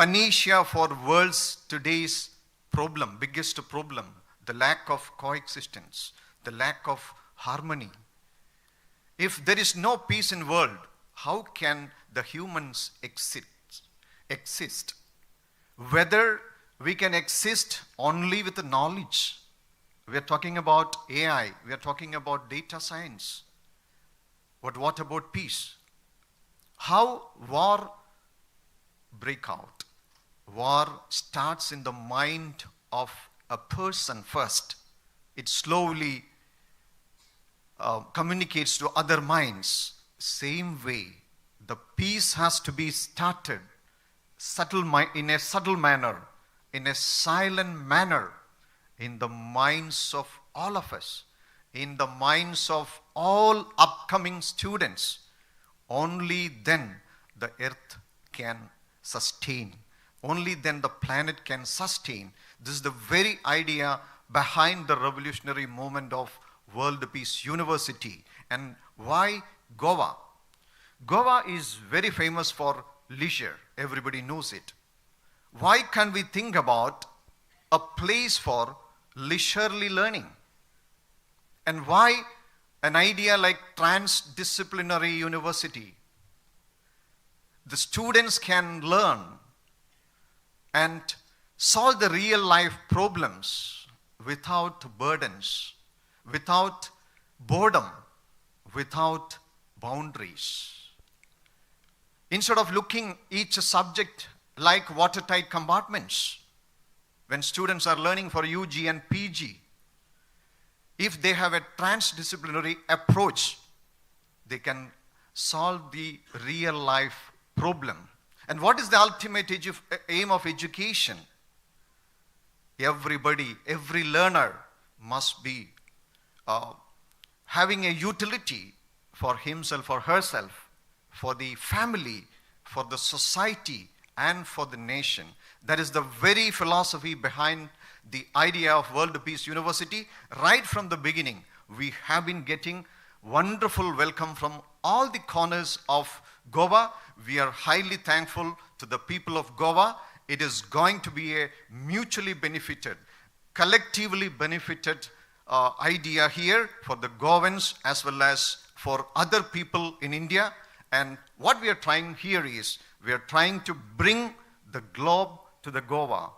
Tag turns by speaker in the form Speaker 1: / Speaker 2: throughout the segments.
Speaker 1: panacea for world's today's problem, biggest problem, the lack of coexistence, the lack of harmony. If there is no peace in world, how can the humans exist? Whether we can exist only with the knowledge. We are talking about AI, we are talking about data science. But what about peace? How war break out? War starts in the mind of a person first. It slowly communicates to other minds. Same way, the peace has to be started in a subtle manner, in a silent manner, in the minds of all of us, in the minds of all upcoming students. Only then the earth can sustain. Only then the planet can sustain. This is the very idea behind the revolutionary movement of World Peace University. And why Goa? Goa is very famous for leisure. Everybody knows it. Why can't we think about a place for leisurely learning? And why an idea like Transdisciplinary University? The students can learn and solve the real life problems without burdens, without boredom, without boundaries. Instead of looking each subject like watertight compartments, when students are learning for UG and PG, if they have a transdisciplinary approach, they can solve the real life problem. And what is the ultimate aim of education? Everybody, every learner must be having a utility for himself or herself, for the family, for the society, and for the nation. That is the very philosophy behind the idea of World Peace University. Right from the beginning, we have been getting wonderful welcome from all the corners of Goa. We are highly thankful to the people of Goa. It is going to be a mutually benefited, collectively benefited idea here for the Goans as well as for other people in India. And what we are trying here is, we are trying to bring the globe to the Goa,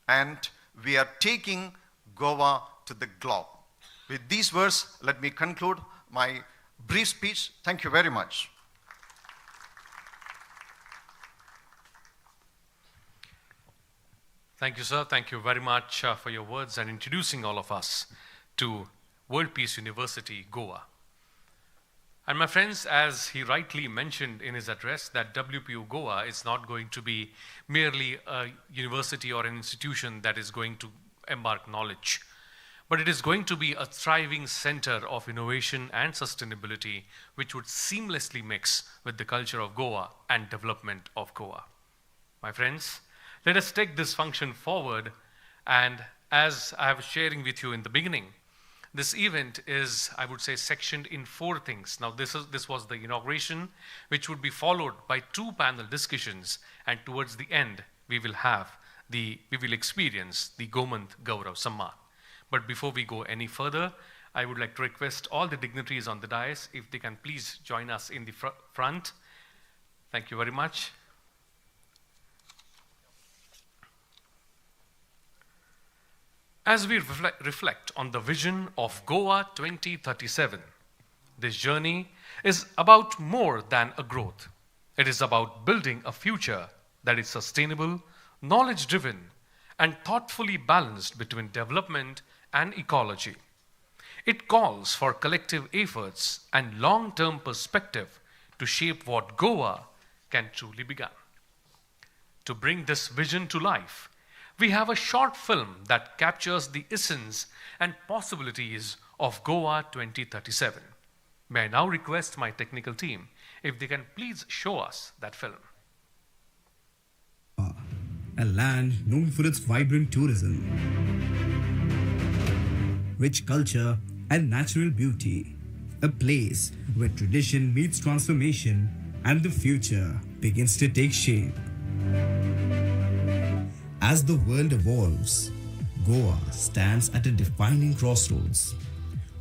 Speaker 1: and we are taking Goa to the globe. With these words, let me conclude my brief speech. Thank you very much.
Speaker 2: Thank you, sir. Thank you very much for your words and introducing all of us to World Peace University, Goa. And my friends, as he rightly mentioned in his address, that WPU Goa is not going to be merely a university or an institution that is going to embark knowledge, but it is going to be a thriving center of innovation and sustainability, which would seamlessly mix with the culture of Goa and development of Goa. My friends, let us take this function forward, and as I was sharing with you in the beginning, this event is, I would say, sectioned in 4 things. Now, this was the inauguration, which would be followed by 2 panel discussions, and towards the end, we will experience the Gomant Gaurav Sanman. But before we go any further, I would like to request all the dignitaries on the dais, if they can please join us in the front. Thank you very much. As we reflect on the vision of Goa 2037, this journey is about more than a growth. It is about building a future that is sustainable, knowledge-driven, and thoughtfully balanced between development and ecology. It calls for collective efforts and long-term perspective to shape what Goa can truly become. To bring this vision to life, we have a short film that captures the essence and possibilities of Goa 2037. May I now request my technical team if they can please show us that film.
Speaker 3: A land known for its vibrant tourism, rich culture and natural beauty. A place where tradition meets transformation and the future begins to take shape. As the world evolves, Goa stands at a defining crossroads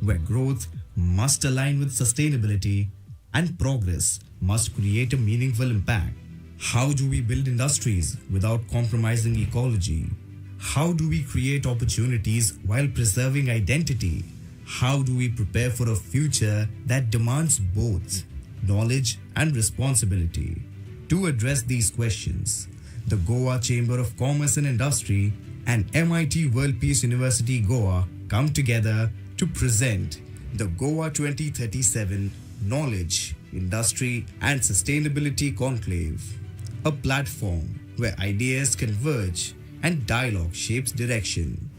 Speaker 3: where growth must align with sustainability and progress must create a meaningful impact. How do we build industries without compromising ecology? How do we create opportunities while preserving identity? How do we prepare for a future that demands both knowledge and responsibility? To address these questions, the Goa Chamber of Commerce and Industry and MIT World Peace University Goa come together to present the Goa 2037 Knowledge, Industry and Sustainability Conclave, a platform where ideas converge and dialogue shapes direction.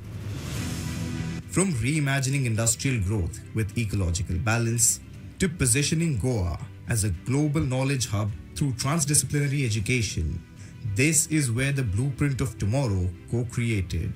Speaker 3: From reimagining industrial growth with ecological balance to positioning Goa as a global knowledge hub through transdisciplinary education, this is where the blueprint of tomorrow co-created.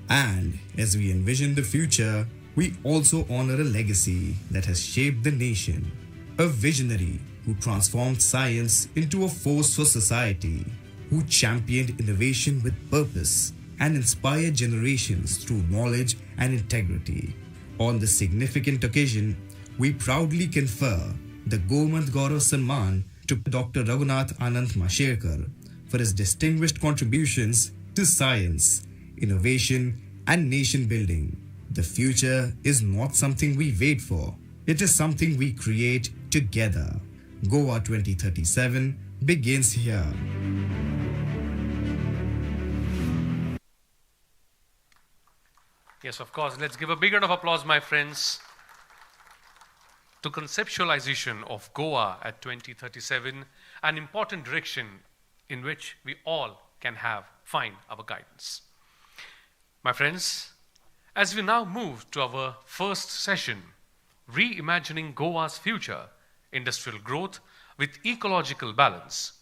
Speaker 3: And as we envision the future, we also honor a legacy that has shaped the nation, a visionary who transformed science into a force for society, who championed innovation with purpose and inspired generations through knowledge and integrity. On this significant occasion, we proudly confer the Gomant Gaurav Sanman to Dr. Raghunath Mashelkar for his distinguished contributions to science, innovation, and nation building. The future is not something we wait for, it is something we create together. Goa 2037 begins here.
Speaker 2: Yes, of course. Let's give a big round of applause, my friends, to conceptualization of Goa at 2037, an important direction in which we all can find our guidance. My friends, as we now move to our first session, Reimagining Goa's Future, Industrial Growth with Ecological Balance,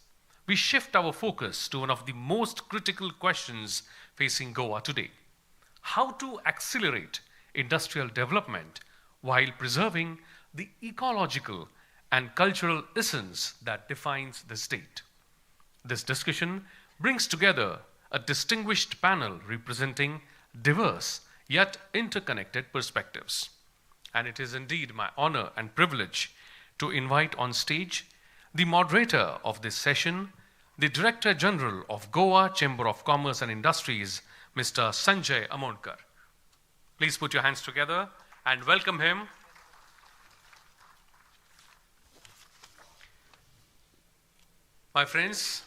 Speaker 2: we shift our focus to one of the most critical questions facing Goa today: how to accelerate industrial development while preserving the ecological and cultural essence that defines the state. This discussion brings together a distinguished panel representing diverse yet interconnected perspectives. And it is indeed my honor and privilege to invite on stage the moderator of this session, the Director General of Goa Chamber of Commerce and Industries, Mr. Sanjay Amonkar. Please put your hands together and welcome him. My friends,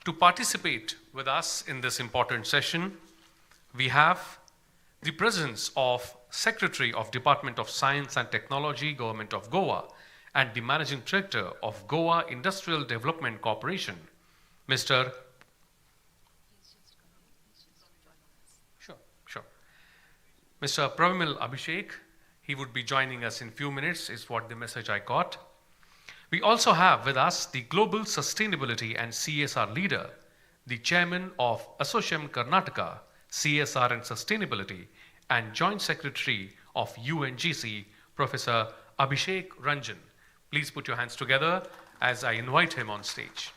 Speaker 2: to participate with us in this important session, we have the presence of Secretary of Department of Science and Technology, Government of Goa, and the Managing Director of Goa Industrial Development Corporation, Mr. Mr. Pravimil Abhishek. He would be joining us in a few minutes, is what the message I got. We also have with us the Global Sustainability and CSR Leader, the Chairman of Association Karnataka, CSR and Sustainability, and Joint Secretary of UNGC, Professor Abhishek Ranjan. Please put your hands together as I invite him on stage.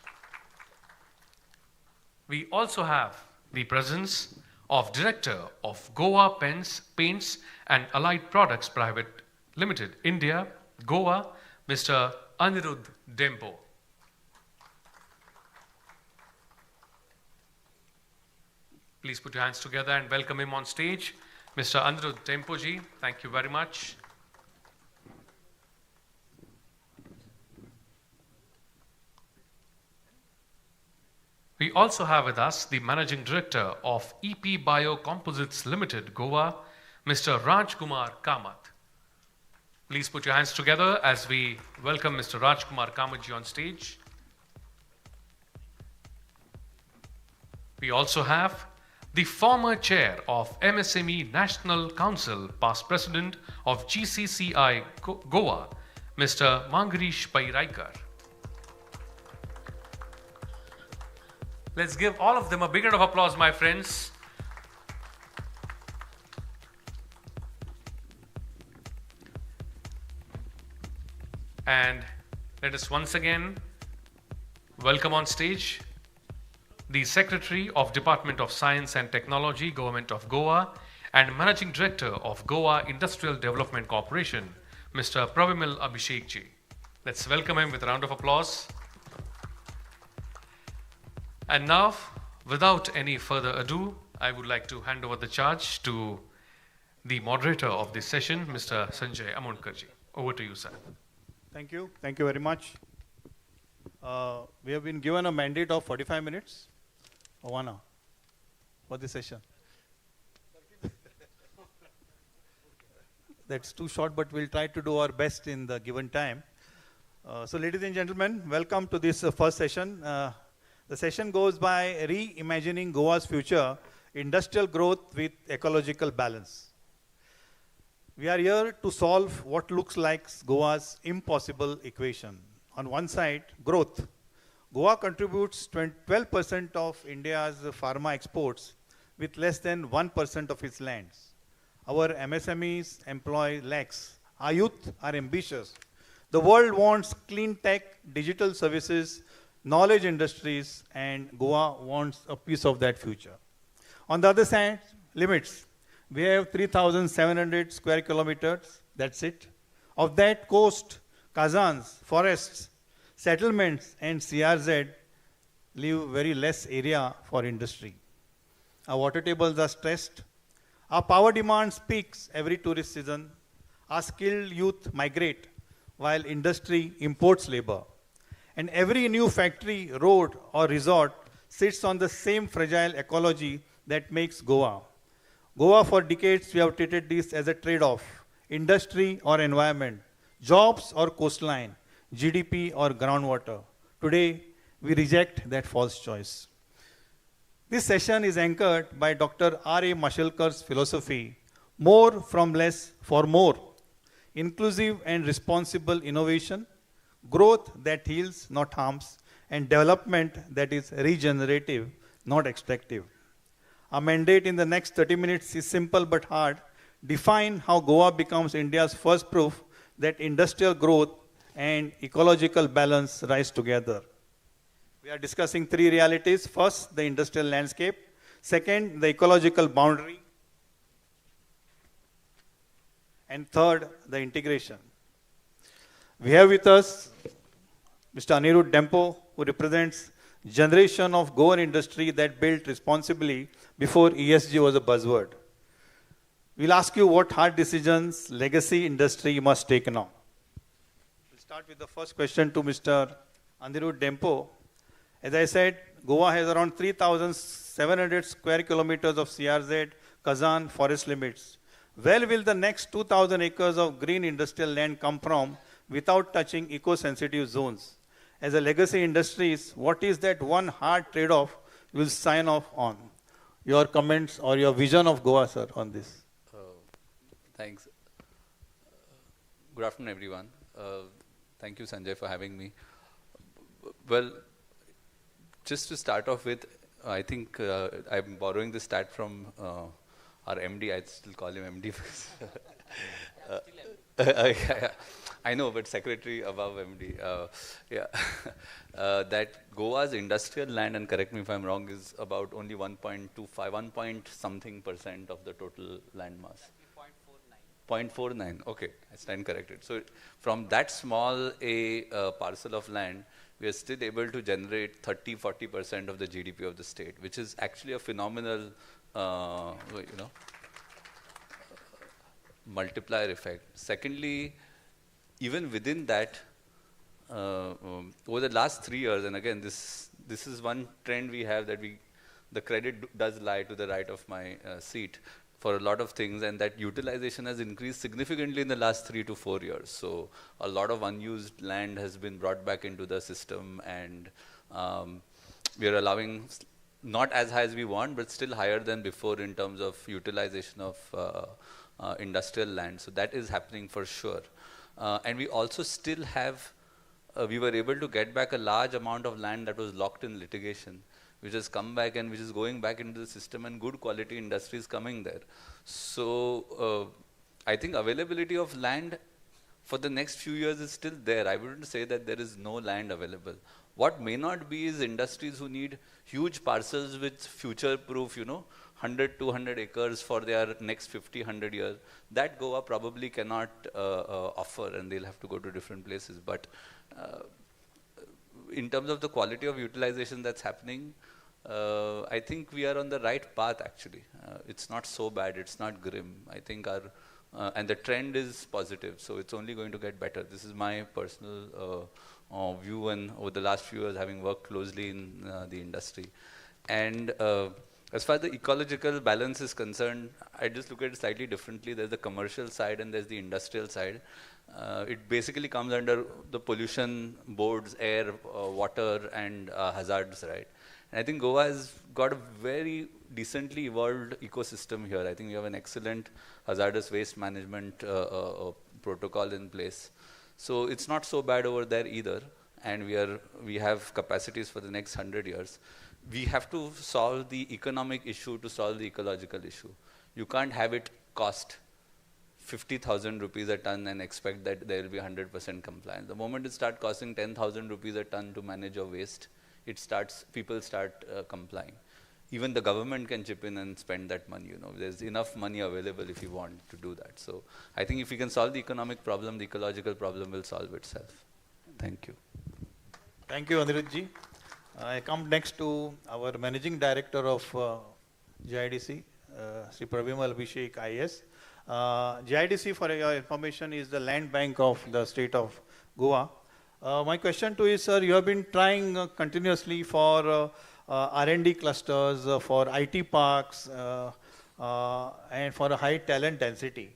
Speaker 2: We also have the presence of Director of Goa Paints and Allied Products Private Limited, India, Goa, Mr. Anirudh Dempo. Please put your hands together and welcome him on stage. Mr. Anirudh Dempo ji, thank you very much. We also have with us the Managing Director of EP Bio Composites Limited, Goa, Mr. Rajkumar Kamath. Please put your hands together as we welcome Mr. Rajkumar Kamath ji on stage. We also have the former chair of MSME National Council, past president of GCCI Goa, Mr. Mangarish Pairaikar. Let's give all of them a big round of applause, my friends. And let us once again welcome on stage the Secretary of Department of Science and Technology, Government of Goa, and Managing Director of Goa Industrial Development Corporation, Mr. Pravimil Abhishekji. Let's welcome him with a round of applause. And now, without any further ado, I would like to hand over the charge to the moderator of this session, Mr. Sanjay Amonkarji. Over to you, sir.
Speaker 4: Thank you. Thank you very much. We have been given a mandate of 45 minutes or 1 hour for this session. That's too short, but we'll try to do our best in the given time. So ladies and gentlemen, welcome to this first session. The session goes by reimagining Goa's future, industrial growth with ecological balance. We are here to solve what looks like Goa's impossible equation. On one side, growth. Goa contributes 12% of India's pharma exports with less than 1% of its lands. Our MSMEs employ lakhs. Our youth are ambitious. The world wants clean tech, digital services, knowledge industries, and Goa wants a piece of that future. On the other side, limits. We have 3,700 square kilometers, that's it. Of that, coast, Kazans, forests, settlements, and CRZ leave very less area for industry. Our water tables are stressed. Our power demand peaks every tourist season. Our skilled youth migrate while industry imports labor. And every new factory, road, or resort sits on the same fragile ecology that makes Goa. Goa, for decades, we have treated this as a trade-off, industry or environment, jobs or coastline, GDP or groundwater. Today, we reject that false choice. This session is anchored by Dr. R.A. Mashelkar's philosophy, more from less for more, inclusive and responsible innovation, growth that heals, not harms, and development that is regenerative, not extractive. Our mandate in the next 30 minutes is simple but hard. Define how Goa becomes India's first proof that industrial growth and ecological balance rise together. We are discussing three realities. First, the industrial landscape. Second, the ecological boundary. And third, the integration. We have with us Mr. Anirudh Dempo, who represents generation of Goan industry that built responsibly before ESG was a buzzword. We'll ask you what hard decisions legacy industry must take now. We'll start with the first question to Mr. Anirudh Dempo. As I said, Goa has around 3,700 square kilometers of CRZ, Kazan forest limits. Where will the next 2,000 acres of green industrial land come from without touching eco-sensitive zones? As a legacy industries, what is that one hard trade-off you will sign off on? Your comments or your vision of Goa, sir, on this.
Speaker 5: Thanks. Good afternoon, everyone. Thank you, Sanjay, for having me. Well, just to start off with, I think I'm borrowing this stat from our MD. I still call him MD. I know, but secretary above MD. That Goa's industrial land, and correct me if I'm wrong, is about only 1.25, 1 point something % of the total land mass. 0.49. Okay, I stand corrected. So from that small a parcel of land, we are still able to generate 30-40% of the GDP of the state, which is actually a phenomenal, multiplier effect. Secondly, even within that, over the last 3 years, and again, this is one trend we have, that the credit does lie to the right of my seat for a lot of things, and that utilization has increased significantly in the last 3 to 4 years. So a lot of unused land has been brought back into the system, and we are allowing not as high as we want, but still higher than before in terms of utilization of industrial land. So that is happening for sure. And we also still have, we were able to get back a large amount of land that was locked in litigation, which has come back and which is going back into the system, and good quality industries coming there. So I think availability of land for the next few years is still there. I wouldn't say that there is no land available. What may not be is industries who need huge parcels with future-proof, 100, 200 acres for their next 50, 100 years. That Goa probably cannot offer, and they'll have to go to different places. But in terms of the quality of utilization that's happening, I think we are on the right path actually. It's not so bad, it's not grim. I think and the trend is positive, so it's only going to get better. This is my personal view, and over the last few years having worked closely in the industry. And as far as the ecological balance is concerned, I just look at it slightly differently. There's the commercial side and there's the industrial side. It basically comes under the pollution boards, air, water, and hazards, right? And I think Goa has got a very decently evolved ecosystem here. I think we have an excellent hazardous waste management protocol in place. So it's not so bad over there either. And we have capacities for the next 100 years. We have to solve the economic issue to solve the ecological issue. You can't have it cost 50,000 rupees a ton and expect that there will be 100% compliance. The moment it starts costing 10,000 rupees a ton to manage your waste, people start complying. Even the government can chip in and spend that money. There's enough money available if you want to do that. So I think if we can solve the economic problem, the ecological problem will solve itself. Thank you.
Speaker 4: Thank you, Anirudh-ji. I come next to our Managing Director of GIDC, Sri Pravimal Abhishek IAS. GIDC, for your information, is the land bank of the state of Goa. My question to you, sir, you have been trying continuously for R&D clusters, for IT parks, and for a high talent density.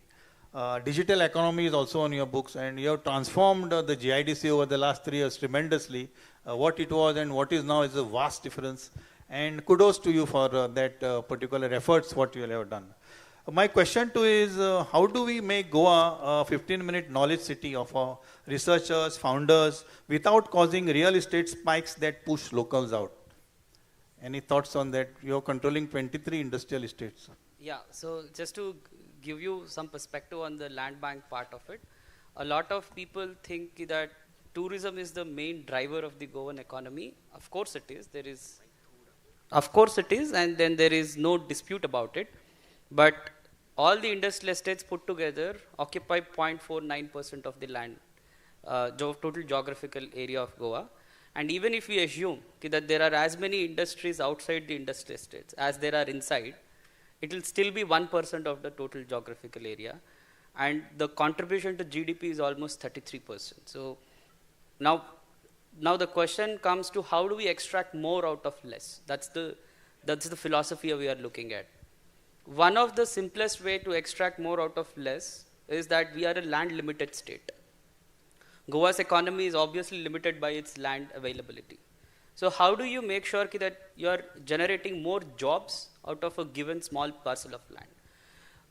Speaker 4: Digital economy is also on your books, and you have transformed the GIDC over the last 3 years tremendously. What it was and what is now is a vast difference. And kudos to you for that particular efforts, what you have done. My question to you is, how do we make Goa a 15-minute knowledge city of researchers, founders, without causing real estate spikes that push locals out? Any thoughts on that? You're controlling 23 industrial estates.
Speaker 6: Yeah, so just to give you some perspective on the land bank part of it, a lot of people think that tourism is the main driver of the Goan economy. Of course it is. Of course it is, and then there is no dispute about it. But all the industrial estates put together occupy 0.49% of the land, total geographical area of Goa. And even if we assume that there are as many industries outside the industrial estates as there are inside, it will still be 1% of the total geographical area. And the contribution to GDP is almost 33%. So now the question comes to how do we extract more out of less? That's the philosophy we are looking at. One of the simplest way to extract more out of less is that we are a land limited state. Goa's economy is obviously limited by its land availability. So how do you make sure that you are generating more jobs out of a given small parcel of land?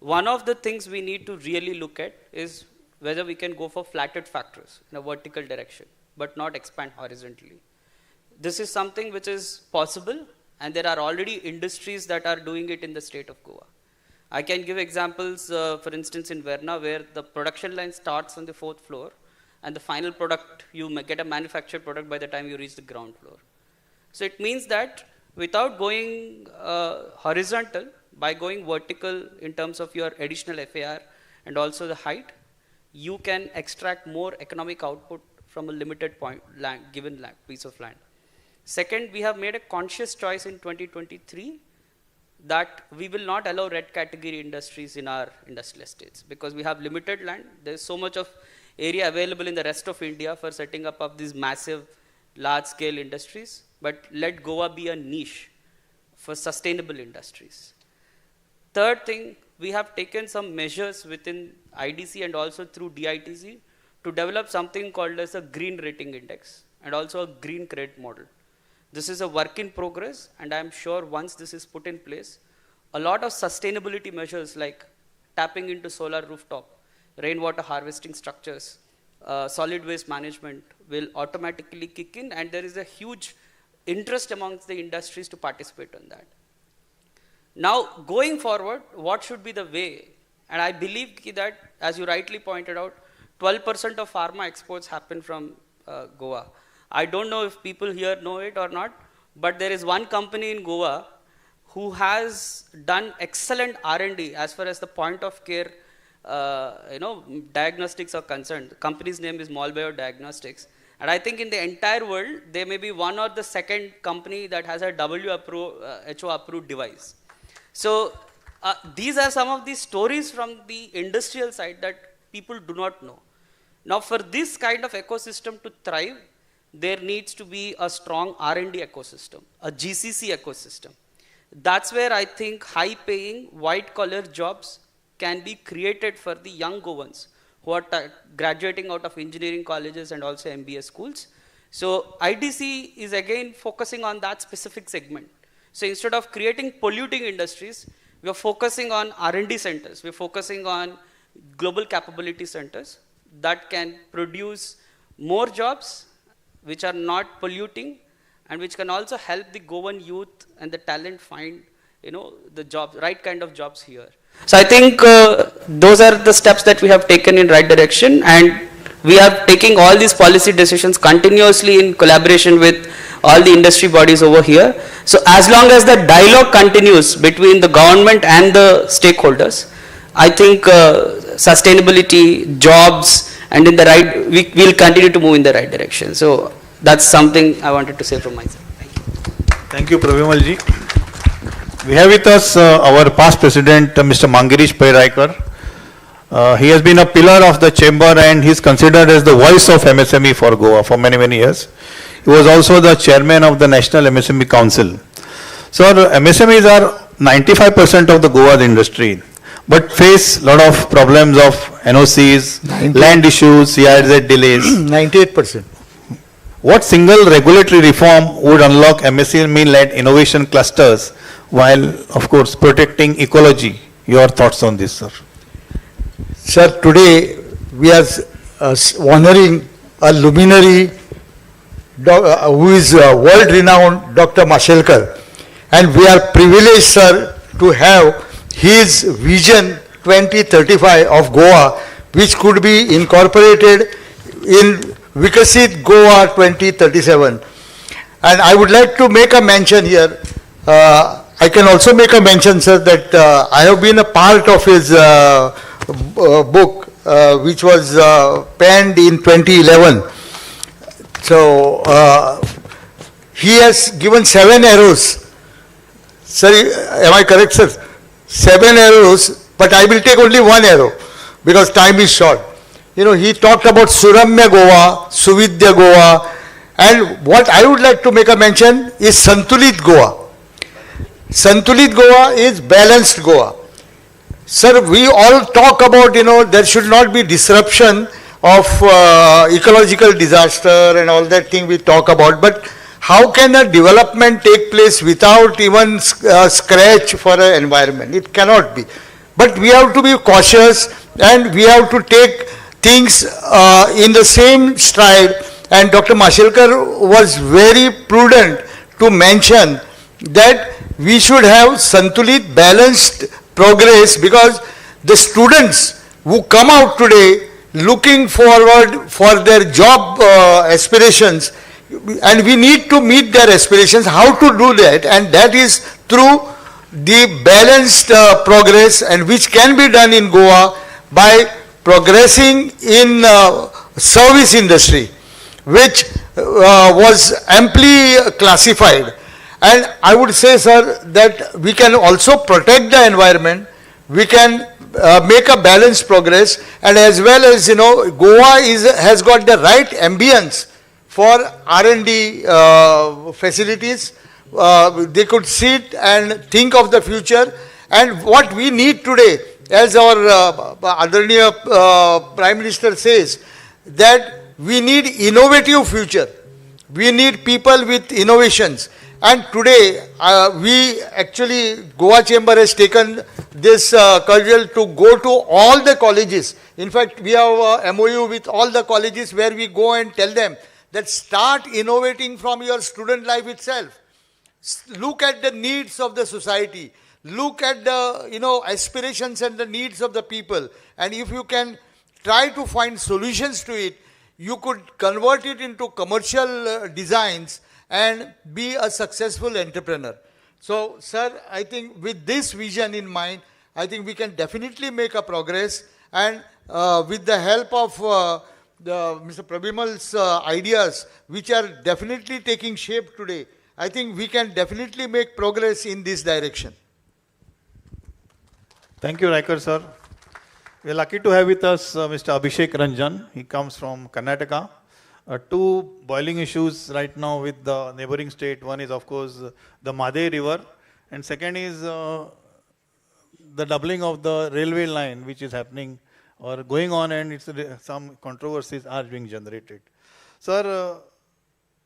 Speaker 6: One of the things we need to really look at is whether we can go for flatted factories in a vertical direction, but not expand horizontally. This is something which is possible, and there are already industries that are doing it in the state of Goa. I can give examples, for instance, in Verna, where the production line starts on the 4th floor, and the final product, you get a manufactured product by the time you reach the ground floor. So it means that without going horizontal, by going vertical in terms of your additional FAR and also the height, you can extract more economic output from a limited given piece of land. Second, we have made a conscious choice in 2023 that we will not allow red category industries in our industrial estates because we have limited land. There is so much of area available in the rest of India for setting up of these massive, large-scale industries, but let Goa be a niche for sustainable industries. Third thing, we have taken some measures within IDC and also through DITC to develop something called as a green rating index and also a green credit model. This is a work in progress, and I'm sure once this is put in place, a lot of sustainability measures like tapping into solar rooftop, rainwater harvesting structures, solid waste management will automatically kick in, and there is a huge interest amongst the industries to participate in that. Now, going forward, what should be the way? And I believe that, as you rightly pointed out, 12% of pharma exports happen from Goa. I don't know if people here know it or not, but there is one company in Goa who has done excellent R&D as far as the point of care diagnostics are concerned. The company's name is Malbio Diagnostics. And I think in the entire world, they may be one or the second company that has a WHO approved device. So these are some of the stories from the industrial side that people do not know. Now for this kind of ecosystem to thrive, there needs to be a strong R&D ecosystem, a GCC ecosystem. That's where I think high-paying, white-collar jobs can be created for the young Goans who are graduating out of engineering colleges and also MBA schools. So IDC is again focusing on that specific segment. So instead of creating polluting industries, we are focusing on R&D centers. We are focusing on global capability centers that can produce more jobs which are not polluting and which can also help the Goan youth and the talent find the jobs, right kind of jobs here. So I think those are the steps that we have taken in right direction, and we are taking all these policy decisions continuously in collaboration with all the industry bodies over here. So as long as the dialogue continues between the government and the stakeholders, I think sustainability, jobs, and we will continue to move in the right direction. So that's something I wanted to say from my side.
Speaker 4: Thank you, Pravimal ji. We have with us our past president, Mr. Mangirish Pairaikar. He has been a pillar of the chamber and he is considered as the voice of MSME for Goa for many, many years. He was also the chairman of the National MSME Council. So MSMEs are 95% of the Goa's industry, but face a lot of problems of NOCs, land issues, CIZ delays.
Speaker 7: 98%.
Speaker 4: What single regulatory reform would unlock MSME-led innovation clusters while, of course, protecting ecology? Your thoughts on this, sir?
Speaker 7: Sir, today we are honoring a luminary who is world-renowned Dr. Mashelkar, and we are privileged, sir, to have his vision 2035 of Goa, which could be incorporated in Vikasit Goa 2037. And I would like to make a mention here. I can also make a mention, sir, that I have been a part of his book, which was penned in 2011. So he has given 7 arrows. Sir, am I correct, sir? 7 arrows, but I will take only 1 arrow because time is short. He talked about Suramya Goa, Suvidya Goa, and what I would like to make a mention is Santulit Goa. Santulit Goa is balanced Goa. Sir, we all talk about, there should not be disruption of ecological disaster and all that thing we talk about, but how can a development take place without even scratch for an environment? It cannot be. But we have to be cautious and we have to take things in the same stride, and Dr. Mashelkar was very prudent to mention that we should have Santulit balanced progress, because the students who come out today looking forward for their job aspirations, and we need to meet their aspirations. How to do that? And that is through the balanced progress, and which can be done in Goa by progressing in service industry, which was amply classified. And I would say, sir, that we can also protect the environment, we can make a balanced progress, and as well as, Goa has got the right ambience for R&D facilities. They could sit and think of the future, and what we need today, as our Adharaniya Prime Minister says, that we need innovative future. We need people with innovations. And today, Goa Chamber has taken this cudgel to go to all the colleges. In fact, we have a MOU with all the colleges where we go and tell them that start innovating from your student life itself. Look at the needs of the society. Look at the aspirations and the needs of the people. And if you can try to find solutions to it, you could convert it into commercial designs and be a successful entrepreneur. So, sir, I think with this vision in mind, I think we can definitely make a progress, and with the help of Mr. Prabimal's ideas, which are definitely taking shape today, I think we can definitely make progress in this direction.
Speaker 4: Thank you, Raikar sir. We are lucky to have with us Mr. Abhishek Ranjan. He comes from Karnataka. Two boiling issues right now with the neighboring state. One is, of course, the Madhe River, and second is the doubling of the railway line, which is happening or going on, and it's some controversies are being generated. Sir,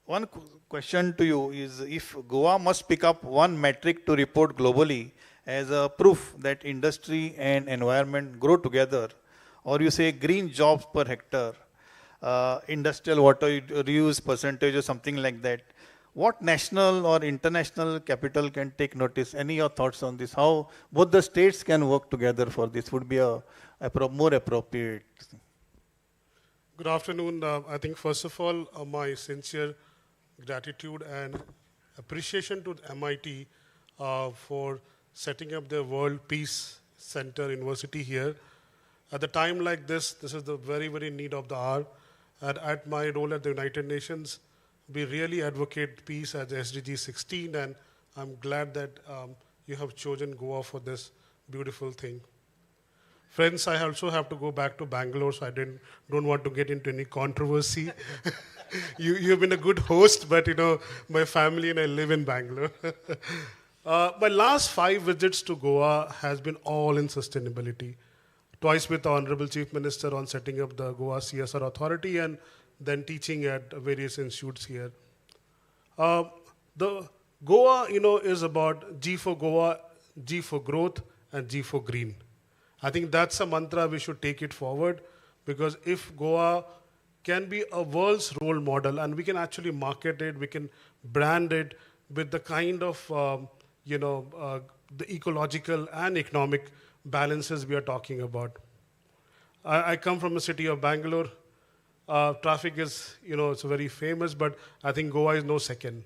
Speaker 4: one question to you is, if Goa must pick up one metric to report globally as a proof that industry and environment grow together, or you say green jobs per hectare, industrial water reuse percentage or something like that, what national or international capital can take notice? Any your thoughts on this? How both the states can work together for this would be a more appropriate.
Speaker 8: Good afternoon. I think first of all, my sincere gratitude and appreciation to MIT for setting up the World Peace Center University here. At a time like this is the very, very need of the hour. And at my role at the United Nations, we really advocate peace as SDG 16, and I'm glad that you have chosen Goa for this beautiful thing. Friends, I also have to go back to Bangalore, so I don't want to get into any controversy. You've been a good host, but my family and I live in Bangalore. My last 5 visits to Goa has been all in sustainability. Twice with the Honorable Chief Minister on setting up the Goa CSR Authority, and then teaching at various institutes here. The Goa, is about G for Goa, G for growth, and G for green. I think that's a mantra we should take it forward, because if Goa can be a world's role model and we can actually market it, we can brand it with the kind of, the ecological and economic balances we are talking about. I come from the city of Bangalore. Traffic is, it's very famous, but I think Goa is no second.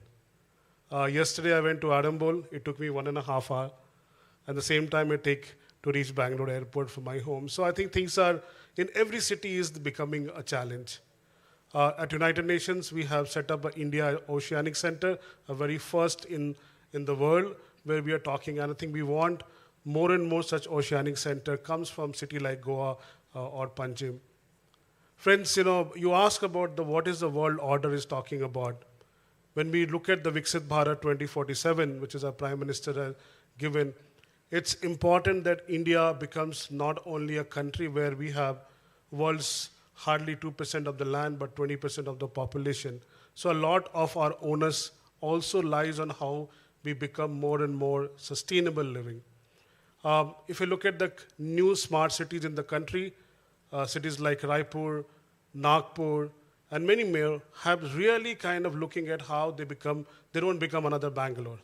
Speaker 8: Yesterday I went to Arambol. It took me 1.5 hours. At the same time I take to reach Bangalore airport from my home. So I think things are, in every city is becoming a challenge. At United Nations, we have set up an India Oceanic Center, a very first in the world, where we are talking, and I think we want more and more such oceanic center comes from city like Goa or Panjim. Friends, you ask about what is the world order is talking about. When we look at the Viksit Bharat 2047, which is our Prime Minister has given, it's important that India becomes not only a country where we have world's hardly 2% of the land, but 20% of the population. So a lot of our onus also lies on how we become more and more sustainable living. If you look at the new smart cities in the country, cities like Raipur, Nagpur, and many more have really kind of looking at how they don't become another Bangalore.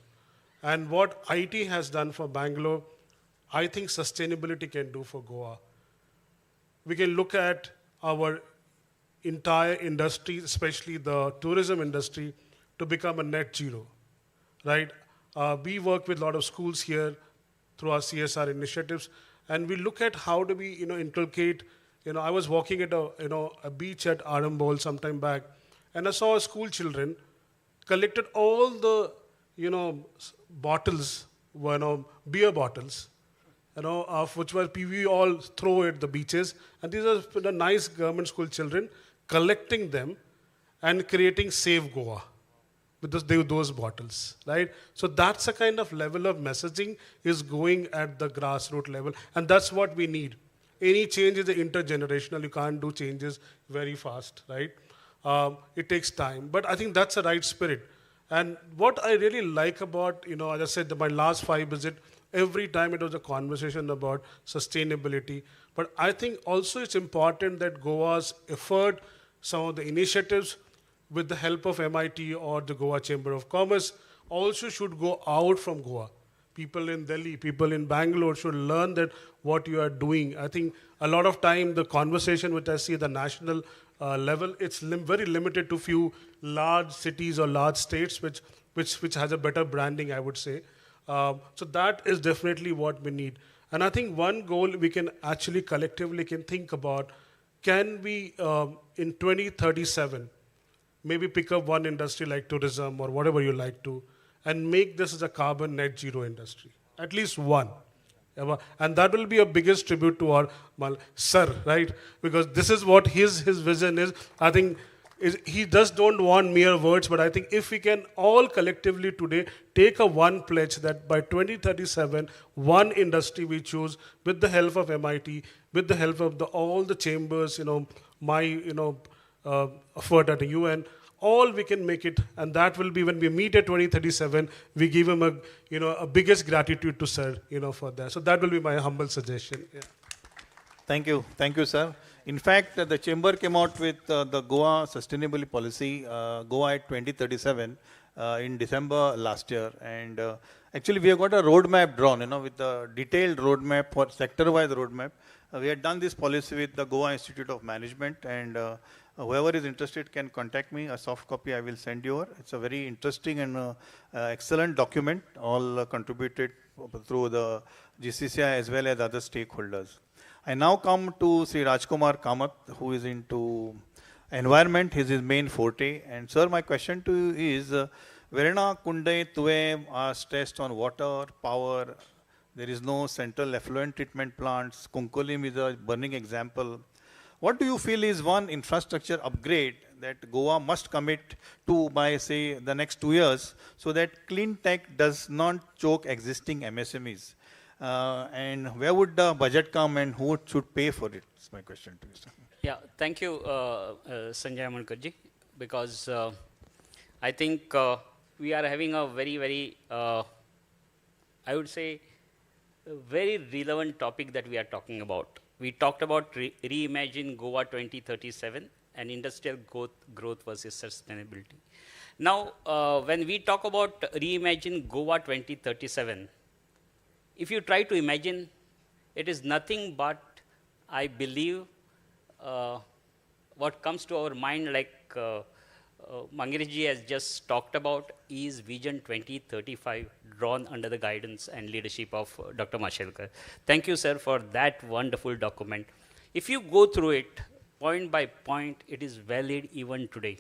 Speaker 8: And what IT has done for Bangalore, I think sustainability can do for Goa. We can look at our entire industry, especially the tourism industry, to become a net zero, right? We work with a lot of schools here through our CSR initiatives, and we look at how do we, inculcate. I was walking at a beach at Arambol some time back, and I saw school children collected all the, bottles, beer bottles, of which we all throw at the beaches, and these are the nice government school children collecting them and creating Save Goa with those bottles, right? So that's a kind of level of messaging is going at the grassroots level, and that's what we need. Any change is intergenerational. You can't do changes very fast, right? It takes time, but I think that's the right spirit. And what I really like about, as I said, my last 5 visits, every time it was a conversation about sustainability. But I think also it's important that Goa's effort, some of the initiatives with the help of MIT or the Goa Chamber of Commerce also should go out from Goa. People in Delhi, people in Bangalore should learn that what you are doing. I think a lot of time the conversation which I see at the national level. It's very limited to few large cities or large states, which has a better branding, I would say. So that is definitely what we need. And I think one goal we can actually collectively can think about, can we in 2037 maybe pick up one industry like tourism or whatever you like to, and make this as a carbon net zero industry, at least one. And that will be a biggest tribute to our sir, right? Because this is what his vision is. I think he just don't want mere words, but I think if we can all collectively today take a one pledge that by 2037, one industry we choose with the help of MIT, with the help of all the chambers, my, effort at the UN, all we can make it, and that will be when we meet at 2037, we give him a biggest gratitude to sir, for that. So that will be my humble suggestion. Yeah.
Speaker 4: Thank you, sir. In fact, the chamber came out with the Goa Sustainability Policy, Goa at 2037, in December last year. And actually, we have got a roadmap drawn, with the detailed roadmap for sector-wise roadmap. We had done this policy with the Goa Institute of Management, and whoever is interested can contact me. A soft copy I will send you over. It's a very interesting and excellent document, all contributed through the GCCI as well as other stakeholders. I now come to Sri Rajkumar Kamath, who is into environment. His main forte. And sir, my question to you is, Verena Kunde Tuve are stressed on water, power. There is no central effluent treatment plants. Kunkulim is a burning example. What do you feel is one infrastructure upgrade that Goa must commit to by, say, the next 2 years, so that clean tech does not choke existing MSMEs? And where would the budget come, and who should pay for it? That's my question to you, sir.
Speaker 6: Yeah, thank you, Sanjay Amankarji, because I think we are having a very, very, I would say, a very relevant topic that we are talking about. We talked about reimagine Goa 2037 and industrial growth versus sustainability. Now, when we talk about reimagine Goa 2037, if you try to imagine, it is nothing but, I believe, what comes to our mind, like Mangiriji has just talked about, is Vision 2035, drawn under the guidance and leadership of Dr. Mashelkar. Thank you, sir, for that wonderful document. If you go through it, point by point, it is valid even today.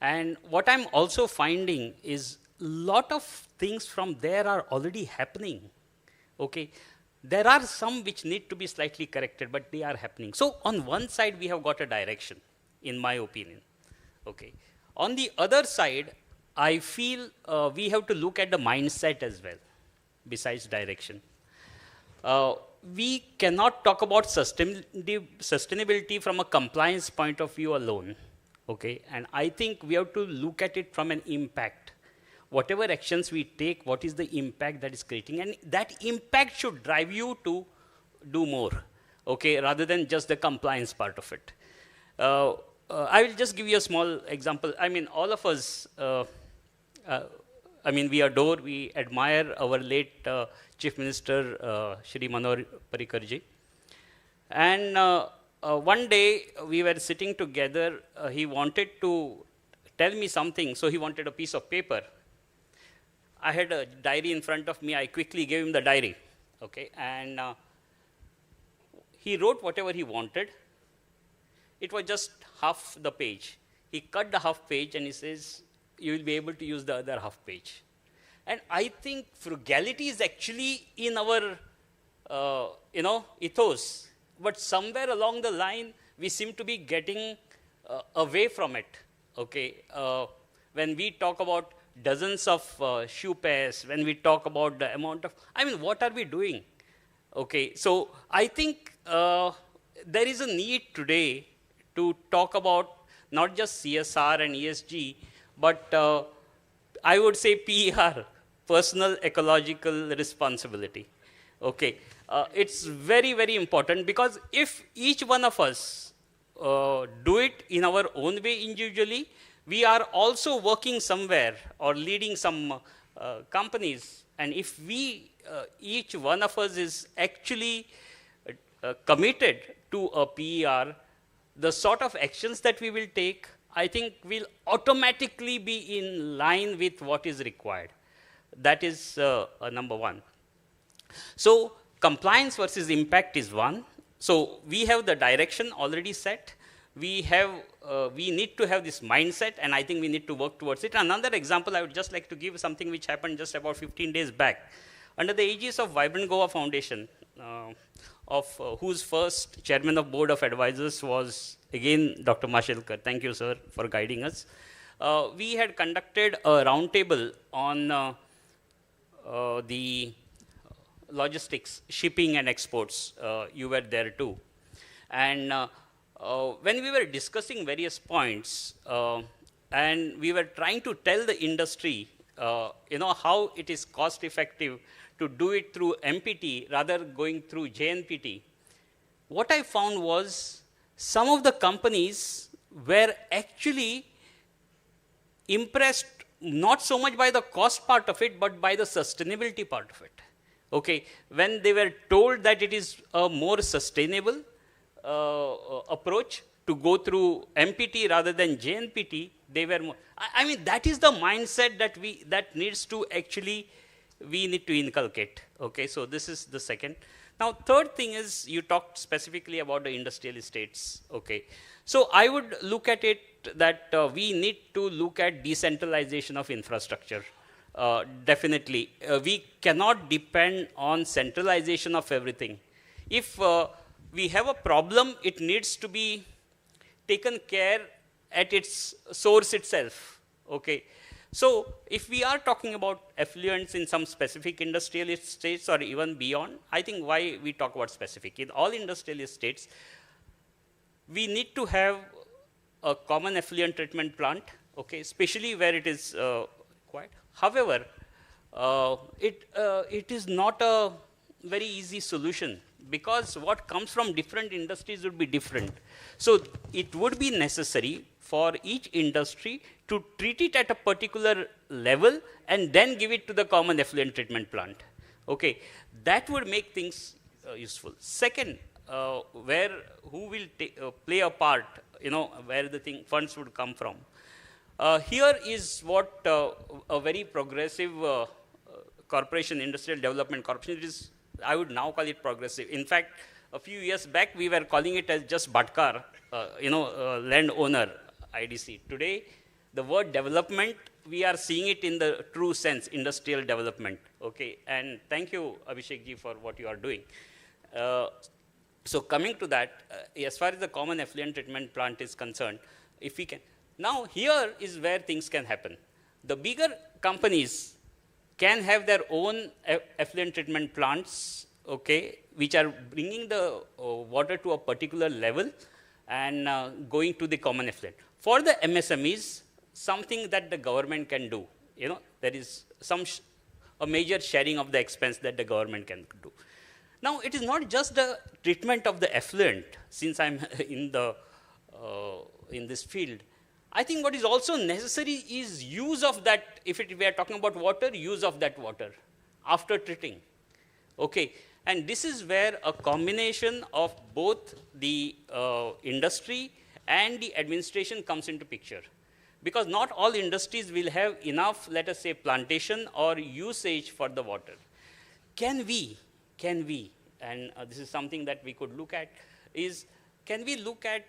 Speaker 6: And what I'm also finding is a lot of things from there are already happening. Okay, there are some which need to be slightly corrected, but they are happening. So on one side, we have got a direction, in my opinion. Okay. On the other side, I feel we have to look at the mindset as well, besides direction. We cannot talk about sustainability from a compliance point of view alone. Okay, and I think we have to look at it from an impact. Whatever actions we take, what is the impact that is creating? And that impact should drive you to do more, okay, rather than just the compliance part of it. I will just give you a small example. I mean, all of us, we adore, we admire our late Chief Minister, Shri Manohar Parrikarji. And one day, we were sitting together. He wanted to tell me something, so he wanted a piece of paper. I had a diary in front of me. I quickly gave him the diary, okay? And he wrote whatever he wanted. It was just half the page. He cut the half page and he says, you will be able to use the other half page. And I think frugality is actually in our, ethos. But somewhere along the line, we seem to be getting away from it, okay? When we talk about dozens of shoe pairs, when we talk about the amount of, what are we doing? Okay, so I think there is a need today to talk about not just CSR and ESG, but I would say PER, personal ecological responsibility. Okay, it's very, very important, because if each one of us do it in our own way individually, we are also working somewhere or leading some companies. And if we, each one of us is actually committed to a PER,
Speaker 9: the sort of actions that we will take, I think will automatically be in line with what is required. That is number one. So compliance versus impact is one. So we have the direction already set. We need to have this mindset, and I think we need to work towards it. Another example I would just like to give, something which happened just about 15 days back. Under the aegis of Vibrant Goa Foundation, whose first chairman of board of advisors was again Dr. Mashelkar. Thank you, sir, for guiding us. We had conducted a roundtable on the logistics, shipping and exports. You were there too. And when we were discussing various points, and we were trying to tell the industry, how it is cost effective to do it through MPT rather going through JNPT, what I found was some of the companies were actually impressed not so much by the cost part of it, but by the sustainability part of it. Okay, when they were told that it is a more sustainable approach to go through MPT rather than JNPT, they were more. I mean, that is the mindset that needs to actually, we need to inculcate. Okay, so this is the second. Now, third thing is, you talked specifically about the industrial estates. Okay, so I would look at it that we need to look at decentralization of infrastructure. Definitely, we cannot depend on centralization of everything. If we have a problem, it needs to be taken care at its source itself. Okay. So if we are talking about effluents in some specific industrial estates or even beyond, I think why we talk about specific. In all industrial estates, we need to have a common effluent treatment plant, okay, especially where it is required. However, it is not a very easy solution, because what comes from different industries would be different. So it would be necessary for each industry to treat it at a particular level and then give it to the common effluent treatment plant. Okay, that would make things useful. Second, who will play a part, where the funds would come from. Here is what a very progressive corporation, industrial development corporation, it is, I would now call it progressive. In fact, a few years back, we were calling it as just Bhatkar, landowner, IDC. Today, the word development, we are seeing it in the true sense, industrial development. Okay, and thank you, Abhishek ji, for what you are doing. So coming to that, as far as the common effluent treatment plant is concerned, if we can, now here is where things can happen. The bigger companies can have their own effluent treatment plants, okay, which are bringing the water to a particular level and going to the common effluent. For the MSMEs, something that the government can do, there is a major sharing of the expense that the government can do. Now, it is not just the treatment of the effluent, since I'm in this field. I think what is also necessary is use of that, if we are talking about water, use of that water after treating. Okay, and this is where a combination of both the industry and the administration comes into picture. Because not all industries will have enough, let us say, plantation or usage for the water. Can we, and this is something that we could look at, is can we look at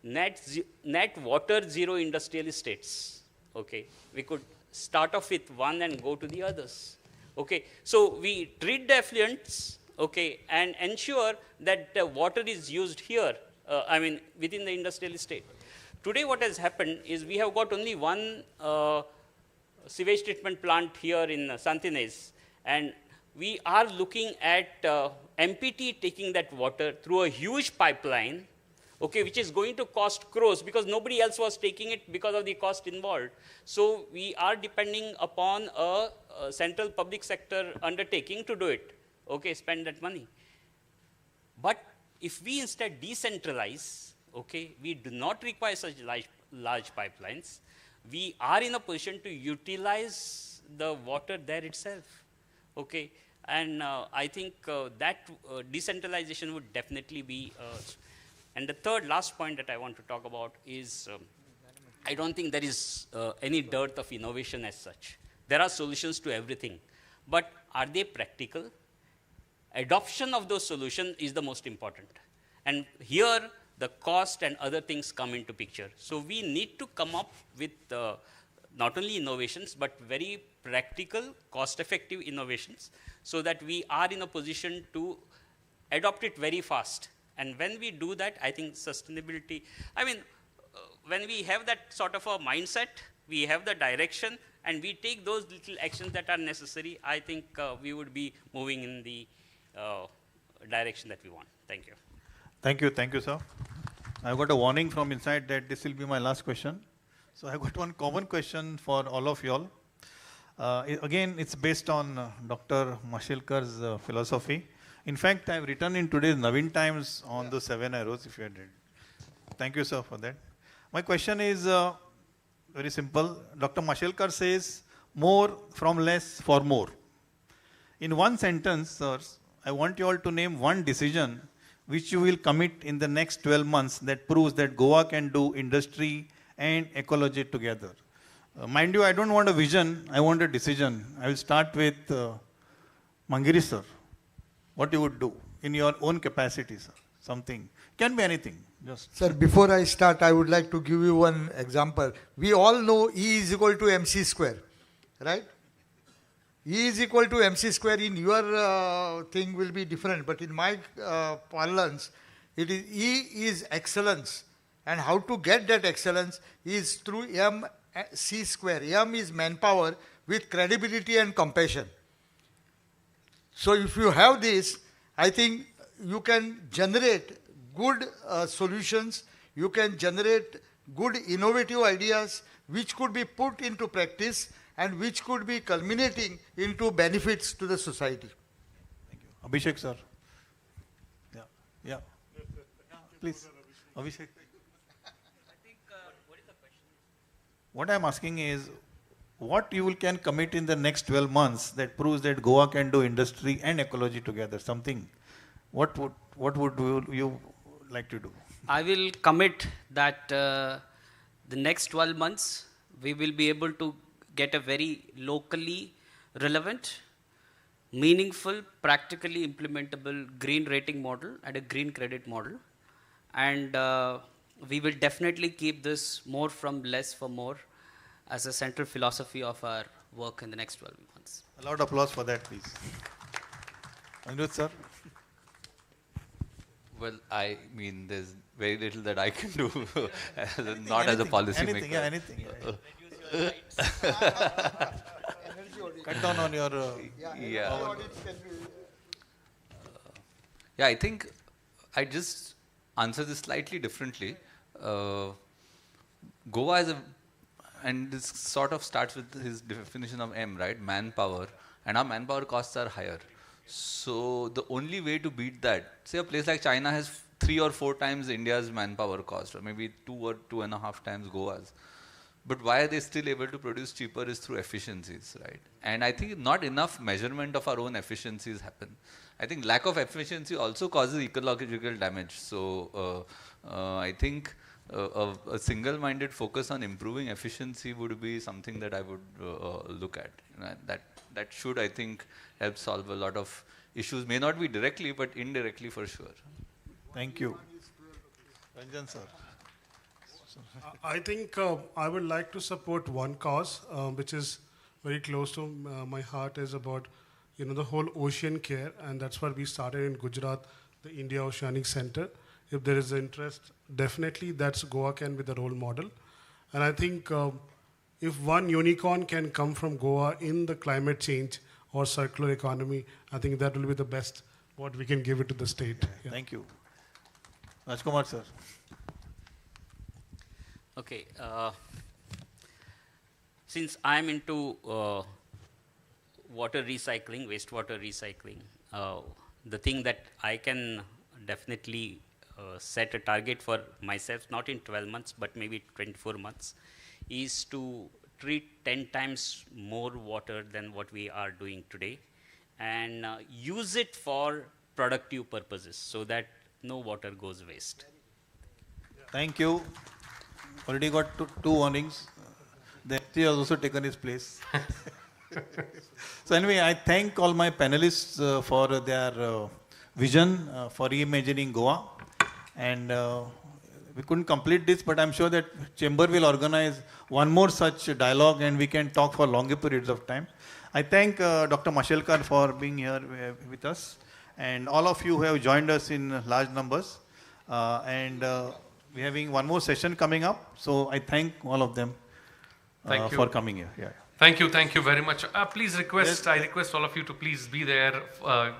Speaker 9: net water zero industrial estates? Okay, we could start off with one and go to the others. Okay, so we treat the effluents, okay, and ensure that the water is used here, within the industrial estate. Today what has happened is we have got only one sewage treatment plant here in Santines, and we are looking at MPT taking that water through a huge pipeline, okay, which is going to cost crores because nobody else was taking it because of the cost involved. So we are depending upon a central public sector undertaking to do it, okay, spend that money. But if we instead decentralize, okay, we do not require such large pipelines, we are in a position to utilize the water there itself, okay. And I think that decentralization would definitely be, And the third, last point that I want to talk about is I don't think there is any dearth of innovation as such. There are solutions to everything, but are they practical? Adoption of those solutions is the most important. And here, the cost and other things come into picture. So we need to come up with not only innovations, but very practical, cost-effective innovations, so that we are in a position to adopt it very fast. And when we do that, I think sustainability, when we have that sort of a mindset, we have the direction, and we take those little actions that are necessary, I think we would be moving in the direction that we want. Thank you.
Speaker 4: Thank you, sir. I've got a warning from inside that this will be my last question. So I've got one common question for all of you all. Again, it's based on Dr. Mashelkar's philosophy. In fact, I've written in today's Navin Times on the 7 arrows, if you had read. Thank you, sir, for that. My question is very simple. Dr. Mashelkar says, more from less for more. In one sentence, sirs, I want you all to name one decision which you will commit in the next 12 months that proves that Goa can do industry and ecology together. Mind you, I don't want a vision, I want a decision. I will start with Mangiri, sir. What you would do in your own capacity, sir? Something. Can be anything. Just.
Speaker 7: Sir, before I start, I would like to give you one example. We all know E is equal to MC square, right? E is equal to MC square in your thing will be different, but in my parlance, it is E is excellence. And how to get that excellence is through MC square. M is manpower with credibility and compassion. So if you have this, I think you can generate good solutions, you can generate good innovative ideas which could be put into practice and which could be culminating into benefits to the society.
Speaker 4: Thank you. Abhishek, sir. Yeah. Please. Abhishek.
Speaker 6: What is the question?
Speaker 4: What I'm asking is, what you can commit in the next 12 months that proves that Goa can do industry and ecology together? Something. What would you like to do?
Speaker 6: I will commit that the next 12 months we will be able to get a very locally relevant, meaningful, practically implementable green rating model and a green credit model. And we will definitely keep this more from less for more as a central philosophy of our work in the next 12 months.
Speaker 4: A loud applause for that, please. Anirudh, sir.
Speaker 5: Well, I mean, there's very little that I can do, not as a policy
Speaker 4: anything,
Speaker 5: maker.
Speaker 4: Anything. Cut down on your...
Speaker 5: Yeah, I think I just answer this slightly differently. Goa is and this sort of starts with his definition of M, right? Manpower. And our manpower costs are higher. So the only way to beat that, say a place like China has 3 or 4 times India's manpower cost, or maybe 2 or 2.5 times Goa's. But why are they still able to produce cheaper is through efficiencies, right? And I think not enough measurement of our own efficiencies happen. I think lack of efficiency also causes ecological damage. So I think a single-minded focus on improving efficiency would be something that I would look at. That should, I think, help solve a lot of issues. May not be directly, but indirectly for sure.
Speaker 4: Thank you. Ranjan, sir.
Speaker 8: I think I would like to support one cause, which is very close to my heart, is about the whole ocean care, and that's why we started in Gujarat, the India Oceanic Center. If there is interest, definitely that's Goa can be the role model. And I think if one unicorn can come from Goa in the climate change or circular economy, I think that will be the best what we can give it to the state. Yeah.
Speaker 4: Thank you. Rajkumar, sir.
Speaker 9: Okay. Since I'm into water recycling, wastewater recycling, the thing that I can definitely set a target for myself, not in 12 months, but maybe 24 months, is to treat 10 times more water than what we are doing today and use it for productive purposes so that no water goes waste.
Speaker 4: Thank you. Already got two warnings. The FT has also taken his place. So anyway, I thank all my panelists for their vision for reimagining Goa. And we couldn't complete this, but I'm sure that Chamber will organize one more such dialogue and we can talk for longer periods of time. I thank Dr. Mashelkar for being here with us and all of you who have joined us in large numbers. We're having one more session coming up, so I thank all of them for coming here. Yeah.
Speaker 2: Thank you very much. Please request, yes. I request all of you to please be there.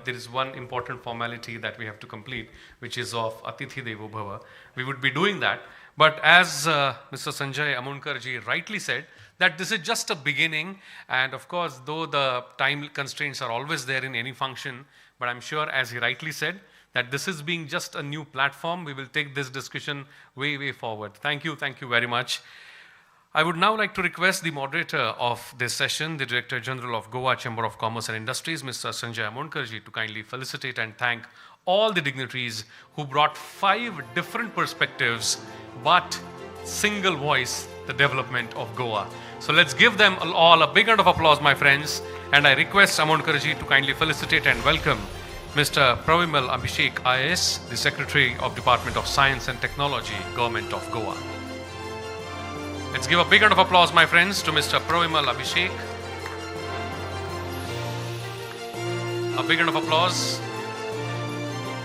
Speaker 2: There is one important formality that we have to complete, which is of Atithi Devo Bhava. We would be doing that. But as Mr. Sanjay Amonkarji rightly said, that this is just a beginning. And of course, though the time constraints are always there in any function, but I'm sure, as he rightly said, that this is being just a new platform. We will take this discussion way forward. Thank you very much. I would now like to request the moderator of this session, the Director General of Goa Chamber of Commerce and Industries, Mr. Sanjay Amonkarji, to kindly felicitate and thank all the dignitaries who brought 5 different perspectives, but single voice, the development of Goa. So let's give them all a big round of applause, my friends. And I request Amonkarji to kindly felicitate and welcome Mr. Pravimal Abhishek IAS, the Secretary of Department of Science and Technology, Government of Goa. Let's give a big round of applause, my friends, to Mr. Pravimal Abhishek. A big round of applause.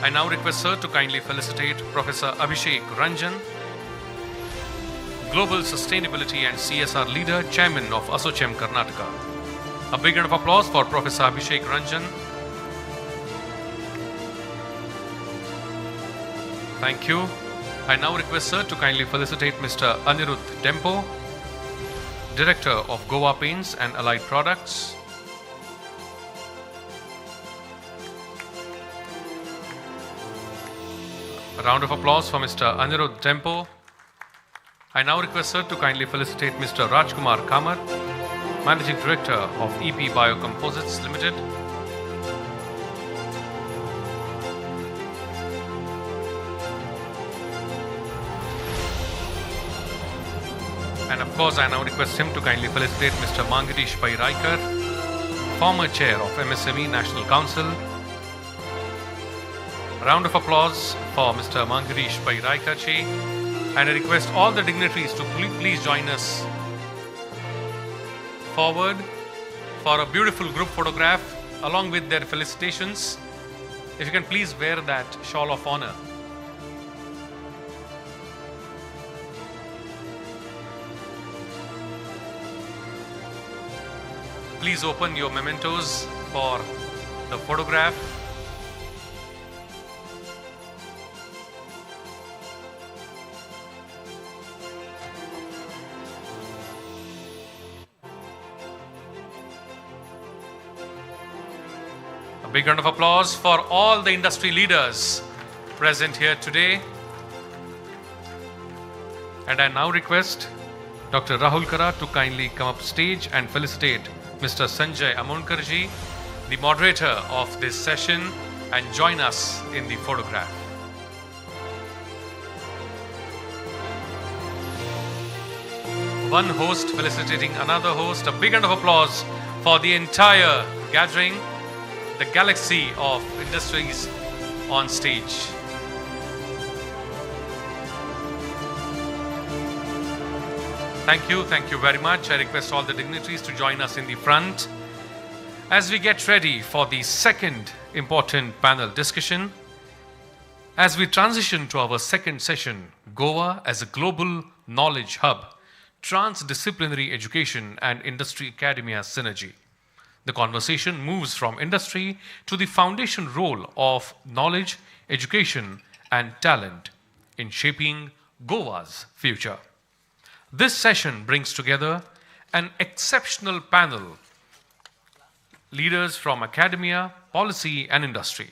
Speaker 2: I now request sir to kindly felicitate Professor Abhishek Ranjan, Global Sustainability and CSR Leader, Chairman of ASSOCHAM Karnataka. A big round of applause for Professor Abhishek Ranjan. Thank you. I now request sir to kindly felicitate Mr. Anirudh Dempo, Director of Goa Paints and Allied Products. A round of applause for Mr. Anirudh Dempo. I now request sir to kindly felicitate Mr. Rajkumar Kamar, Managing Director of EP Biocomposites Limited. And of course, I now request him to kindly felicitate Mr. Mangadish Pairaikar, former Chair of MSME National Council. A round of applause for Mr. Mangadish Pairaikar Ji. And I request all the dignitaries to please join us forward for a beautiful group photograph along with their felicitations. If you can please wear that shawl of honor. Please open your mementos for the photograph. A big round of applause for all the industry leaders present here today. And I now request Dr. Rahul Kara to kindly come up stage and felicitate Mr. Sanjay Amonkarji, the moderator of this session, and join us in the photograph. One host felicitating another host. A big round of applause for the entire gathering, the galaxy of industries on stage. Thank you very much. I request all the dignitaries to join us in the front as we get ready for the second important panel discussion. As we transition to our second session, Goa as a global knowledge hub, transdisciplinary education and industry academia synergy. The conversation moves from industry to the foundation role of knowledge, education and talent in shaping Goa's future. This session brings together an exceptional panel, leaders from academia, policy, and industry.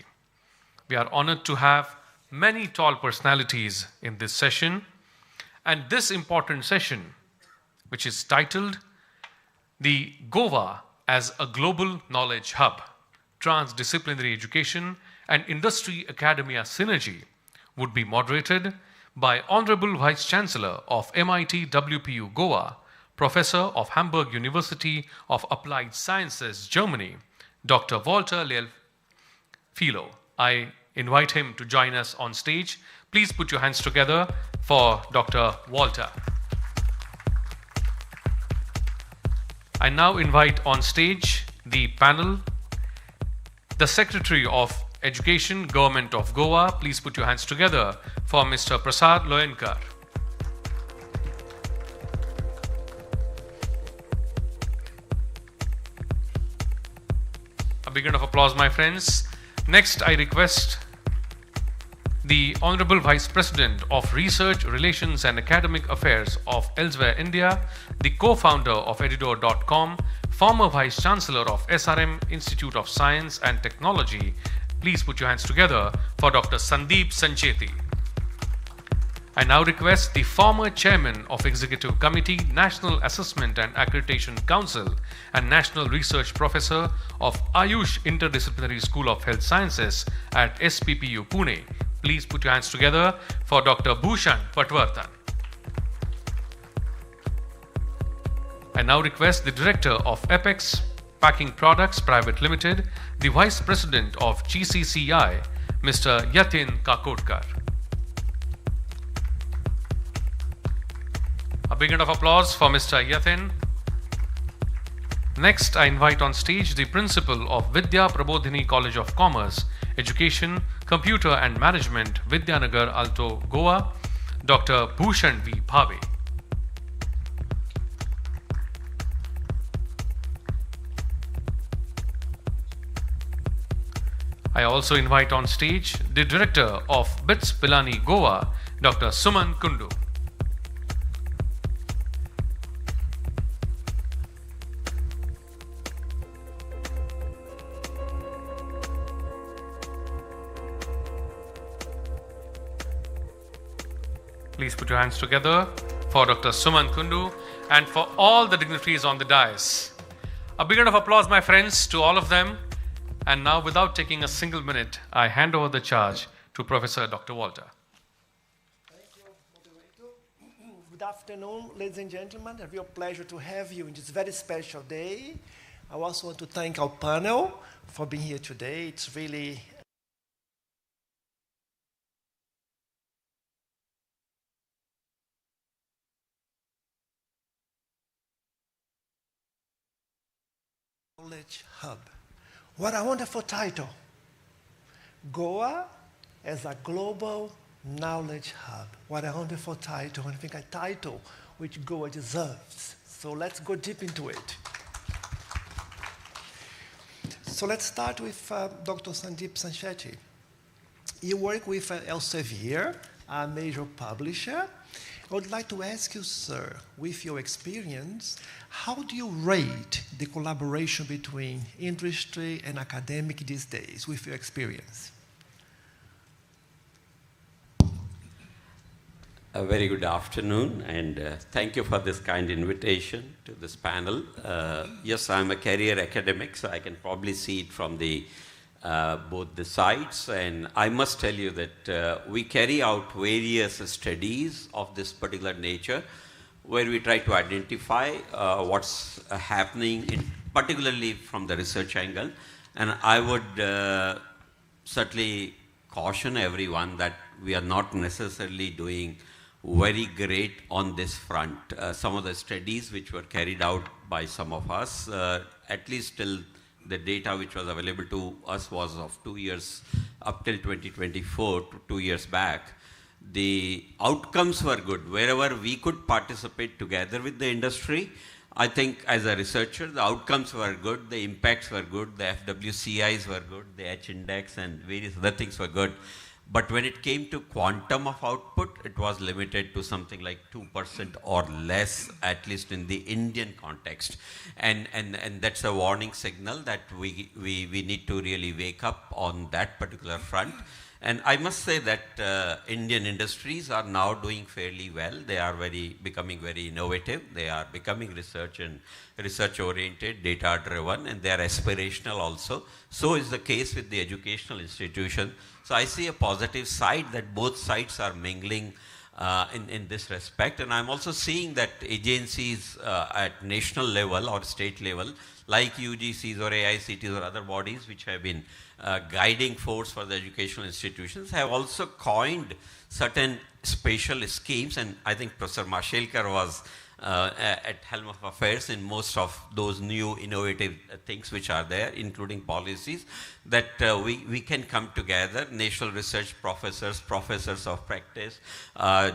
Speaker 2: We are honored to have many tall personalities in this session, and this important session, which is titled The Goa as a Global Knowledge Hub, Transdisciplinary Education and Industry Academia Synergy, would be moderated by Honorable Vice Chancellor of MIT WPU Goa, Professor of Hamburg University of Applied Sciences, Germany, Dr. Walter Philo. I invite him to join us on stage. Please put your hands together for Dr. Walter. I now invite on stage the panel, the Secretary of Education, Government of Goa. Please put your hands together for Mr. Prasad Loyenkar. A big round of applause, my friends. Next, I request the Honorable Vice President of Research, Relations and Academic Affairs of Elsewhere India, the co-founder of Edidor.com, former Vice Chancellor of SRM Institute of Science and Technology. Please put your hands together for Dr. Sandeep Sancheti. I now request the former Chairman of Executive Committee, National Assessment and Accreditation Council and National Research Professor of Ayush Interdisciplinary School of Health Sciences at SPPU Pune. Please put your hands together for Dr. Bhushan Patwardhan. I now request the Director of Apex Packing Products Private Limited, the Vice President of GCCI, Mr. Yatin Kakotkar. A big round of applause for Mr. Yatin. Next, I invite on stage the Principal of Vidya Prabodhini College of Commerce, Education, Computer and Management, Vidyanagar, Alto, Goa, Dr. Bhushan V. Bhave. I also invite on stage the Director of BITS Pilani, Goa, Dr. Suman Kundu. Please put your hands together for Dr. Suman Kundu and for all the dignitaries on the dais. A big round of applause, my friends, to all of them. And now, without taking a single minute, I hand over the charge to Professor Dr. Walter.
Speaker 10: Thank you, moderator. Good afternoon, ladies and gentlemen. A real pleasure to have you in this very special day. I also want to thank our panel for being here today. It's really Knowledge Hub. What a wonderful title. Goa as a global knowledge hub. What a wonderful title. I think a title which Goa deserves. So let's go deep into it. So let's start with Dr. Sandeep Sancheti. You work with Elsevier, a major publisher. I would like to ask you, sir, with your experience, how do you rate the collaboration between industry and academic these days, with your experience?
Speaker 11: A very good afternoon, and thank you for this kind invitation to this panel. Yes, I'm a career academic, so I can probably see it from the both the sides, and I must tell you that we carry out various studies of this particular nature where we try to identify what's happening, particularly from the research angle. And I would certainly caution everyone that we are not necessarily doing very great on this front. Some of the studies which were carried out by some of us, at least till the data which was available to us was of 2 years, up till 2024, 2 years back. The outcomes were good. Wherever we could participate together with the industry, I think as a researcher, the outcomes were good, the impacts were good, the FWCIs were good, the H-index and various other things were good. But when it came to quantum of output, it was limited to something like 2% or less, at least in the Indian context. And that's a warning signal that we need to really wake up on that particular front. And I must say that Indian industries are now doing fairly well. They are becoming very innovative. They are becoming research-oriented, data-driven, and they are aspirational also. So is the case with the educational institution. So I see a positive side that both sides are mingling in this respect. And I'm also seeing that agencies at national level or state level, like UGCs or AICTs or other bodies which have been guiding force for the educational institutions, have also coined certain special schemes. And I think Professor Mashelkar was at helm of affairs in most of those new innovative things which are there, including policies, that we can come together, national research professors, professors of practice,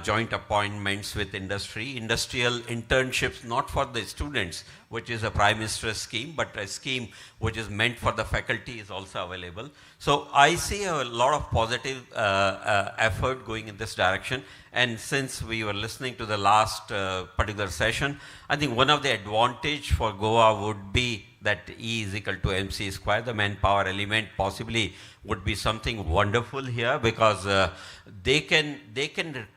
Speaker 11: joint appointments with industry, industrial internships, not for the students, which is a Prime Minister's scheme, but a scheme which is meant for the faculty is also available. So I see a lot of positive effort going in this direction. And since we were listening to the last particular session, I think one of the advantage for Goa would be that E is equal to MC square. The manpower element possibly would be something wonderful here, because they can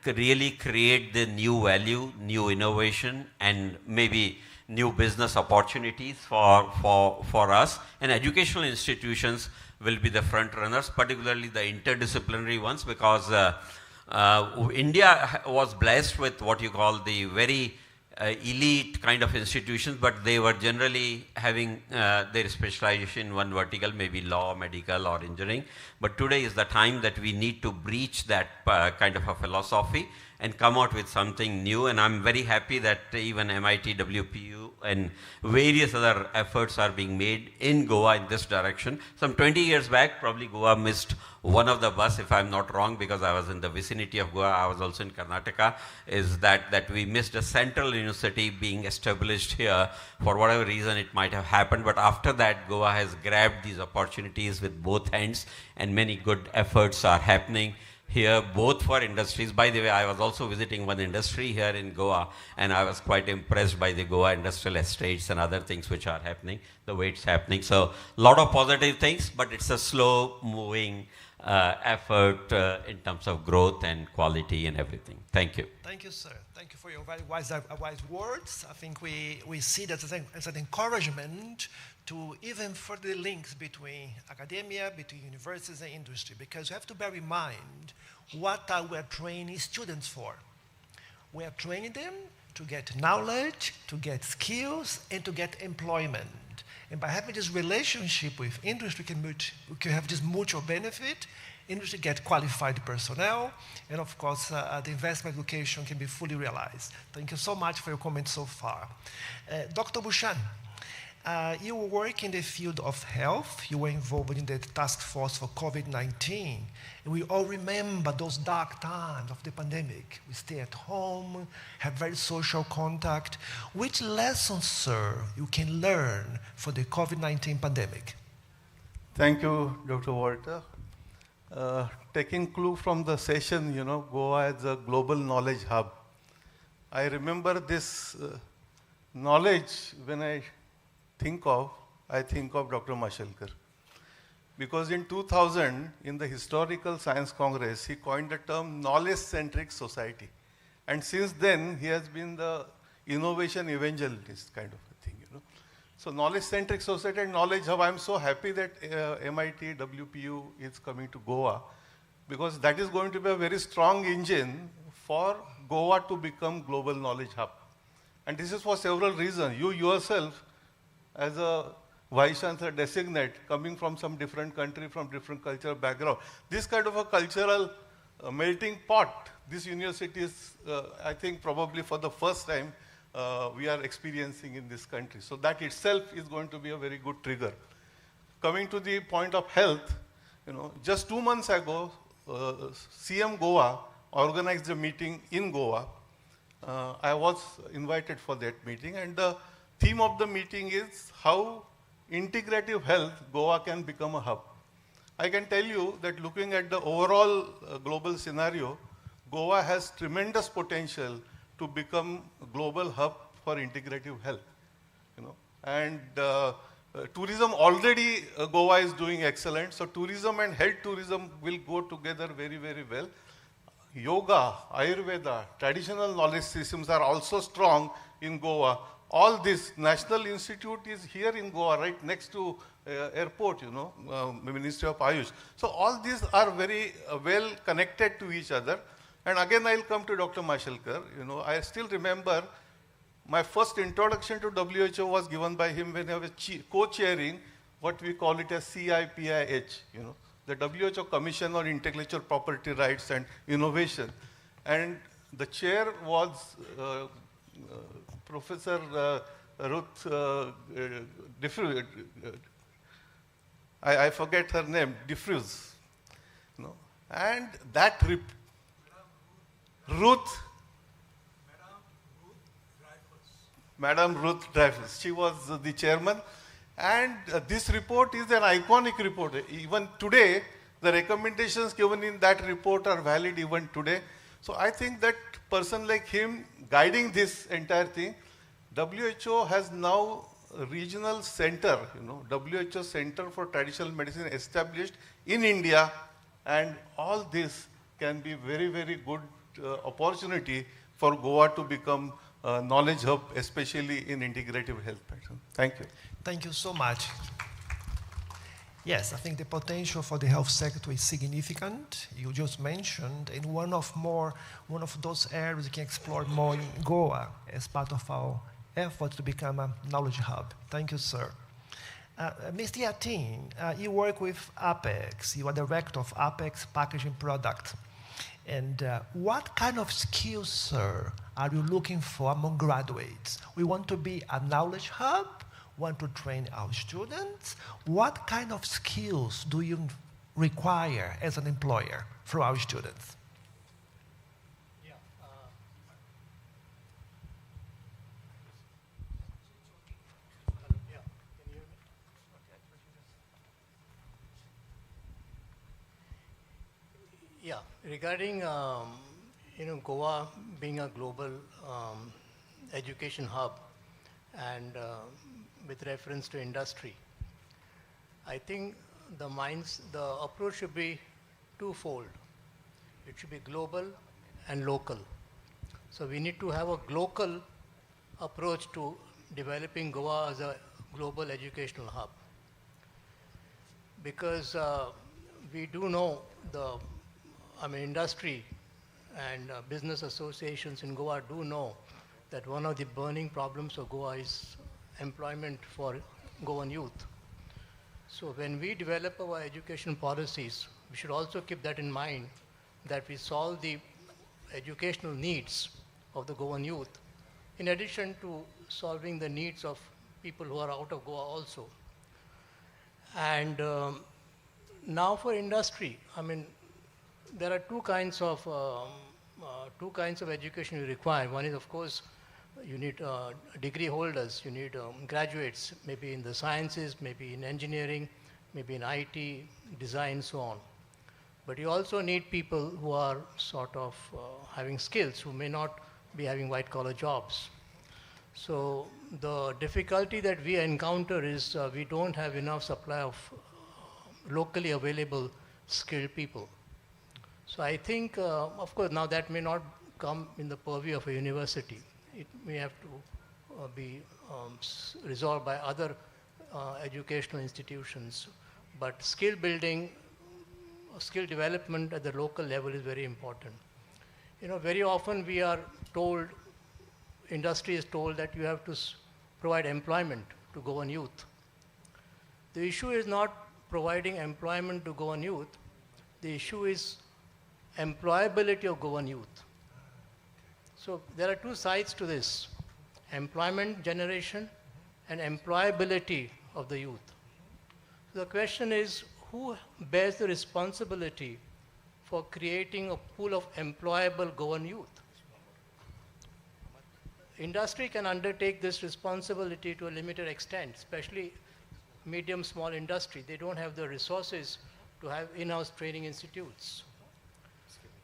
Speaker 11: really create the new value, new innovation, and maybe new business opportunities for us. And educational institutions will be the front runners, particularly the interdisciplinary ones, because India was blessed with what you call the very elite kind of institutions, but they were generally having their specialization in one vertical, maybe law, medical, or engineering. But today is the time that we need to breach that kind of a philosophy and come out with something new. And I'm very happy that even MIT, WPU, and various other efforts are being made in Goa in this direction. Some 20 years back, probably Goa missed one of the bus, if I'm not wrong, because I was in the vicinity of Goa. I was also in Karnataka, is that we missed a central university being established here. For whatever reason it might have happened, but after that Goa has grabbed these opportunities with both hands, and many good efforts are happening here, both for industries. By the way, I was also visiting one industry here in Goa, and I was quite impressed by the Goa industrial estates and other things which are happening, the way it's happening. So a lot of positive things, but it's a slow moving effort in terms of growth and quality and everything. Thank you.
Speaker 10: Thank you, sir. Thank you for your very wise words. I think we see that as an encouragement to even further links between academia, between universities and industry, because you have to bear in mind what we're training students for. We are training them to get knowledge, to get skills, and to get employment. And by having this relationship with industry, we can have this mutual benefit. Industry get qualified personnel, and of course, the investment education can be fully realized. Thank you so much for your comments so far. Dr. Bhushan, you work in the field of health. You were involved in the task force for COVID-19. And we all remember those dark times of the pandemic. We stay at home, have very social contact. Which lessons, sir, you can learn for the COVID-19 pandemic?
Speaker 12: Thank you, Dr. Walter. Taking clue from the session, Goa is a global knowledge hub. I remember this knowledge when I think of Dr. Mashelkar. Because in 2000, in the Historical Science Congress, he coined the term knowledge-centric society. And since then, he has been the innovation evangelist kind of a thing, So knowledge-centric society and knowledge hub, I'm so happy that MIT, WPU is coming to Goa, because that is going to be a very strong engine for Goa to become global knowledge hub. And this is for several reasons. You yourself, as a Vice Chancellor designate, coming from some different country, from different cultural background, this kind of a cultural melting pot, this university is, I think, probably for the first time, we are experiencing in this country. So that itself is going to be a very good trigger. Coming to the point of health, just 2 months ago, CM Goa organized a meeting in Goa. I was invited for that meeting, and the theme of the meeting is how integrative health Goa can become a hub. I can tell you that looking at the overall global scenario, Goa has tremendous potential to become a global hub for integrative health. And tourism already Goa is doing excellent. So tourism and health tourism will go together very, very well. Yoga, Ayurveda, traditional knowledge systems are also strong in Goa. All this National Institute is here in Goa, right next to airport, Ministry of Ayush. So all these are very well connected to each other. And again, I'll come to Dr. Mashelkar. You know, I still remember my first introduction to WHO was given by him when I was co-chairing what we call it as CIPIH, you know, the WHO Commission on Intellectual Property Rights and Innovation. And the chair was Professor Ruth Diffuse. I forget her name, Diffuse. You know, and that Madam Ruth Dreyfus, she was the chairman. And this report is an iconic report. Even today, the recommendations given in that report are valid even today. So I think that person like him guiding this entire thing, WHO has now a regional center, you know, WHO Center for Traditional Medicine established in India, and all this can be very, very good opportunity for Goa to become a knowledge hub, especially in integrative health. Thank you.
Speaker 10: Thank you so much. Yes, I think the potential for the health sector is significant. You just mentioned, and one of those areas we can explore more in Goa as part of our effort to become a knowledge hub. Thank you, sir. Mr. Yatin, you work with Apex. You are director of Apex Packaging Product. And what kind of skills, sir, are you looking for among graduates? We want to be a knowledge hub, want to train our students. What kind of skills do you require as an employer for our students?
Speaker 13: Yeah, regarding Goa being a global education hub and with reference to industry, I think the approach should be twofold. It should be global and local. So we need to have a global approach to developing Goa as a global educational hub, because we do know industry and business associations in Goa do know that one of the burning problems of Goa is employment for Goan youth. So when we develop our education policies, we should also keep that in mind, that we solve the educational needs of the Goan youth, in addition to solving the needs of people who are out of Goa also. And now for industry, there are two kinds of education you require. One is, of course, you need degree holders, you need graduates, maybe in the sciences, maybe in engineering, maybe in IT, design, so on. But you also need people who are sort of having skills, who may not be having white-collar jobs. So the difficulty that we encounter is we don't have enough supply of locally available skilled people. So I think, of course, now that may not come in the purview of a university. It may have to be resolved by other educational institutions. But skill building, skill development at the local level is very important. Very often we are told, industry is told that you have to provide employment to Goan youth. The issue is not providing employment to Goan youth. The issue is employability of Goan youth. So there are two sides to this: employment generation and employability of the youth. So the question is, who bears the responsibility for creating a pool of employable Goan youth? Industry can undertake this responsibility to a limited extent, especially medium, small industry. They don't have the resources to have in-house training institutes.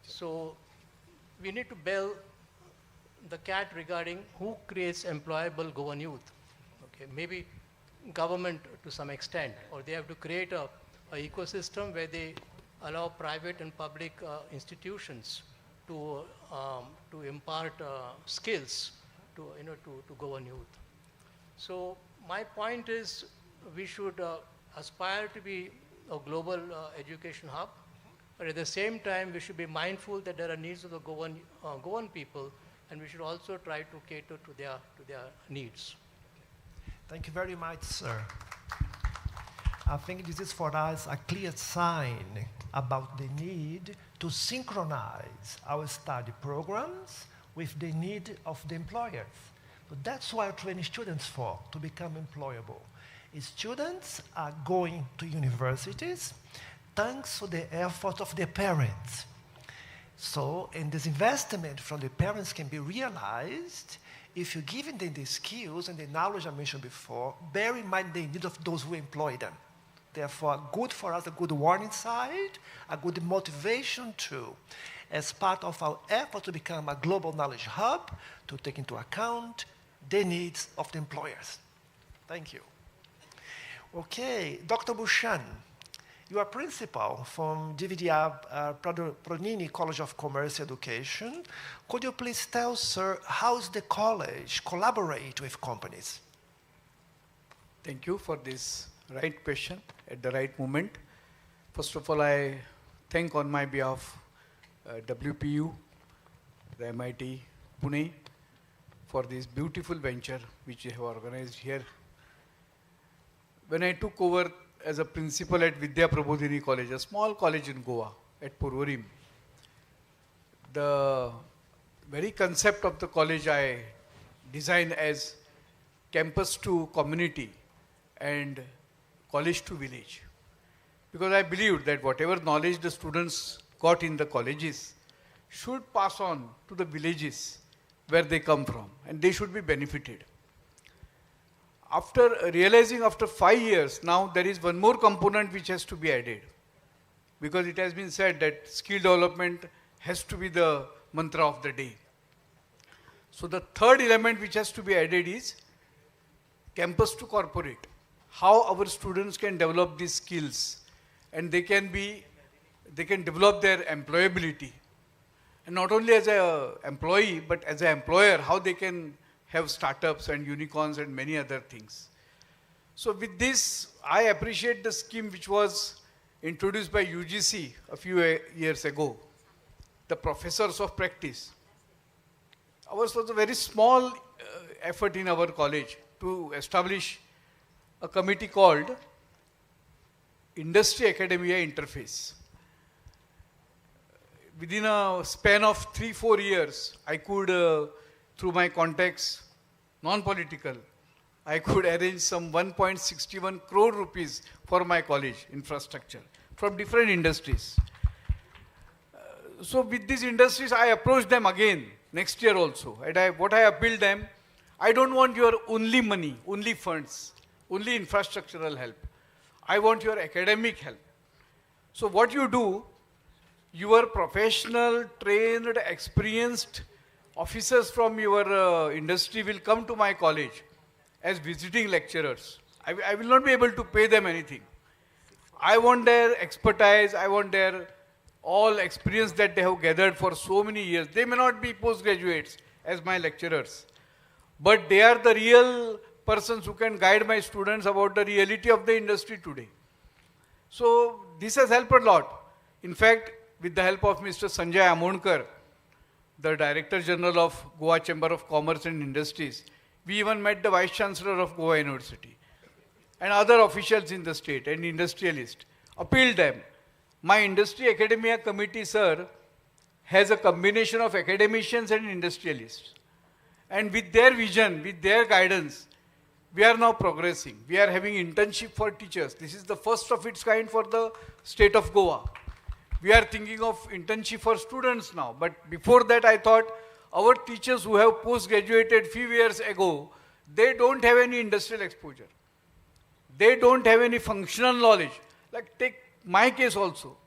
Speaker 13: So we need to bell the cat regarding who creates employable Goan youth. Okay, maybe government to some extent, or they have to create a ecosystem where they allow private and public institutions to impart skills to Goan youth. So my point is, we should aspire to be a global education hub, But at the same time, we should be mindful that there are needs of the Goan people, and we should also try to cater to their needs.
Speaker 10: Thank you very much, sir. I think this is for us a clear sign about the need to synchronize our study programs with the need of the employers. So that's why we're training students for, to become employable. Students are going to universities thanks to the effort of their parents. So, and this investment from the parents can be realized if you're giving them the skills and the knowledge I mentioned before, bear in mind the need of those who employ them. Therefore, good for us, a good warning side, a good motivation too, as part of our effort to become a global knowledge hub, to take into account the needs of the employers. Thank you. Okay, Dr. Bhushan, you are principal from GVDR Prodnini College of Commerce Education. Could you please tell, sir, how does the college collaborate with companies?
Speaker 14: Thank you for this right question at the right moment. First of all, I thank on my behalf WPU, the MIT Pune, for this beautiful venture which they have organized here. When I took over as a principal at Vidya Prabodhini College, a small college in Goa at Purvarim, the very concept of the college I designed as campus to community and college to village. Because I believed that whatever knowledge the students got in the colleges should pass on to the villages where they come from, and they should be benefited. After realizing after 5 years, now there is one more component which has to be added. Because it has been said that skill development has to be the mantra of the day. So the third element which has to be added is campus to corporate. How our students can develop these skills and they can develop their employability. And not only as an employee, but as an employer, how they can have startups and unicorns and many other things. So with this, I appreciate the scheme which was introduced by UGC a few years ago, the professors of practice. Ours was a very small effort in our college to establish a committee called Industry Academia Interface. Within a span of 3-4 years, I could, through my contacts, non-political, I could arrange some 1.61 crore rupees for my college infrastructure from different industries. So with these industries, I approached them again next year also. And what I appealed them, I don't want your only money, only funds, only infrastructural help. I want your academic help. So what you do, your professional, trained, experienced officers from your industry will come to my college as visiting lecturers. I will not be able to pay them anything. I want their expertise, I want their all experience that they have gathered for so many years. They may not be postgraduates as my lecturers, but they are the real persons who can guide my students about the reality of the industry today. So this has helped a lot. In fact, with the help of Mr. Sanjay Amonkar, the Director General of Goa Chamber of Commerce and Industries, we even met the Vice Chancellor of Goa University and other officials in the state and industrialists, appealed them. My Industry Academia Committee, sir, has a combination of academicians and industrialists. And with their vision, with their guidance, we are now progressing. We are having internship for teachers. This is the first of its kind for the state of Goa. We are thinking of internship for students now. But before that, I thought our teachers who have post-graduated few years ago, they don't have any industrial exposure. They don't have any functional knowledge. Like take my case also.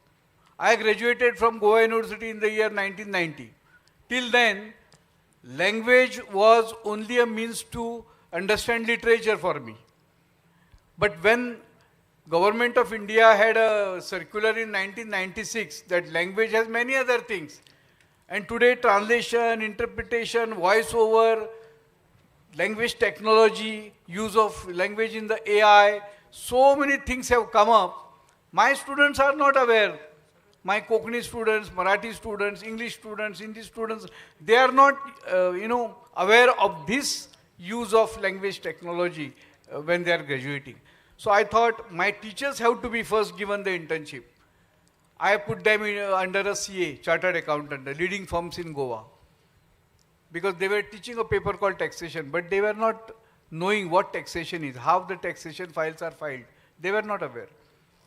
Speaker 14: I graduated from Goa University in the year 1990. Till then, language was only a means to understand literature for me. But when Government of India had a circular in 1996 that language has many other things. And today translation, interpretation, voiceover, language technology, use of language in the AI, so many things have come up. My students are not aware. My Konkani students, Marathi students, English students, Hindi students, they are not, aware of this use of language technology when they are graduating. So I thought my teachers have to be first given the internship. I put them under a CA, Chartered Accountant, the leading firms in Goa. Because they were teaching a paper called taxation, but they were not knowing what taxation is, how the taxation files are filed. They were not aware.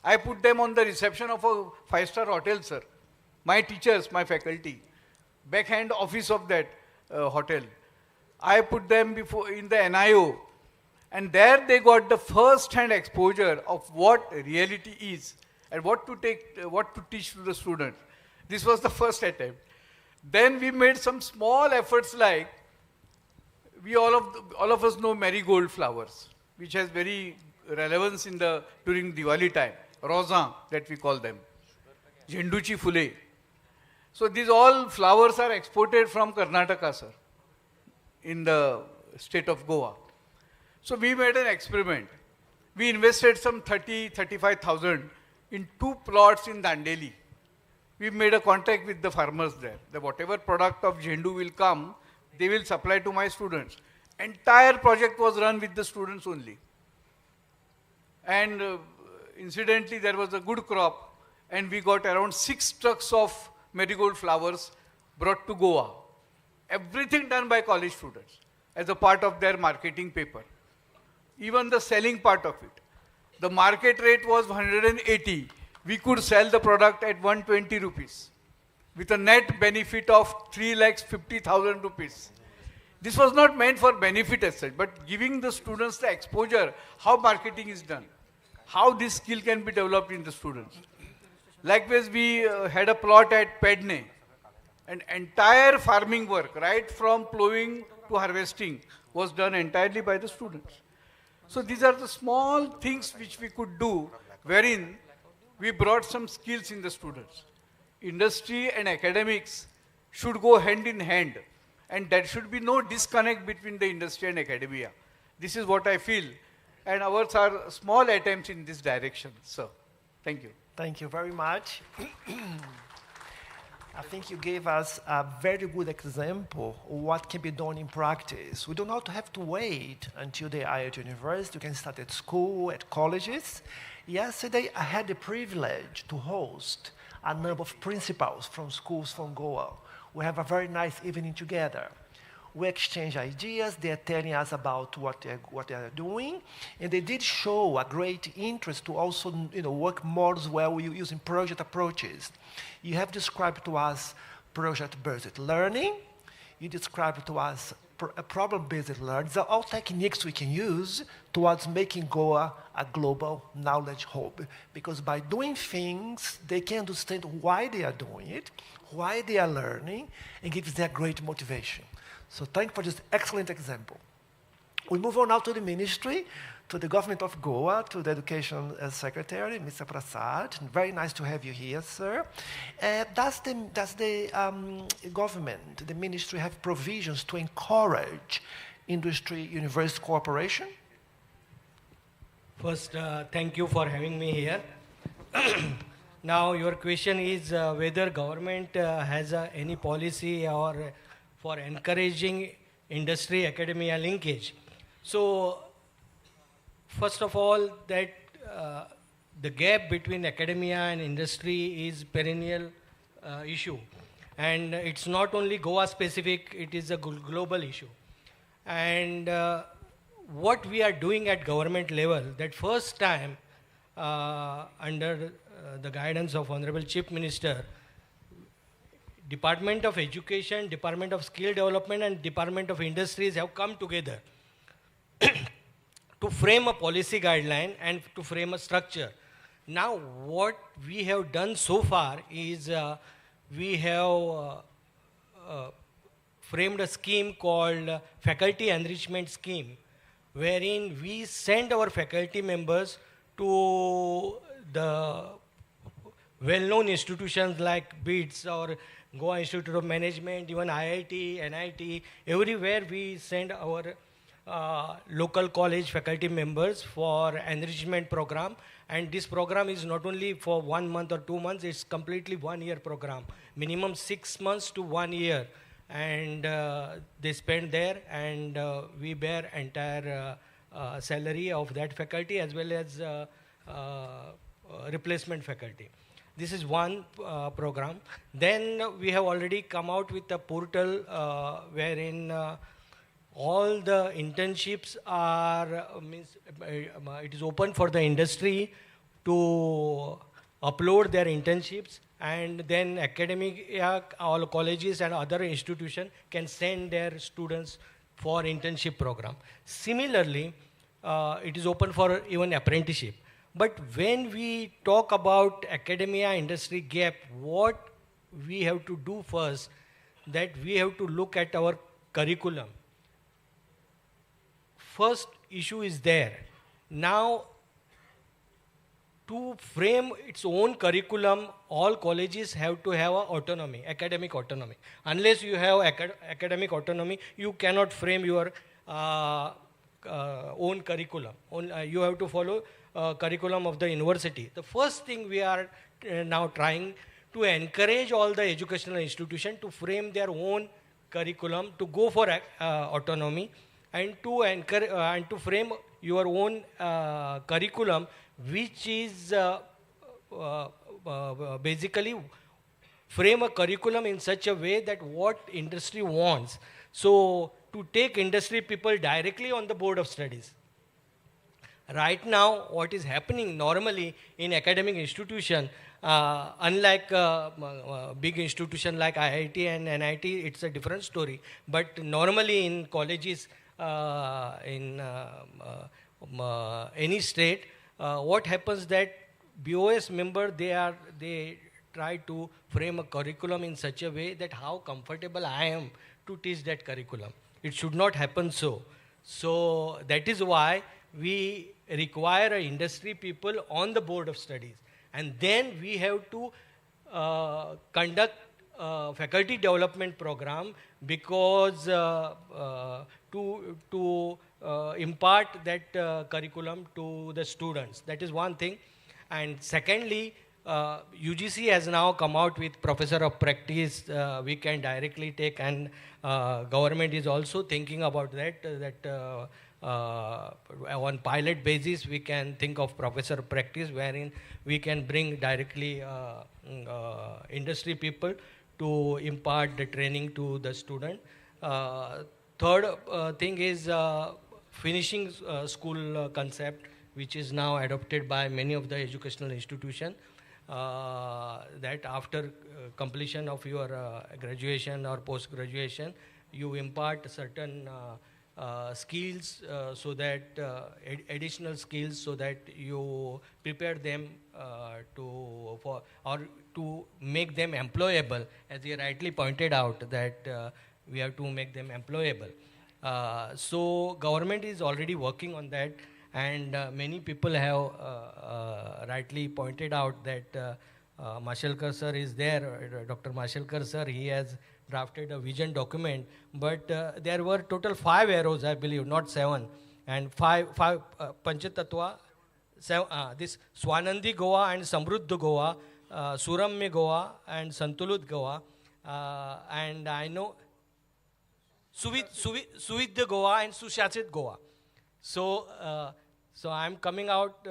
Speaker 14: I put them on the reception of a 5-star hotel, sir. My teachers, my faculty, backhand office of that hotel. I put them in the NIO, and there they got the first-hand exposure of what reality is and what to teach to the students. This was the first attempt. Then we made some small efforts like, all of us know marigold flowers, which has very relevance during Diwali time. Rozan, that we call them. Jhenduchi Phule. So these all flowers are exported from Karnataka, sir, in the state of Goa. So we made an experiment. We invested some 35,000 in 2 plots in Dandeli. We made a contract with the farmers there, that whatever product of Jhendu will come, they will supply to my students. Entire project was run with the students only. And incidentally, there was a good crop, and we got around 6 trucks of marigold flowers brought to Goa. Everything done by college students as a part of their marketing paper. Even the selling part of it. The market rate was 180. We could sell the product at 120 rupees with a net benefit of 3,50,000 rupees. This was not meant for benefit as such, but giving the students the exposure, how marketing is done, how this skill can be developed in the students. Likewise, we had a plot at Pedne, and entire farming work, right from plowing to harvesting, was done entirely by the students. So these are the small things which we could do, wherein we brought some skills in the students. Industry and academics should go hand in hand, and there should be no disconnect between the industry and academia. This is what I feel, and ours are small attempts in this direction, sir. Thank you.
Speaker 10: Thank you very much. I think you gave us a very good example of what can be done in practice. We do not have to wait until they are at university. You can start at school, at colleges. Yesterday, I had the privilege to host a number of principals from schools from Goa. We have a very nice evening together. We exchange ideas. They are telling us about what they are doing. And they did show a great interest to also work models where we're using project approaches. You have described to us project-based learning. You described to us problem-based learning. These are all techniques we can use towards making Goa a global knowledge hub. Because by doing things, they can understand why they are doing it, why they are learning, and gives them great motivation. So thank you for this excellent example. We move on now to the ministry, to the government of Goa, to the education secretary, Mr. Prasad. Very nice to have you here, sir. Does the government, the ministry, have provisions to encourage industry-university cooperation?
Speaker 15: First, thank you for having me here. Now, your question is whether government has any policy or for encouraging industry-academia linkage. So, first of all, that the gap between academia and industry is perennial issue. And it's not only Goa specific, it is a global issue. And what we are doing at government level, that first time under the guidance of Honorable Chief Minister, Department of Education, Department of Skill Development and Department of Industries have come together to frame a policy guideline and to frame a structure. Now what we have done so far is we have framed a scheme called Faculty Enrichment Scheme, wherein we send our faculty members to the well-known institutions like BITS or Goa Institute of Management, even IIT, NIT, everywhere we send our local college faculty members for enrichment program. And this program is not only for 1 month or 2 months, it's completely 1 year program, minimum 6 months to 1 year. And they spend there, and we bear entire salary of that faculty as well as replacement faculty. This is one program. Then we have already come out with a portal wherein all the internships are, it is open for the industry to upload their internships, and then academia, all colleges and other institutions can send their students for internship program. Similarly, it is open for even apprenticeship. But when we talk about academia industry gap, what we have to do first, that we have to look at our curriculum. First issue is there. Now, to frame its own curriculum, all colleges have to have autonomy, academic autonomy. Unless you have academic autonomy, you cannot frame your own curriculum. You have to follow curriculum of the university. The first thing we are now trying to encourage all the educational institutions to frame their own curriculum, to go for autonomy, and to encourage and to frame your own curriculum, which is basically frame a curriculum in such a way that what industry wants. So to take industry people directly on the board of studies. Right now, what is happening normally in academic institution, unlike big institution like IIT and NIT, it's a different story. But normally in colleges, in any state, what happens that BOS member, they try to frame a curriculum in such a way that how comfortable I am to teach that curriculum. It should not happen so. So that is why we require industry people on the board of studies. And then we have to conduct faculty development program, because to impart that curriculum to the students. That is one thing. And secondly, UGC has now come out with professor of practice. We can directly take, and government is also thinking about that, on pilot basis we can think of professor of practice, wherein we can bring directly industry people to impart the training to the student. Third thing is finishing school concept, which is now adopted by many of the educational institutions. That after completion of your graduation or post-graduation, you impart certain skills, so that additional skills, so that you prepare them to make them employable. As you rightly pointed out, that we have to make them employable. So government is already working on that. And many people have rightly pointed out that Mashelkar sir is there. Dr. Mashelkar sir, he has drafted a vision document, but there were total 5 arrows, I believe, not 7. And five Panchatattva, this Swanandi Goa and Samruddha Goa, Suramya Goa and Santulit Goa, and I know Suvidya Goa and Sushachit Goa. So, so I'm coming out,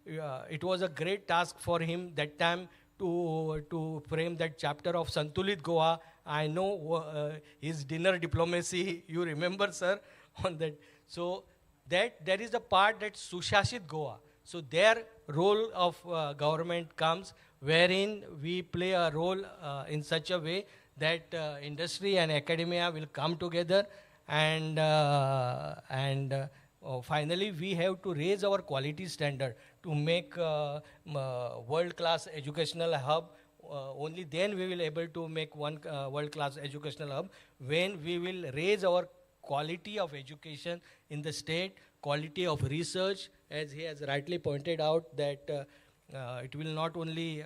Speaker 15: it was a great task for him that time to frame that chapter of Santulit Goa. I know his dinner diplomacy, you remember, sir, on that. So that there is a part that Sushashit Goa. So their role of government comes, wherein we play a role in such a way that industry and academia will come together, and finally we have to raise our quality standard to make world-class educational hub. Only then we will able to make one world-class educational hub, when we will raise our quality of education in the state, quality of research, as he has rightly pointed out, that it will not only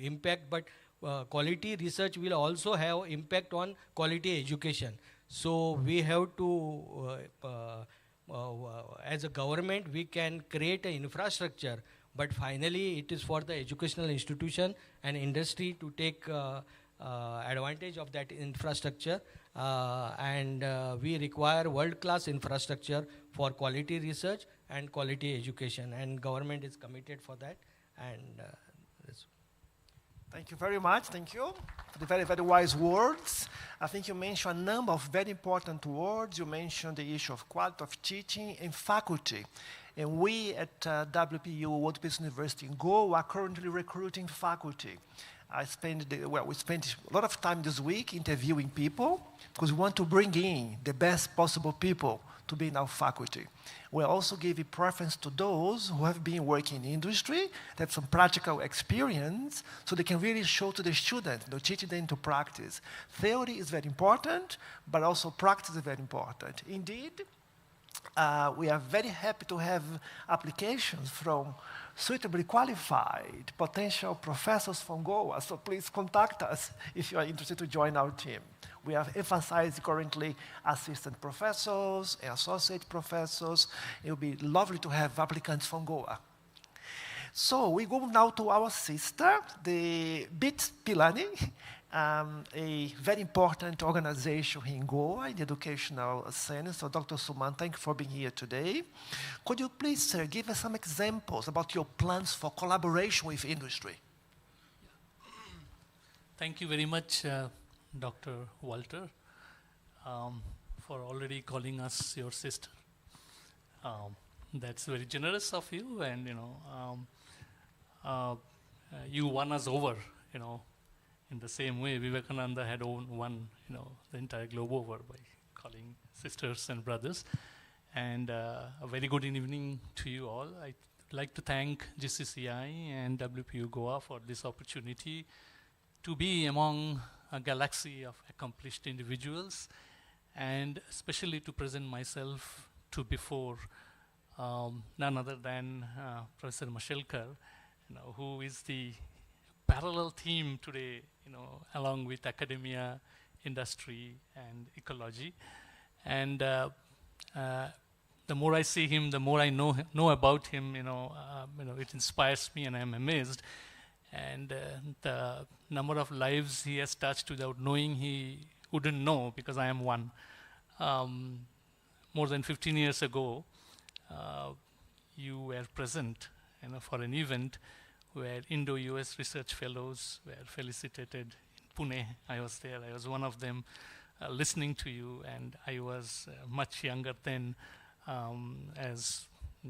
Speaker 15: impact, but quality research will also have impact on quality education. So we have to, as a government, we can create an infrastructure, but finally it is for the educational institution and industry to take advantage of that infrastructure. We require world-class infrastructure for quality research and quality education, and government is committed for that. And
Speaker 10: Thank you very much. Thank you for the very, very wise words. I think you mentioned a number of very important words. You mentioned the issue of quality of teaching and faculty. And we at WPU, World Peace University in Goa, are currently recruiting faculty. We spent a lot of time this week interviewing people because we want to bring in the best possible people to be in our faculty. We also give preference to those who have been working in industry, that have some practical experience, so they can really show to the students, teach them to practice. Theory is very important, but also practice is very important. Indeed, we are very happy to have applications from suitably qualified potential professors from Goa, so please contact us if you are interested to join our team. We have emphasized currently assistant professors and associate professors. It would be lovely to have applicants from Goa. So we go now to our sister, the BIT Pilani, a very important organization here in Goa in the educational sense. So Dr. Suman, thank you for being here today. Could you please, sir, give us some examples about your plans for collaboration with industry?
Speaker 16: Thank you very much, Dr. Walter, for already calling us your sister. That's very generous of you, and you won us over, in the same way Vivekananda had won, the entire globe over by calling sisters and brothers. And a very good evening to you all. I'd like to thank GCCI and WPU Goa for this opportunity to be among a galaxy of accomplished individuals, and especially to present myself to before none other than Professor Mashelkar, who is the parallel theme today, along with academia, industry, and ecology. And the more I see him, the more I know about him. It inspires me, and I'm amazed. And the number of lives he has touched without knowing, he wouldn't know, because I am one. More than 15 years ago, you were present, for an event where Indo-US research fellows were felicitated in Pune. I was there. I was one of them, listening to you, and I was much younger then,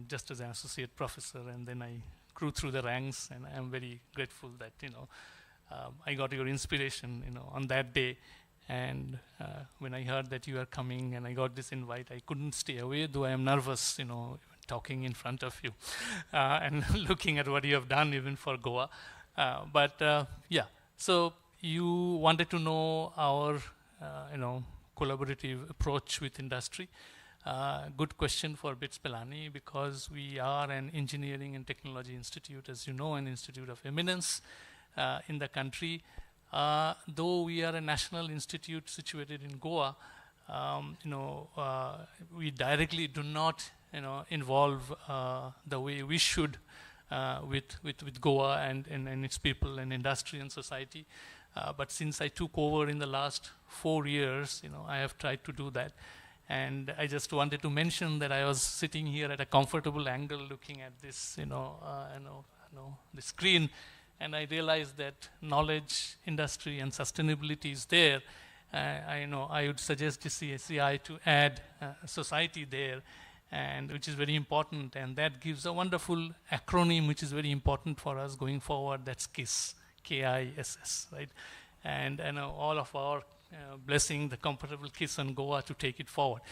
Speaker 16: just as an associate professor, and then I grew through the ranks, and I'm very grateful that I got your inspiration on that day. And when I heard that you are coming and I got this invite, I couldn't stay away, though I am nervous, talking in front of you and looking at what you have done even for Goa. Yeah, so you wanted to know our collaborative approach with industry. Good question for BITS Pilani, because we are an engineering and technology institute, as you know, an institute of eminence in the country. Though we are a national institute situated in Goa, we directly do not involve the way we should with Goa and its people and industry and society. But since I took over in the last 4 years, I have tried to do that. And I just wanted to mention that I was sitting here at a comfortable angle looking at this, the screen, and I realized that knowledge, industry, and sustainability is there. I would suggest GCCI to add society there, and which is very important, and that gives a wonderful acronym which is very important for us going forward. That's KISS, KISS, right? And all of our blessing, the comfortable kiss on Goa to take it forward.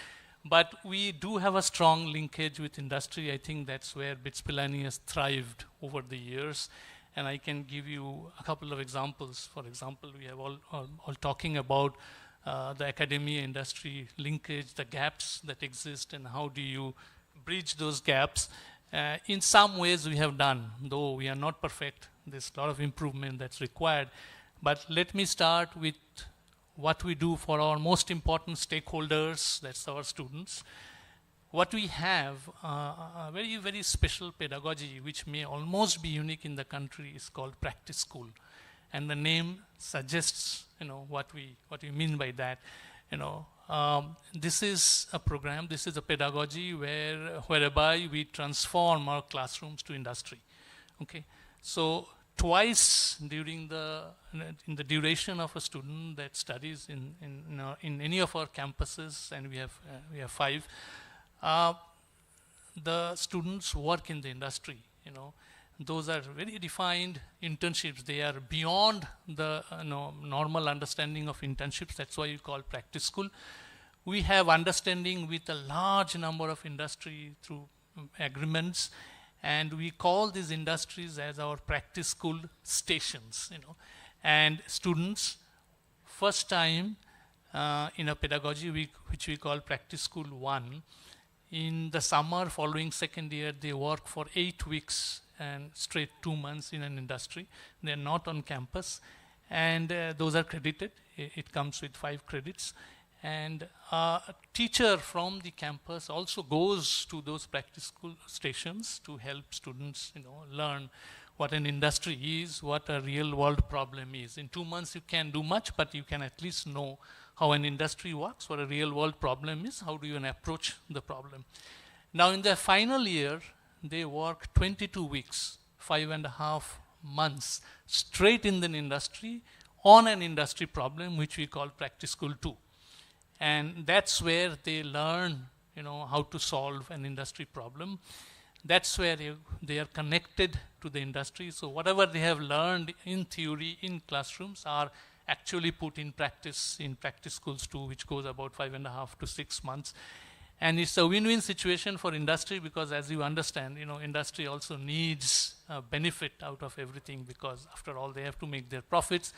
Speaker 16: But we do have a strong linkage with industry. I think that's where BITS Pilani has thrived over the years. And I can give you a couple of examples. For example, we have all talking about the academia industry linkage, the gaps that exist, and how do you bridge those gaps. In some ways we have done, though we are not perfect. There's a lot of improvement that's required. But let me start with what we do for our most important stakeholders, that's our students. What we have, a very, very special pedagogy, which may almost be unique in the country, is called practice school. And the name suggests, what we mean by that. This is a program, this is a pedagogy whereby we transform our classrooms to industry. Okay, so twice during in the duration of a student that studies in any of our campuses, and we have 5. The students work in the industry. Those are very defined internships. They are beyond the normal understanding of internships. That's why you call practice school. We have understanding with a large number of industry through agreements, and we call these industries as our practice school stations. And students, first time in a pedagogy week, which we call practice school 1, in the summer following second year, they work for 8 weeks and straight 2 months in an industry. They're not on campus, and those are credited. It comes with 5 credits. And a teacher from the campus also goes to those practice school stations to help students, learn what an industry is, what a real world problem is. In 2 months you can't do much, but you can at least know how an industry works, what a real world problem is, how do you approach the problem. Now in their final year, they work 22 weeks, 5.5 months, straight in the industry on an industry problem, which we call practice school 2. And that's where they learn, how to solve an industry problem. That's where they are connected to the industry. So whatever they have learned in theory, in classrooms, are actually put in practice schools too, which goes about 5.5 to 6 months. And it's a win-win situation for industry, because as you understand, industry also needs benefit out of everything, because after all, they have to make their profits.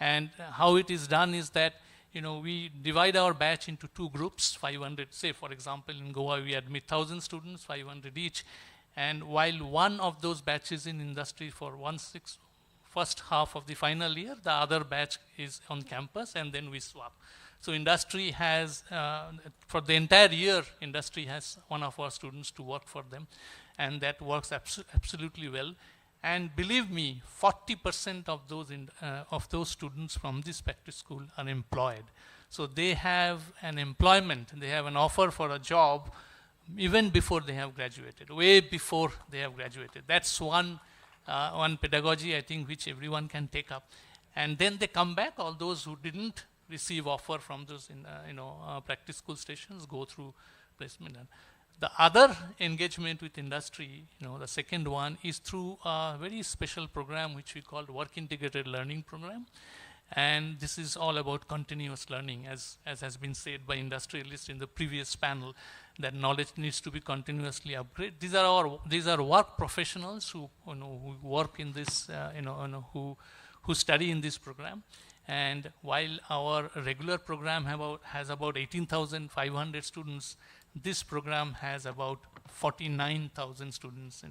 Speaker 16: And how it is done is that, we divide our batch into 2 groups, 500, say for example, in Goa, we admit 1,000 students, 500 each. And while one of those batches in industry for first half of the final year, the other batch is on campus, and then we swap. So industry has, for the entire year, industry has one of our students to work for them, and that works absolutely well. And believe me, 40% of those students from this practice school are employed. So they have an employment, they have an offer for a job even before they have graduated, way before they have graduated. That's one pedagogy, I think, which everyone can take up. And then they come back, all those who didn't receive offer from those practice school stations go through placement. The other engagement with industry, the second one, is through a very special program which we call Work Integrated Learning Program. And this is all about continuous learning, as has been said by industrialists in the previous panel, that knowledge needs to be continuously upgraded. These are work professionals who work in this, who study in this program. And while our regular program has about 18,500 students, this program has about 49,000 students,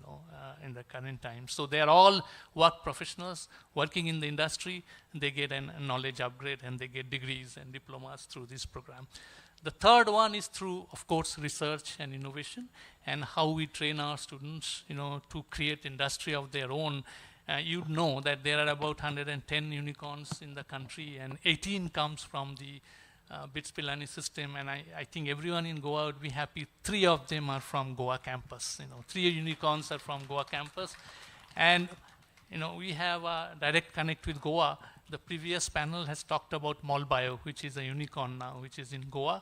Speaker 16: in the current time. So they are all work professionals working in the industry. They get a knowledge upgrade, and they get degrees and diplomas through this program. The third one is through, of course, research and innovation, and how we train our students, to create industry of their own. You know that there are about 110 unicorns in the country, and 18 comes from the BITS Pilani system, and I think everyone in Goa would be happy. 3 of them are from Goa campus. 3 unicorns are from Goa campus, and we have a direct connect with Goa. The previous panel has talked about Molbio, which is a unicorn now, which is in Goa.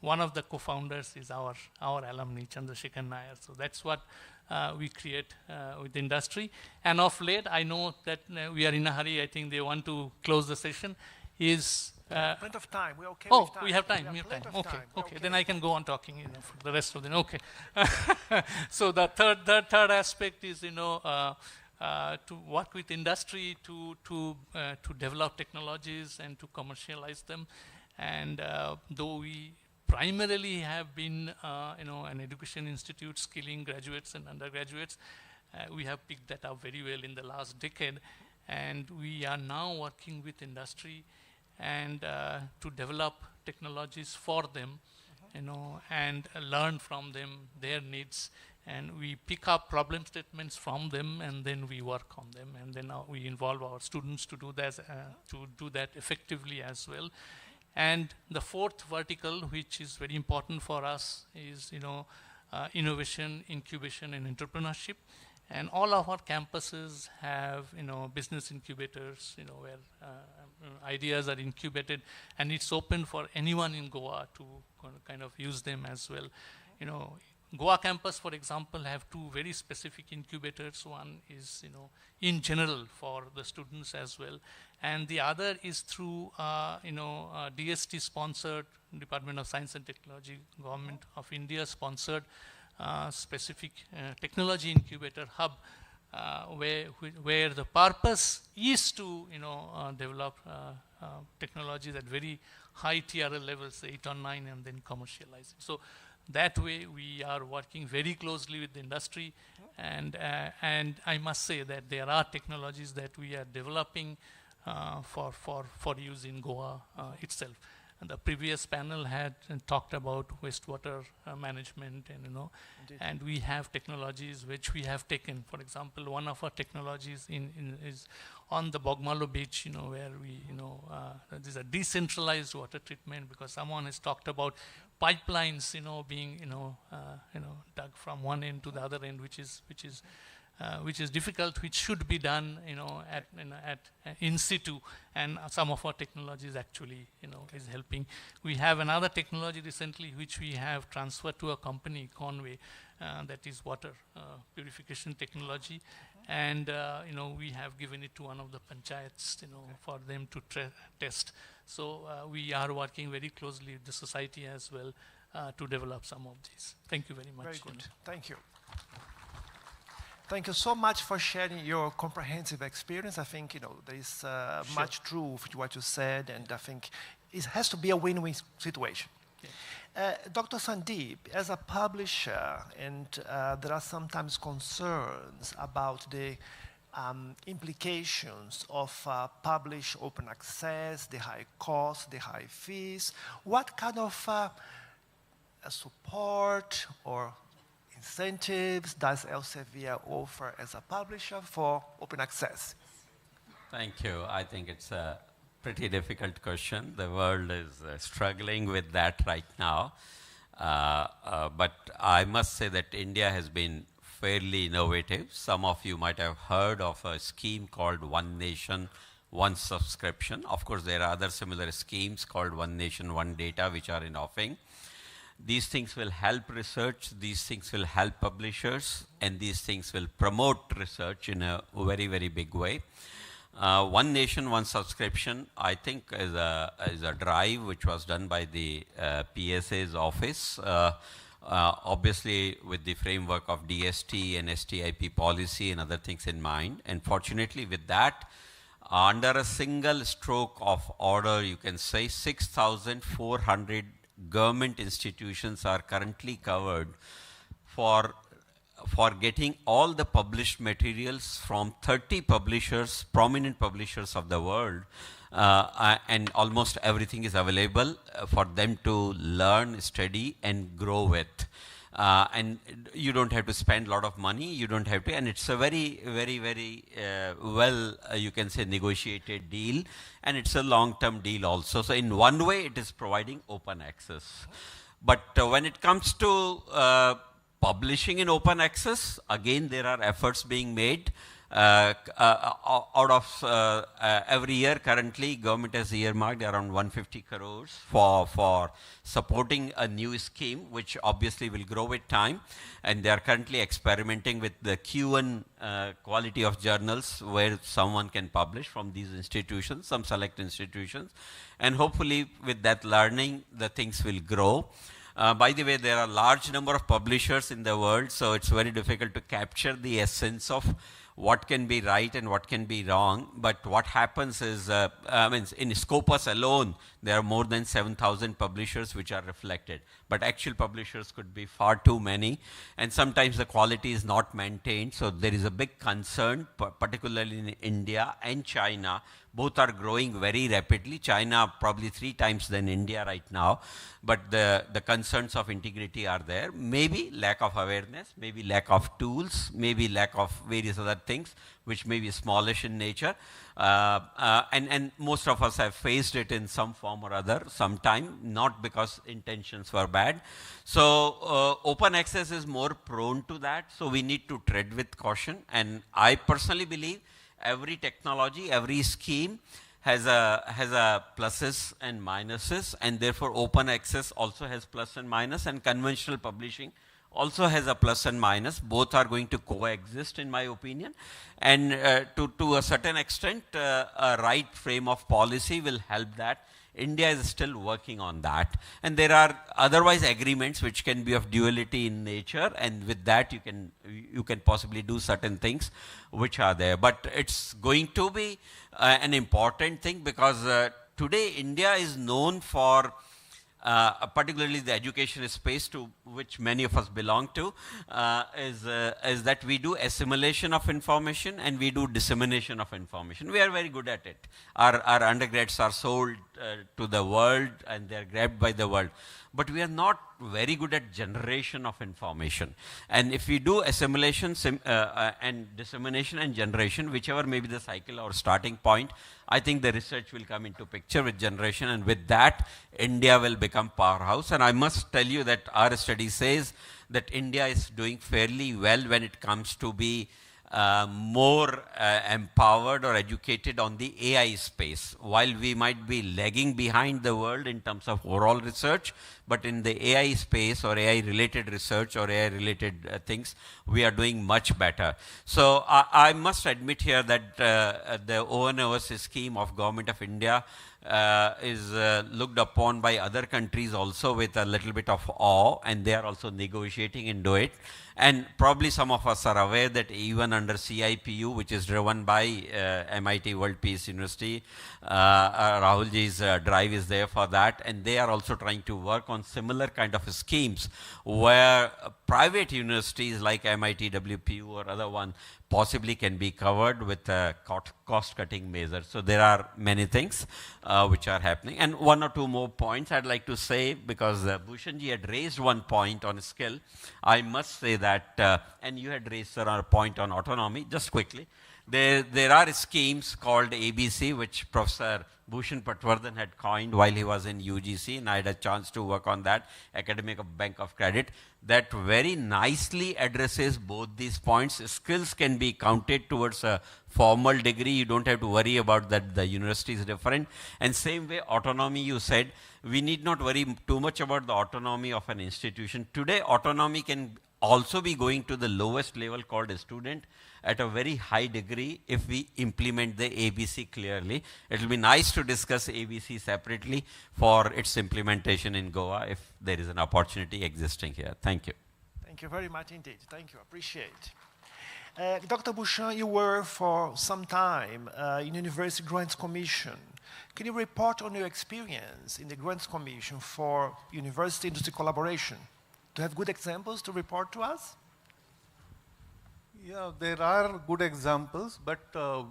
Speaker 16: One of the co-founders is our alumni, Chandrasekhar Nair. So that's what we create with the industry. And of late, I know that we are in a hurry. I think they want to close the session.
Speaker 10: Plenty of time. We're okay.
Speaker 16: Oh,
Speaker 10: with time.
Speaker 16: we have time.
Speaker 10: We have plenty of
Speaker 16: Okay,
Speaker 10: time.
Speaker 16: okay. Then I can go on talking, for the rest of the. Okay. So the third aspect is, to work with industry to develop technologies and to commercialize them. And though we primarily have been, an education institute skilling graduates and undergraduates, we have picked that up very well in the last decade. And we are now working with industry and to develop technologies for them, and learn from them their needs. And we pick up problem statements from them, and then we work on them, and then we involve our students to do that effectively as well. And the fourth vertical, which is very important for us, is innovation, incubation, and entrepreneurship. And all of our campuses have business incubators, where ideas are incubated, and it's open for anyone in Goa to kind of use them as well. Goa campus, for example, have two very specific incubators. One is, in general for the students as well, and the other is through, DST sponsored, Department of Science and Technology, Government of India sponsored specific technology incubator hub, where the purpose is to, develop technologies at very high TRL levels, 8 or 9, and then commercialize it. So that way we are working very closely with the industry, and I must say that there are technologies that we are developing for use in Goa itself. And the previous panel had talked about wastewater management, and we have technologies which we have taken. For example, one of our technologies is on the Bogmalo beach, where we, there's a decentralized water treatment, because someone has talked about pipelines, being, dug from one end to the other end, which is difficult, which should be done, at in situ, and some of our technologies actually, is helping. We have another technology recently which we have transferred to a company, Conway, that is water purification technology, and we have given it to one of the panchayats, for them to test. So we are working very closely with the society as well to develop some of these. Thank you very much.
Speaker 10: Very good. Thank you. Thank you so much for sharing your comprehensive experience. I think there is much truth to what you said, and I think it has to be a win-win situation. Yeah. Dr. Sandeep, as a publisher, and there are sometimes concerns about the implications of published open access, the high costs, the high fees. What kind of support or incentives does Elsevier offer as a publisher for open access?
Speaker 11: Thank you. I think it's a pretty difficult question. The world is struggling with that right now. But I must say that India has been fairly innovative. Some of you might have heard of a scheme called One Nation, One Subscription. Of course, there are other similar schemes called One Nation, One Data, which are in offing. These things will help research, these things will help publishers, and these things will promote research in a very, very big way. One Nation, One Subscription, I think is a drive which was done by the PSA's office, obviously with the framework of DST and STIP policy and other things in mind. And fortunately with that, under a single stroke of order, you can say 6,400 government institutions are currently covered for getting all the published materials from 30 publishers, prominent publishers of the world, and almost everything is available for them to learn, study, and grow with. And you don't have to spend a lot of money, you don't have to, and it's a very, very, very well, you can say, negotiated deal, and it's a long-term deal also. So in one way, it is providing open access. But when it comes to publishing in open access, again, there are efforts being made. Out of every year, currently, government has earmarked around 150 crores for supporting a new scheme, which obviously will grow with time. And they are currently experimenting with the Q1 quality of journals, where someone can publish from these institutions, some select institutions. And hopefully, with that learning, the things will grow. By the way, there are a large number of publishers in the world, so it's very difficult to capture the essence of what can be right and what can be wrong. But what happens is, in Scopus alone, there are more than 7,000 publishers which are reflected. but actual publishers could be far too many, and sometimes the quality is not maintained. So there is a big concern, particularly in India and China. Both are growing very rapidly. China probably 3 times than India right now, but the concerns of integrity are there. Maybe lack of awareness, maybe lack of tools, maybe lack of various other things, which may be smallish in nature. And most of us have faced it in some form or other, sometime, not because intentions were bad. So open access is more prone to that, so we need to tread with caution. And I personally believe every technology, every scheme has a pluses and minuses, and therefore open access also has plus and minus, and conventional publishing also has a plus and minus. Both are going to coexist, in my opinion. And to a certain extent, a right frame of policy will help that. India is still working on that. And there are otherwise agreements which can be of duality in nature, and with that you can possibly do certain things which are there. But it's going to be an important thing, because today India is known for particularly the education space, to which many of us belong to, is that we do assimilation of information and we do dissemination of information. We are very good at it. Our undergrads are sold to the world and they are grabbed by the world. But we are not very good at generation of information. And if we do assimilation and dissemination and generation, whichever may be the cycle or starting point, I think the research will come into picture with generation, and with that, India will become powerhouse. And I must tell you that our study says that India is doing fairly well when it comes to be more empowered or educated on the AI space. While we might be lagging behind the world in terms of overall research, but in the AI space or AI related research or AI related things, we are doing much better. So I must admit here that the ONOS scheme of Government of India is looked upon by other countries also with a little bit of awe, and they are also negotiating into it. And probably some of us are aware that even under CIPU, which is driven by MIT World Peace University, Rahulji's drive is there for that, and they are also trying to work on similar kind of schemes where private universities like MIT, WPU or other one possibly can be covered with a cost-cutting measure. So there are many things which are happening. And one or two more points I'd like to say, because Bhushanji had raised one point on skill. I must say that, and you had raised a point on autonomy, just quickly. There are schemes called ABC, which Professor Bhushan Patwardhan had coined while he was in UGC, and I had a chance to work on that, Academic Bank of Credit, that very nicely addresses both these points. Skills can be counted towards a formal degree. You don't have to worry about that the university is different. And same way, autonomy, you said, we need not worry too much about the autonomy of an institution. Today, autonomy can also be going to the lowest level called a student at a very high degree if we implement the ABC clearly. It will be nice to discuss ABC separately for its implementation in Goa if there is an opportunity existing here. Thank you.
Speaker 10: Thank you very much indeed. Thank you. Appreciate. Dr. Bhushan, you were for some time in University Grants Commission. Can you report on your experience in the Grants Commission for university-industry collaboration? Do you have good examples to report to us?
Speaker 12: Yeah, there are good examples, but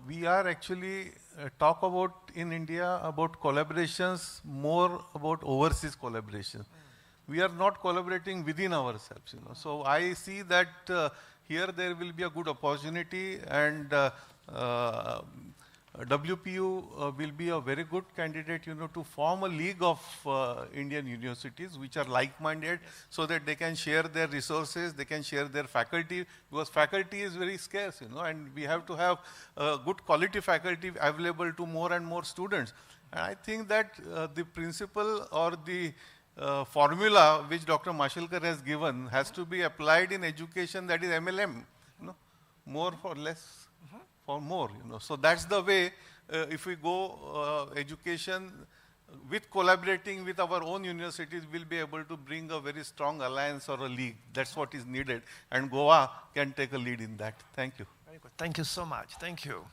Speaker 12: we are actually talk about in India about collaborations, more about overseas collaboration. We are not collaborating within ourselves, you know. So I see that here there will be a good opportunity, and WPU will be a very good candidate, you know, to form a league of Indian universities which are like-minded, so that they can share their resources, they can share their faculty, because faculty is very scarce, you know, and we have to have good quality faculty available to more and more students. And I think that the principle or the formula which Dr. Mashelkar has given has to be applied in education, that is MLM, you know, more for less. For more, you know. So that's the way, if we go education with collaborating with our own universities, we'll be able to bring a very strong alliance or a league. That's what is needed. And Goa can take a lead in that. Thank you.
Speaker 10: Very good. Thank you so much. Thank you.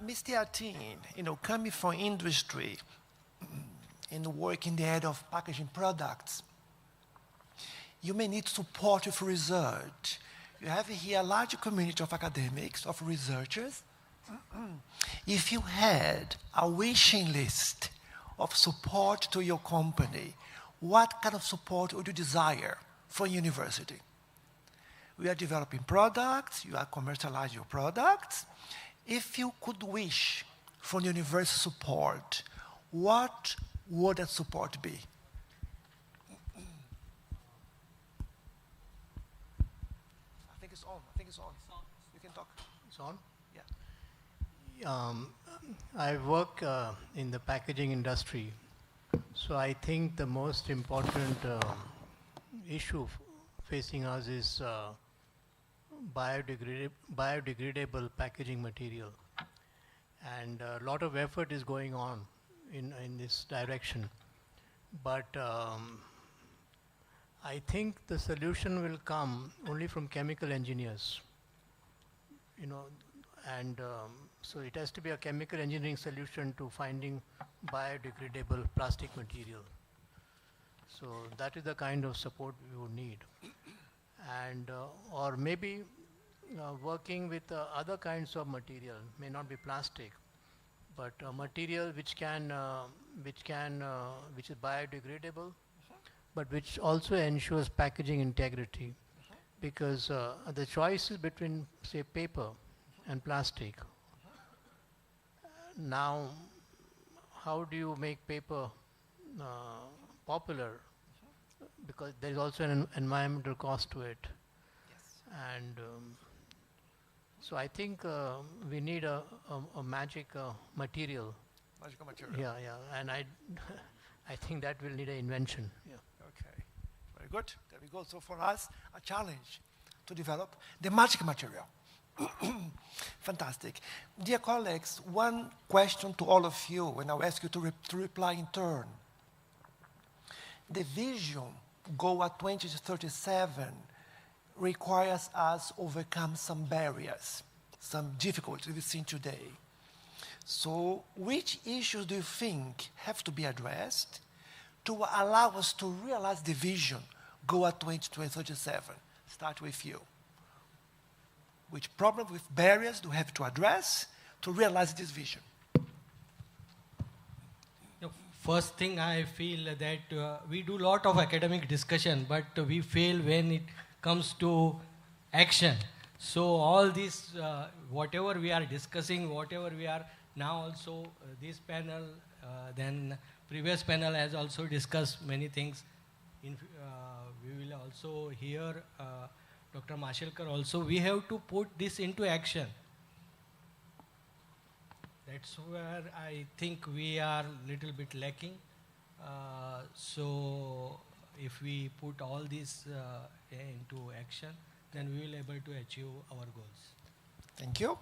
Speaker 10: Mr. Atin, you know, coming from industry and working in the area of packaging products, you may need support with research. You have here a large community of academics, of researchers. If you had a wishing list of support to your company, what kind of support would you desire for university? We are developing products, you are commercializing your products. If you could wish for university support, what would that support be? I think it's on. You can talk.
Speaker 13: It's on?
Speaker 10: Yeah.
Speaker 13: I work in the packaging industry, so I think the most important issue facing us is biodegradable packaging material. And a lot of effort is going on in this direction. But I think the solution will come only from chemical engineers. And so it has to be a chemical engineering solution to finding biodegradable plastic material. So that is the kind of support we would need. And or maybe working with other kinds of material, may not be plastic, but material which is biodegradable, but which also ensures packaging integrity, because the choice is between, say, paper and plastic. Now, how do you make paper popular? Because there is also an environmental cost to it. Yes. And so I think we need a magic material.
Speaker 10: Magical material.
Speaker 13: Yeah. And I think that will need an invention. Yeah.
Speaker 10: Okay. Very good. There we go. So for us, a challenge to develop the magic material. Fantastic. Dear colleagues, one question to all of you, and I'll ask you to reply in turn. The vision, Goa 2037, requires us overcome some barriers, some difficulties we've seen today. So which issues do you think have to be addressed to allow us to realize the vision, Goa 2037? Start with you. Which problems, with barriers do we have to address to realize this vision?
Speaker 15: First thing, I feel that we do a lot of academic discussion, but we fail when it comes to action. So all this, whatever we are discussing, whatever we are now also, this panel, then previous panel has also discussed many things. We will also hear Dr. Mashelkar also. We have to put this into action. That's where I think we are a little bit lacking. So if we put all this into action, then we will be able to achieve our goals.
Speaker 10: Thank you.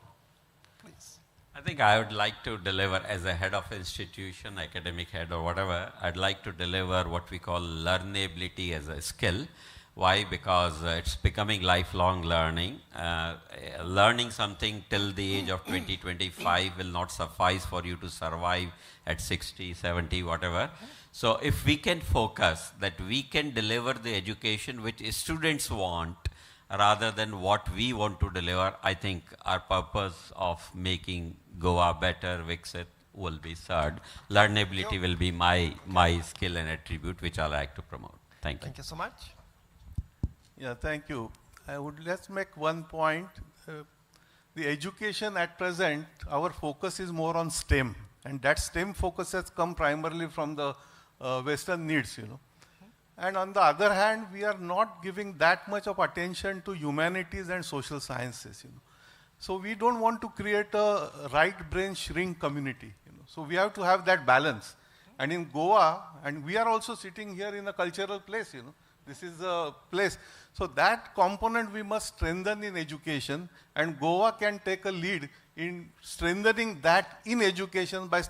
Speaker 10: Please.
Speaker 11: I think I would like to deliver, as a head of institution, academic head or whatever, I'd like to deliver what we call learnability as a skill. Why? Because it's becoming lifelong learning. Learning something till the age of 20, 25 will not suffice for you to survive at 60, 70, whatever. So if we can focus that we can deliver the education which students want rather than what we want to deliver, I think our purpose of making Goa better, Viksit, will be served. Learnability will be my skill and attribute which I like to promote. Thank you.
Speaker 10: Thank you so much.
Speaker 12: Yeah, thank you. Let's make one point. The education at present, our focus is more on STEM, and that STEM focus has come primarily from the Western needs, And on the other hand, we are not giving that much of attention to humanities and social sciences, So we don't want to create a right brain shrink community, So we have to have that balance. And in Goa, and we are also sitting here in a cultural place, This is a place. So that component we must strengthen in education, and Goa can take a lead in strengthening that in education by,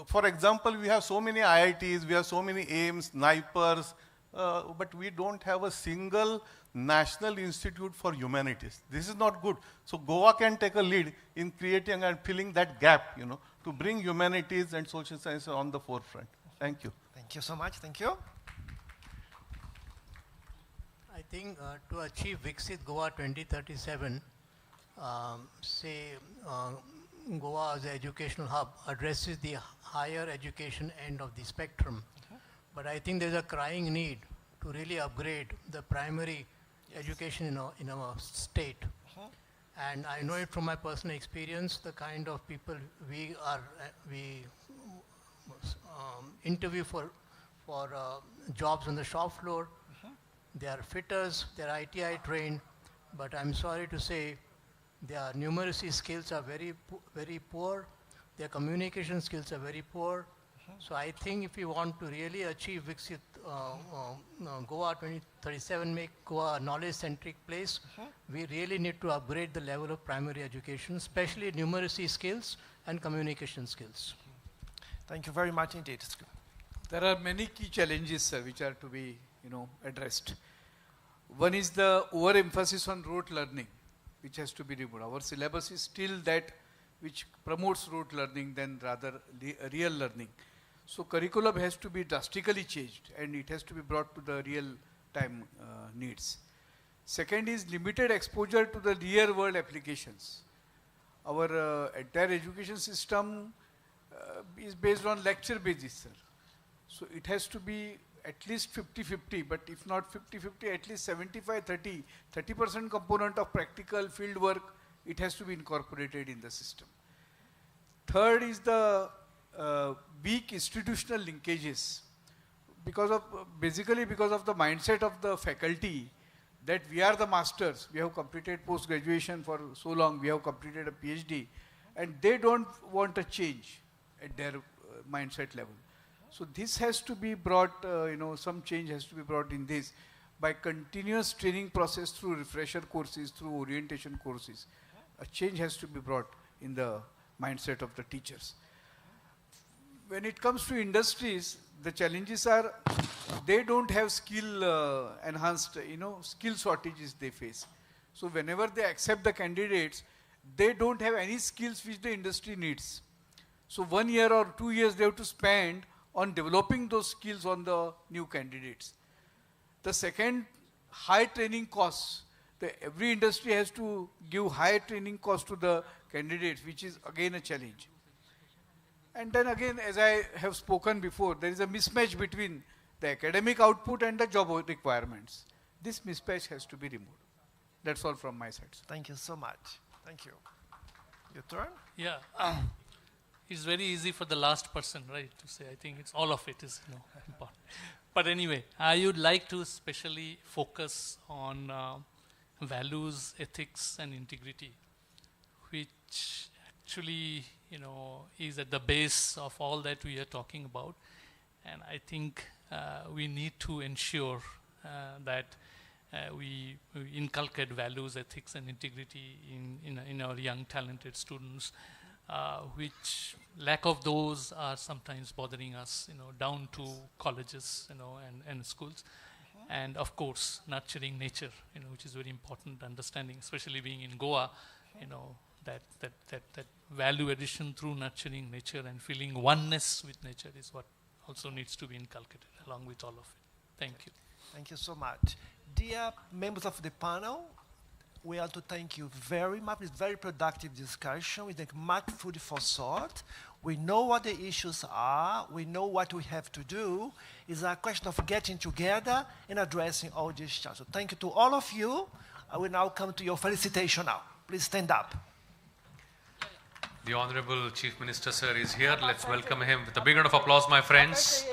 Speaker 12: for example, we have so many IITs, we have so many AIMS, NIPERs, but we don't have a single national institute for humanities. This is not good. So Goa can take a lead in creating and filling that gap, to bring humanities and social sciences on the forefront. Thank you.
Speaker 10: Thank you so much. Thank you.
Speaker 13: I think to achieve Viksit Goa 2037, Goa as an educational hub addresses the higher education end of the spectrum. But I think there's a crying need to really upgrade the primary education in our state. And I know it from my personal experience, the kind of people we interview for jobs on the shop floor. They are fitters, they are ITI trained, but I'm sorry to say their numeracy skills are very poor, their communication skills are very poor. So I think if we want to really achieve Viksit Goa 2037, make Goa a knowledge-centric place, we really need to upgrade the level of primary education, especially numeracy skills and communication skills.
Speaker 10: Thank you very much indeed.
Speaker 14: There are many key challenges, sir, which are to be addressed. One is the overemphasis on rote learning, which has to be removed. Our syllabus is still that which promotes rote learning than rather real learning. So curriculum has to be drastically changed and it has to be brought to the real time needs. Second is limited exposure to the real world applications. Our entire education system is based on lecture basis, sir. So it has to be at least 50-50, but if not 50-50, at least 75-30, 30% component of practical field work, it has to be incorporated in the system. Third is the weak institutional linkages. Basically because of the mindset of the faculty that we are the masters, we have completed post-graduation for so long, we have completed a PhD, and they don't want a change at their mindset level. So this has to be brought, some change has to be brought in this by continuous training process through refresher courses, through orientation courses. A change has to be brought in the mindset of the teachers. When it comes to industries, the challenges are they don't have skill enhanced, skill shortages they face. So whenever they accept the candidates, they don't have any skills which the industry needs. So 1 year or 2 years they have to spend on developing those skills on the new candidates. The second, high training costs. Every industry has to give high training costs to the candidates, which is again a challenge. And then again, as I have spoken before, there is a mismatch between the academic output and the job requirements. This mismatch has to be removed. That's all from my side.
Speaker 10: Thank you so much. Thank you. Your turn?
Speaker 16: Yeah. It's very easy for the last person, right, to say. I think it's all of it is important. But anyway, I would like to especially focus on values, ethics, and integrity, which actually, is at the base of all that we are talking about. And I think we need to ensure that we inculcate values, ethics, and integrity in our young, talented students. Which lack of those are sometimes bothering us, down to colleges, and schools. And of course, nurturing nature, which is very important understanding, especially being in Goa, that value addition through nurturing nature and feeling oneness with nature is what also needs to be inculcated along with all of it. Thank you.
Speaker 10: Thank you so much. Dear members of the panel, we want to thank you very much. It's a very productive discussion. We take much food for thought. We know what the issues are. We know what we have to do. It's a question of getting together and addressing all these challenges. So thank you to all of you. I will now come to your felicitation now. Please stand up.
Speaker 2: The Honorable Chief Minister, sir, is here. Let's welcome him with a big round of applause, my friends.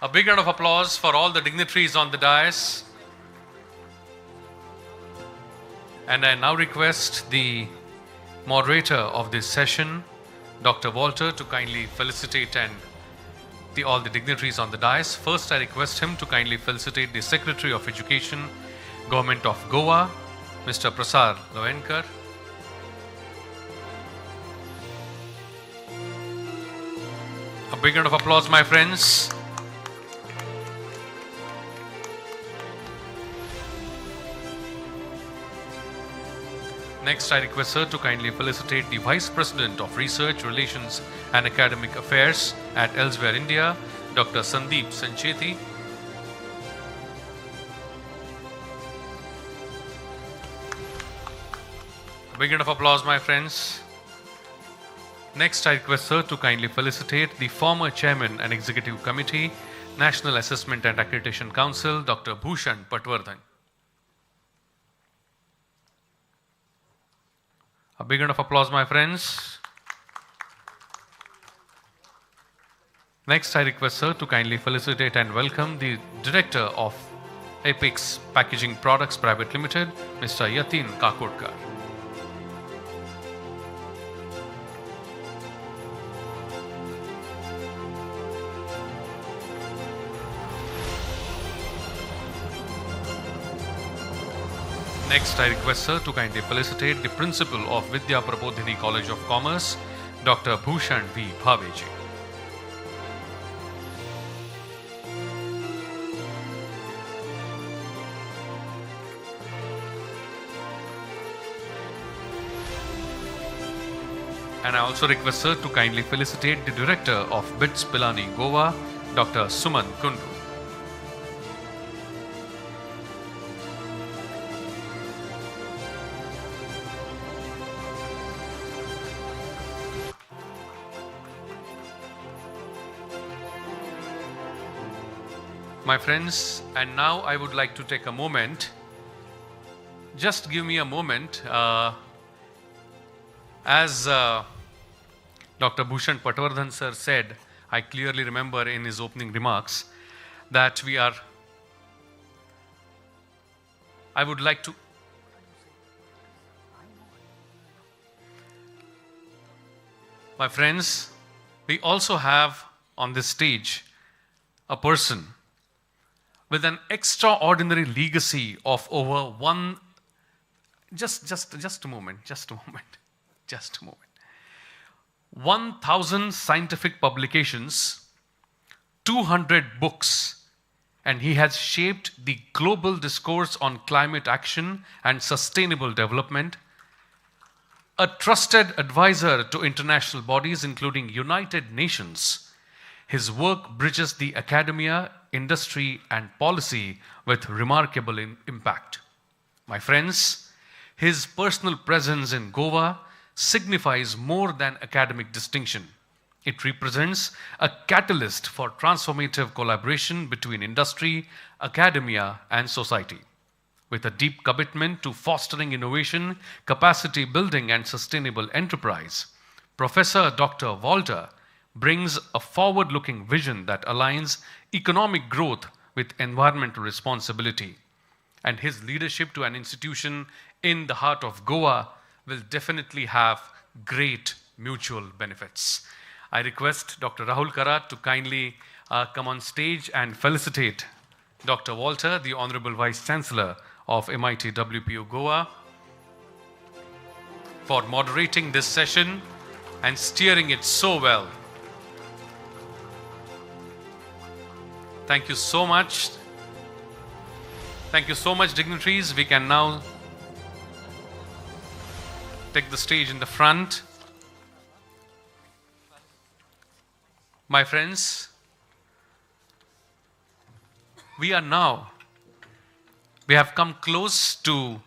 Speaker 2: A big round of applause for all the dignitaries on the dais. And I now request the moderator of this session, Dr. Walter, to kindly felicitate all the dignitaries on the dais. First, I request him to kindly felicitate the Secretary of Education, Government of Goa, Mr. Prasad Lovenkar. A big round of applause, my friends. Next, I request sir to kindly felicitate the Vice President of Research, Relations and Academic Affairs at Elsewhere India, Dr. Sandeep Sancheti. big round of applause, my friends. Next, I request Sir to kindly felicitate the former Chairman and Executive Committee, National Assessment and Accreditation Council, Dr. Bhushan Patwardhan. A big round of applause, my friends. Next, I request Sir to kindly felicitate and welcome the Director of Apex Packaging Products Private Limited, Mr. Yatin Kakodkar. Next, I request Sir to kindly felicitate the Principal of Vidya Prabodhini College of Commerce, Dr. Bhushan V. Bhaveji. And I also request Sir to kindly felicitate the Director of BITS Pilani, Goa, Dr. Suman Kundu. My friends, and now I would like to take a moment. Just give me a moment. As Dr. Bhushan Patwardhan sir said, I clearly remember in his opening remarks that I would like to my friends, we also have on this stage a person with an extraordinary legacy of over just a moment. 1,000 scientific publications, 200 books, and he has shaped the global discourse on climate action and sustainable development. A trusted advisor to international bodies, including United Nations, his work bridges the academia, industry, and policy with remarkable impact. My friends, his personal presence in Goa signifies more than academic distinction. It represents a catalyst for transformative collaboration between industry, academia, and society. With a deep commitment to fostering innovation, capacity building, and sustainable enterprise, Professor Dr. Walter brings a forward-looking vision that aligns economic growth with environmental responsibility. And his leadership to an institution in the heart of Goa will definitely have great mutual benefits. I request Dr. Rahul Karat to kindly come on stage and felicitate Dr. Walter, the Honorable Vice Chancellor of MIT WPU Goa, for moderating this session and steering it so well. Thank you so much. Thank you so much, dignitaries. We can now take the stage in the front. My friends, we have come close to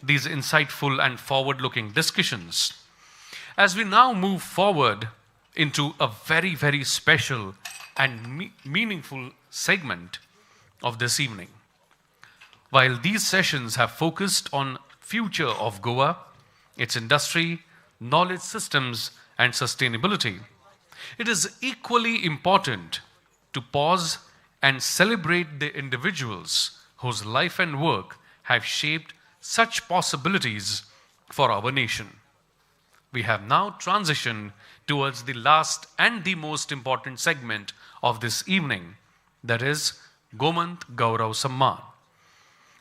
Speaker 2: these insightful and forward-looking discussions. As we now move forward into a very, very special and meaningful segment of this evening. While these sessions have focused on future of Goa, its industry, knowledge systems, and sustainability, it is equally important to pause and celebrate the individuals whose life and work have shaped such possibilities for our nation. We have now transitioned towards the last and the most important segment of this evening, that is Gomant Gaurav Sanman,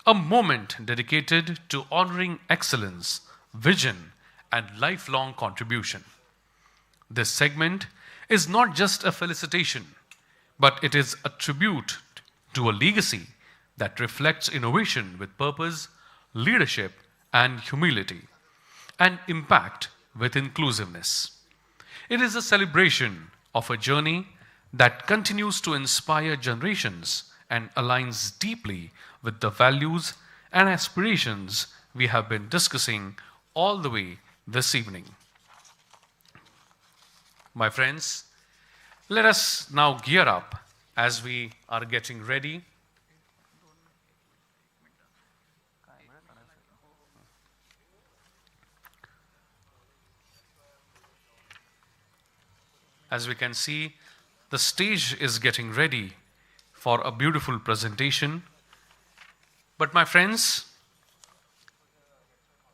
Speaker 2: a moment dedicated to honoring excellence, vision, and lifelong contribution. This segment is not just a felicitation, but it is a tribute to a legacy that reflects innovation with purpose, leadership, and humility, and impact with inclusiveness. It is a celebration of a journey that continues to inspire generations and aligns deeply with the values and aspirations we have been discussing all the way this evening. My friends, let us now gear up as we are getting ready. As we can see, the stage is getting ready for a beautiful presentation. But my friends,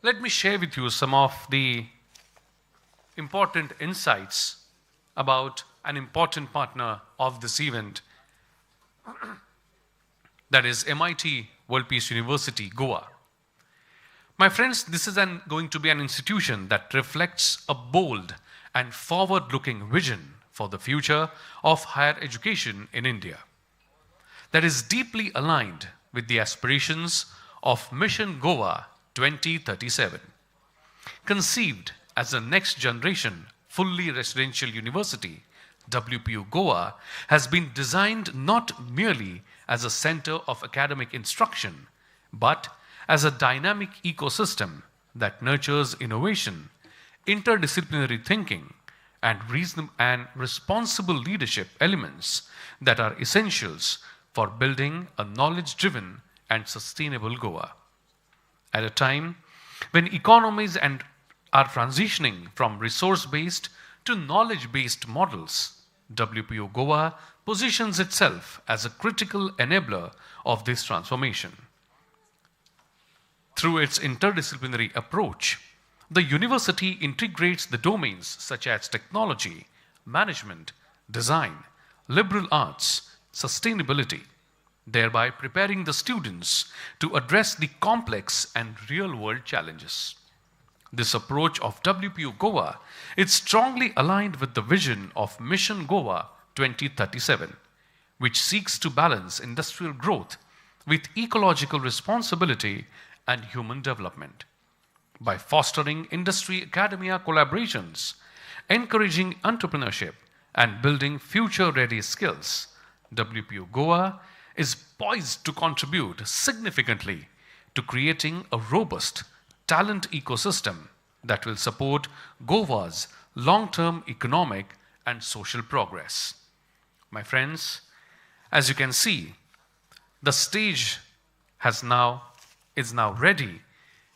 Speaker 2: let me share with you some of the important insights about an important partner of this event, that is MIT World Peace University, Goa. My friends, this is going to be an institution that reflects a bold and forward-looking vision for the future of higher education in India that is deeply aligned with the aspirations of Mission Goa 2037. Conceived as a next-generation fully residential university, WPU Goa has been designed not merely as a center of academic instruction, but as a dynamic ecosystem that nurtures innovation, interdisciplinary thinking, and responsible leadership elements that are essentials for building a knowledge-driven and sustainable Goa. At a time when economies are transitioning from resource-based to knowledge-based models, WPU Goa positions itself as a critical enabler of this transformation. Through its interdisciplinary approach, the university integrates the domains such as technology, management, design, liberal arts, sustainability, thereby preparing the students to address the complex and real-world challenges. This approach of WPU Goa is strongly aligned with the vision of Mission Goa 2037, which seeks to balance industrial growth with ecological responsibility and human development. By fostering industry-academia collaborations, encouraging entrepreneurship, and building future-ready skills, WPU Goa is poised to contribute significantly to creating a robust talent ecosystem that will support Goa's long-term economic and social progress. My friends, as you can see, the stage is now ready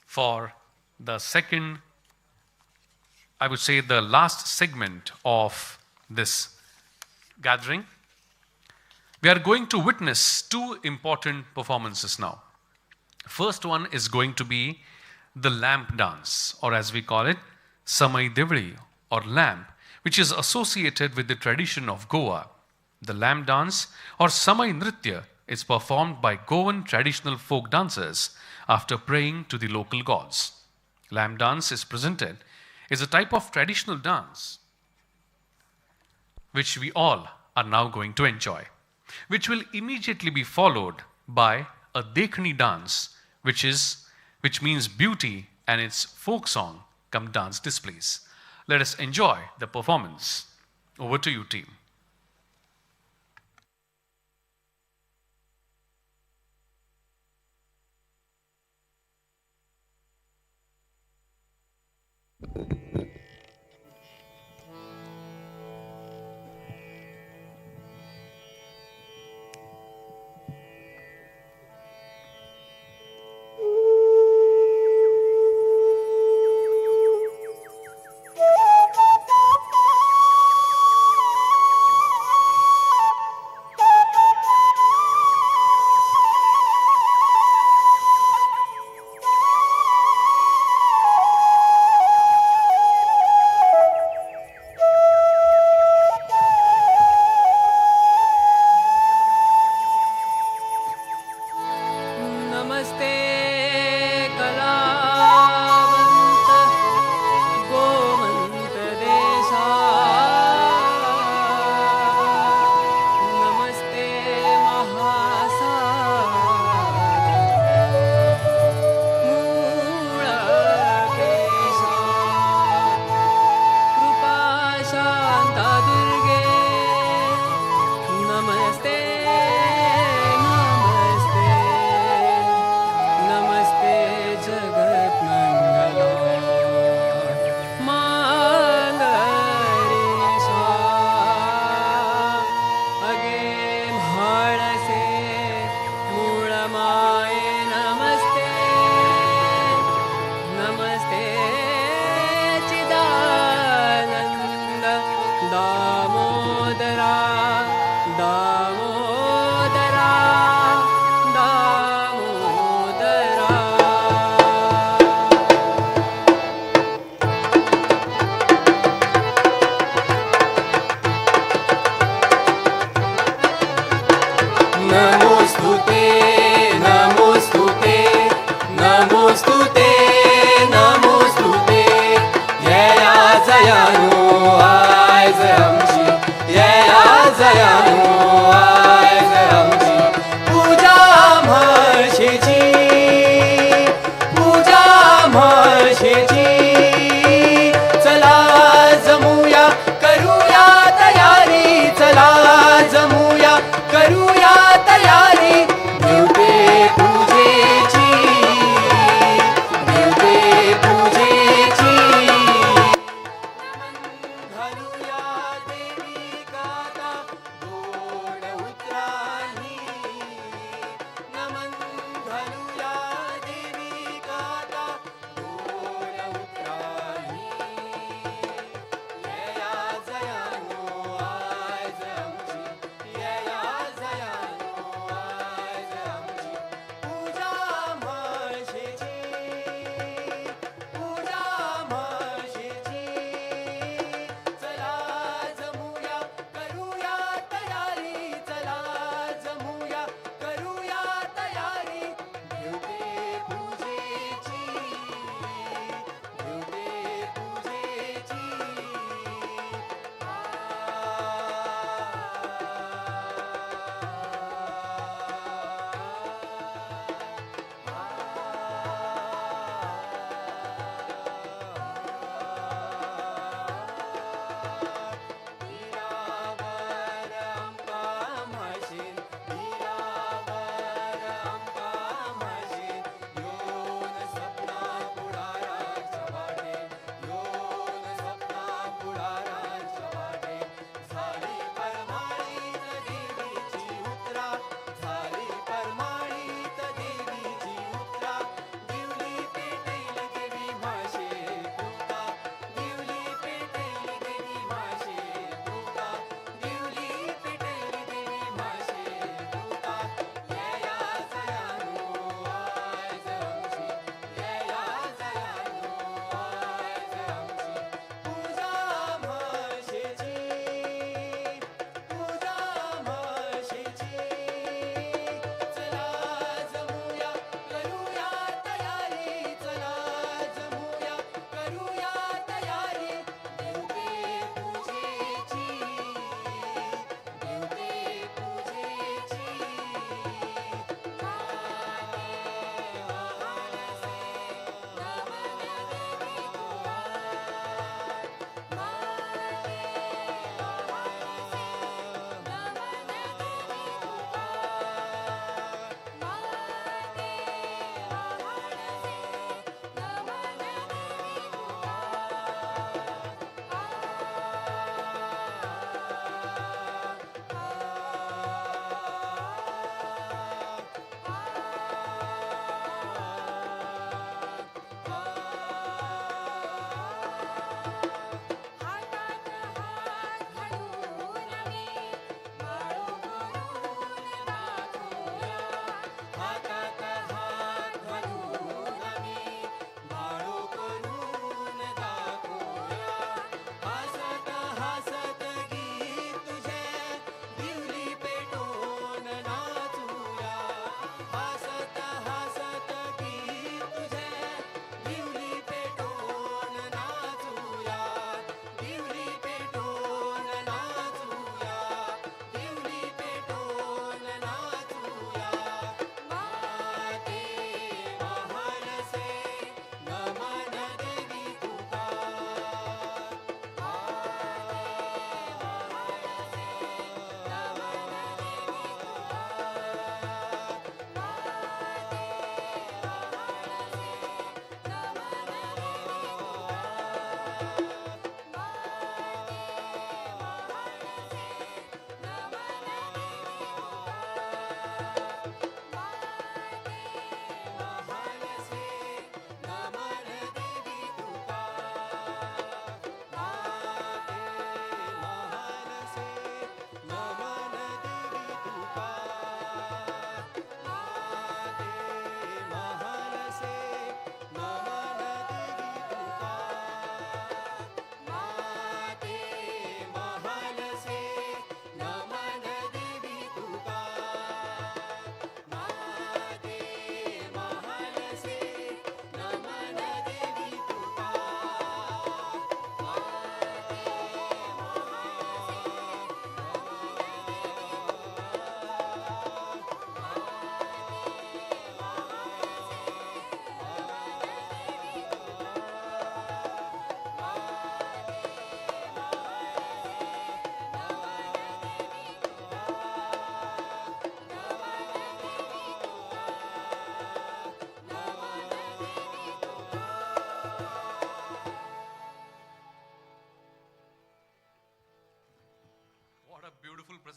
Speaker 2: for the second, I would say the last segment of this gathering. We are going to witness two important performances now. First one is going to be the lamp dance, or as we call it, Samai Divri, or lamp, which is associated with the tradition of Goa. The lamp dance, or Samai Nritya, is performed by Goan traditional folk dancers after praying to the local gods. Lamp dance is a type of traditional dance which we all are now going to enjoy, which will immediately be followed by a Dekhni dance, which means beauty, and its folk song come dance displays. Let us enjoy the performance. Over to you, team.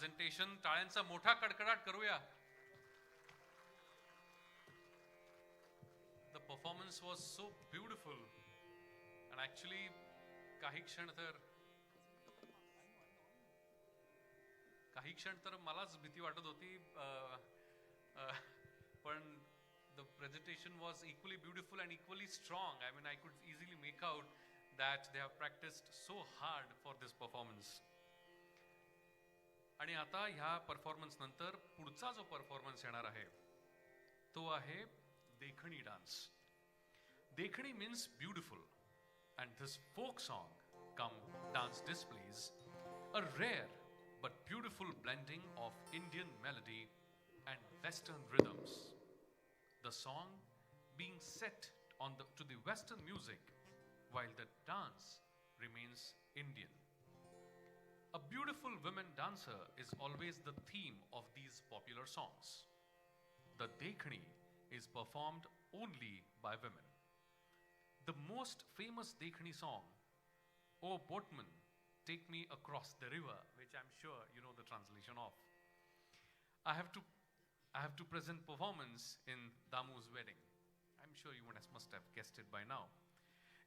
Speaker 2: Presentation. टाळ्यांचा मोठा कडकडाट करूया. The performance was so beautiful and actually काही क्षण तर मलाच भीती वाटत होती, पण the presentation was equally beautiful and equally strong. I mean, I could easily make out that they have practiced so hard for this performance. आणि आता ह्या परफॉर्मन्स नंतर पुढचा जो परफॉर्मन्स येणार आहे तो आहे देखणी डान्स. देखणी means beautiful, and this folk song come dance displays a rare but beautiful blending of Indian melody and Western rhythms. The song being set to the Western music while the dance remains Indian. A beautiful women dancer is always the theme of these popular songs. The Dekhni is performed only by women. The most famous Dekhni song, "Oh Boatman, Take Me Across the River," which I'm sure you know the translation of. I have to present performance in Damu's wedding. I'm sure you must have guessed it by now.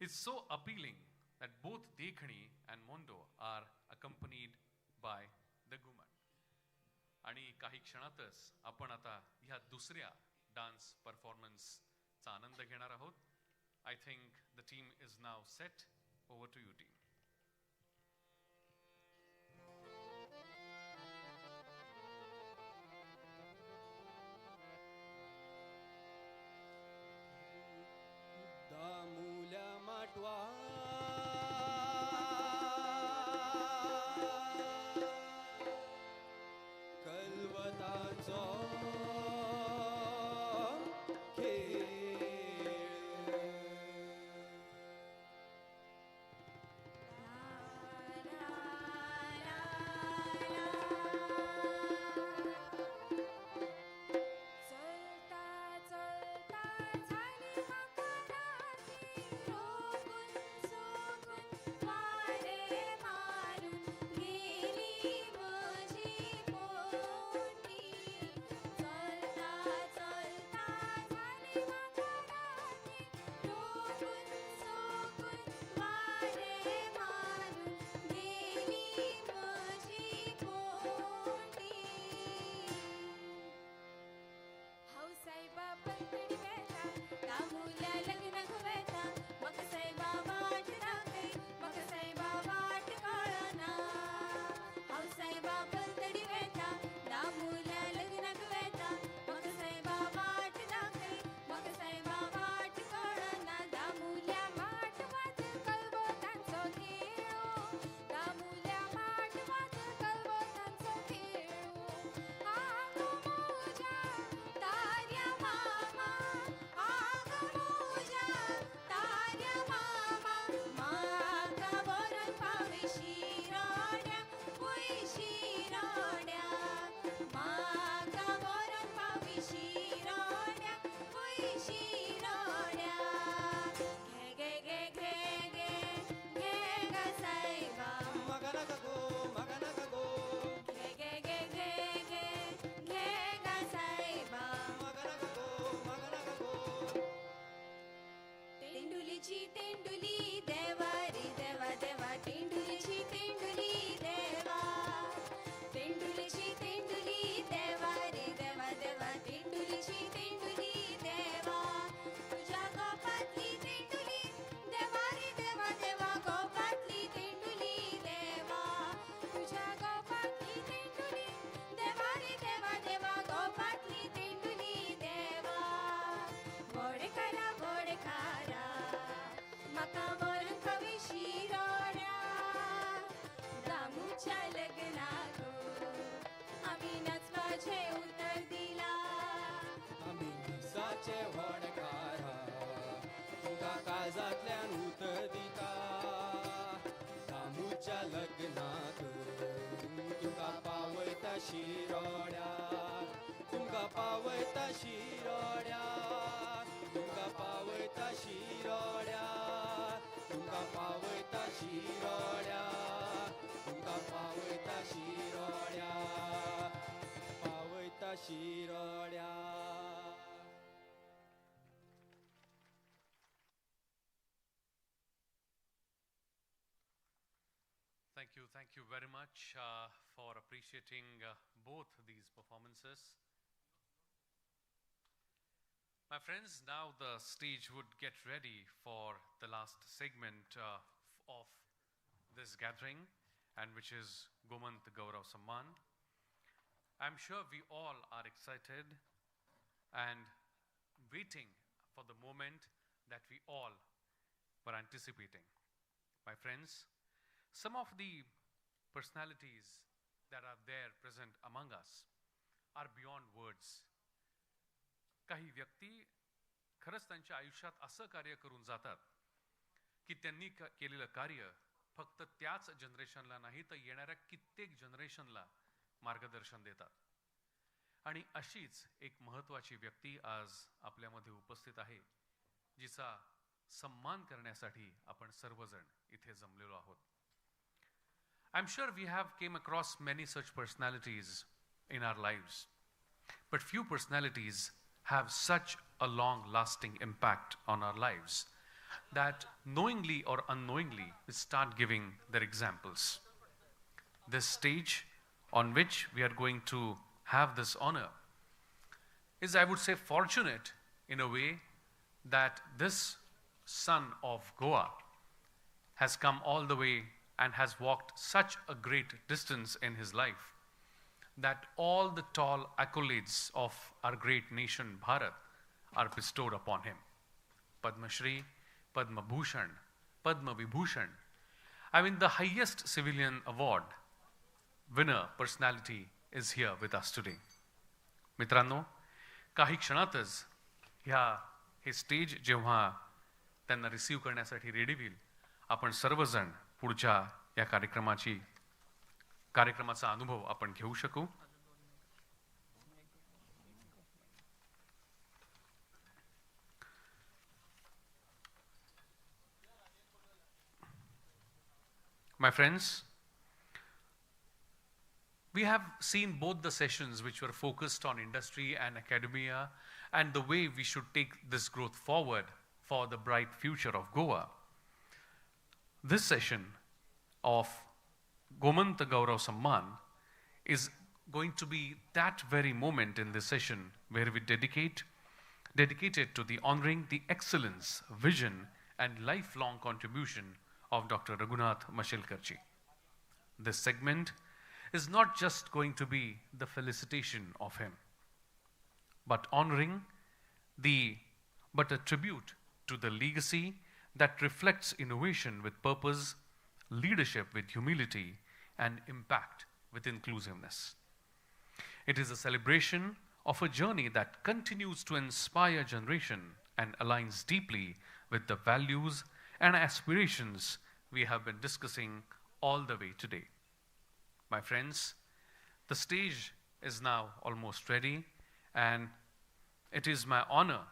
Speaker 2: It's so appealing that both Dekhni and Mondo are accompanied by the Gomant. आणि काही क्षणातच आपण आता ह्या दुसऱ्या dance परफॉर्मन्सचा आनंद घेणार आहोत. I think the team is now set. Over to you, team.
Speaker 17: दामुल्या माटवा कल्वताचो काळजातल्यान उतर दिता दामूच्या लग्नाक तुका पावयता शिरोड्या तुमका पावयता शिरोड्या तुमका पावयता शिरोड्या तुमका पावयता शिरोड्या तुमका पावयता शिरोड्या
Speaker 2: Thank you very much for appreciating both these performances. My friends, now the stage would get ready for the last segment of this gathering, and which is Gomant Gaurav Sanman. I'm sure we all are excited and waiting for the moment that we all were anticipating. My friends, some of the personalities that are there present among us are beyond words. काही व्यक्ती खरंच त्यांच्या आयुष्यात असं कार्य करून जातात की त्यांनी केलेलं कार्य फक्त त्याच जनरेशनला नाही तर येणाऱ्या कित्येक जनरेशनला मार्गदर्शन देतात. आणि अशीच एक महत्त्वाची व्यक्ती आज आपल्यामध्ये उपस्थित आहे, जिचा सम्मान करण्यासाठी आपण सर्वजण इथे जमलेलो आहोत. I'm sure we have came across many such personalities in our lives, but few personalities have such a long-lasting impact on our lives that knowingly or unknowingly we start giving their examples. This stage on which we are going to have this honor is, I would say, fortunate in a way that this son of Goa has come all the way and has walked such a great distance in his life that all the tall accolades of our great nation Bharat are bestowed upon him. Padma Shri, Padma Bhushan, Padma Vibhushan. I mean, the highest civilian award winner personality is here with us today. मित्रांनो, काही क्षणातच हे stage जेव्हा त्यांना receive करण्यासाठी ready होईल, आपण सर्वजण पुढच्या या कार्यक्रमाचा अनुभव आपण घेऊ शकू. My friends, we have seen both the sessions which were focused on industry and academia and the way we should take this growth forward for the bright future of Goa. This session of Gomant Gaurav Sanman is going to be that very moment in this session where we dedicated to the honoring the excellence, vision and lifelong contribution of Dr. Raghunath Mashelkar ji. This segment is not just going to be the felicitation of him, but a tribute to the legacy that reflects innovation with purpose, leadership with humility, and impact with inclusiveness. It is a celebration of a journey that continues to inspire generation and aligns deeply with the values and aspirations we have been discussing all the way today. My friends, the stage is now almost ready, and it is my honor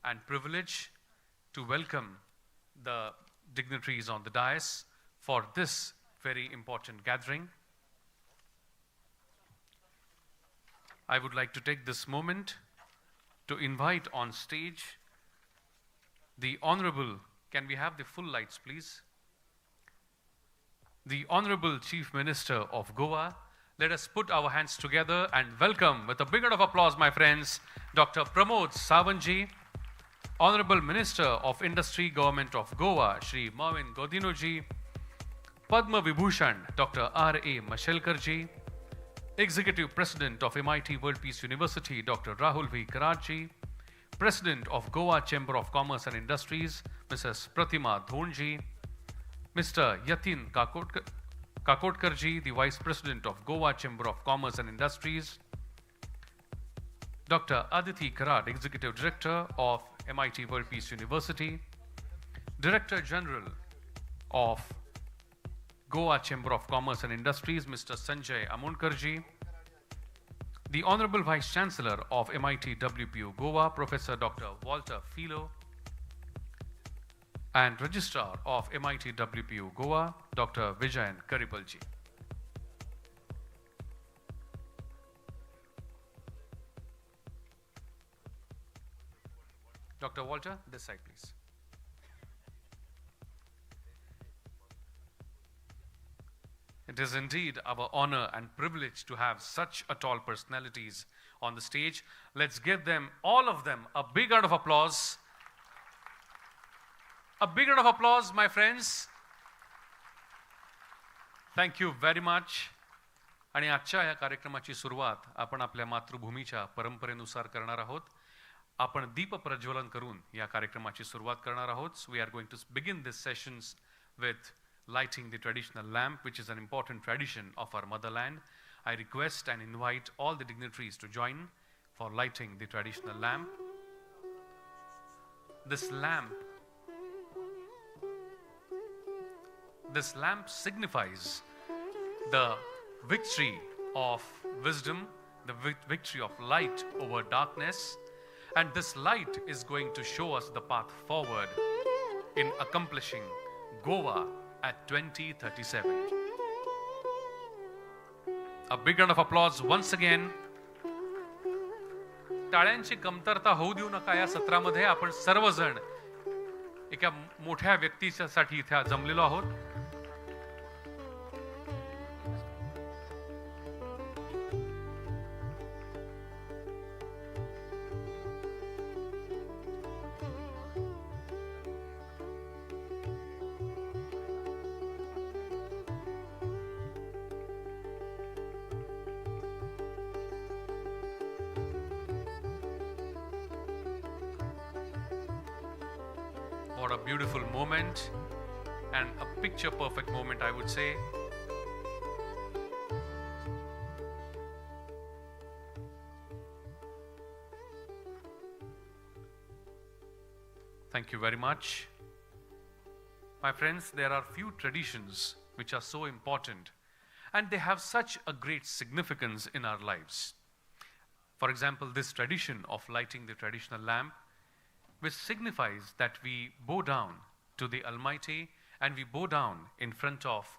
Speaker 2: and privilege to welcome the dignitaries on the dais for this very important gathering. I would like to take this moment to invite on stage the Honorable, can we have the full lights please? The Honorable Chief Minister of Goa. Let us put our hands together and welcome with a big round of applause, my friends, Dr. Pramod Sawant, Honorable Minister of Industry, Government of Goa, Shri Marvin Godino-ji, Padma Vibhushan, Dr. R.A. Mashelkar-ji, Executive President of MIT World Peace University, Dr. Rahul V. Karatji, President of Goa Chamber of Commerce and Industries, Mrs. Pratima Dhonji, Mr. Yatin Kakotkarji, the Vice President of Goa Chamber of Commerce and Industries, Dr. Aditi Karat, Executive Director of MIT World Peace University, Director General of Goa Chamber of Commerce and Industries, Mr. Sanjay Amonkarji, the Honorable Vice Chancellor of MIT WPU Goa, Professor Dr. Walter Philo, and Registrar of MIT WPU Goa, Dr. Vijayan Karipalji. Dr. Walter, this side please. It is indeed our honor and privilege to have such a tall personalities on the stage. Let's give them, all of them, a big round of applause. A big round of applause, my friends. Thank you very much. आणि आजच्या या कार्यक्रमाची सुरुवात आपण आपल्या मातृभूमीच्या परंपरेनुसार करणार आहोत. आपण दीप प्रज्वलन करून या कार्यक्रमाची सुरुवात करणार आहोत. We are going to begin this sessions with lighting the traditional lamp, which is an important tradition of our motherland. I request and invite all the dignitaries to join for lighting the traditional lamp. This lamp signifies the victory of wisdom, the victory of light over darkness, and this light is going to show us the path forward in accomplishing Goa at 2037. A big round of applause once again. टाळ्यांची कमतरता होऊ देऊ नका. या सत्रामध्ये आपण सर्वजण एका मोठ्या व्यक्तीसाठी इथे जमलेलो आहोत. What a beautiful moment, and a picture perfect moment, I would say. Thank you very much. My friends, there are few traditions which are so important and they have such a great significance in our lives. For example, this tradition of lighting the traditional lamp, which signifies that we bow down to the Almighty and we bow down in front of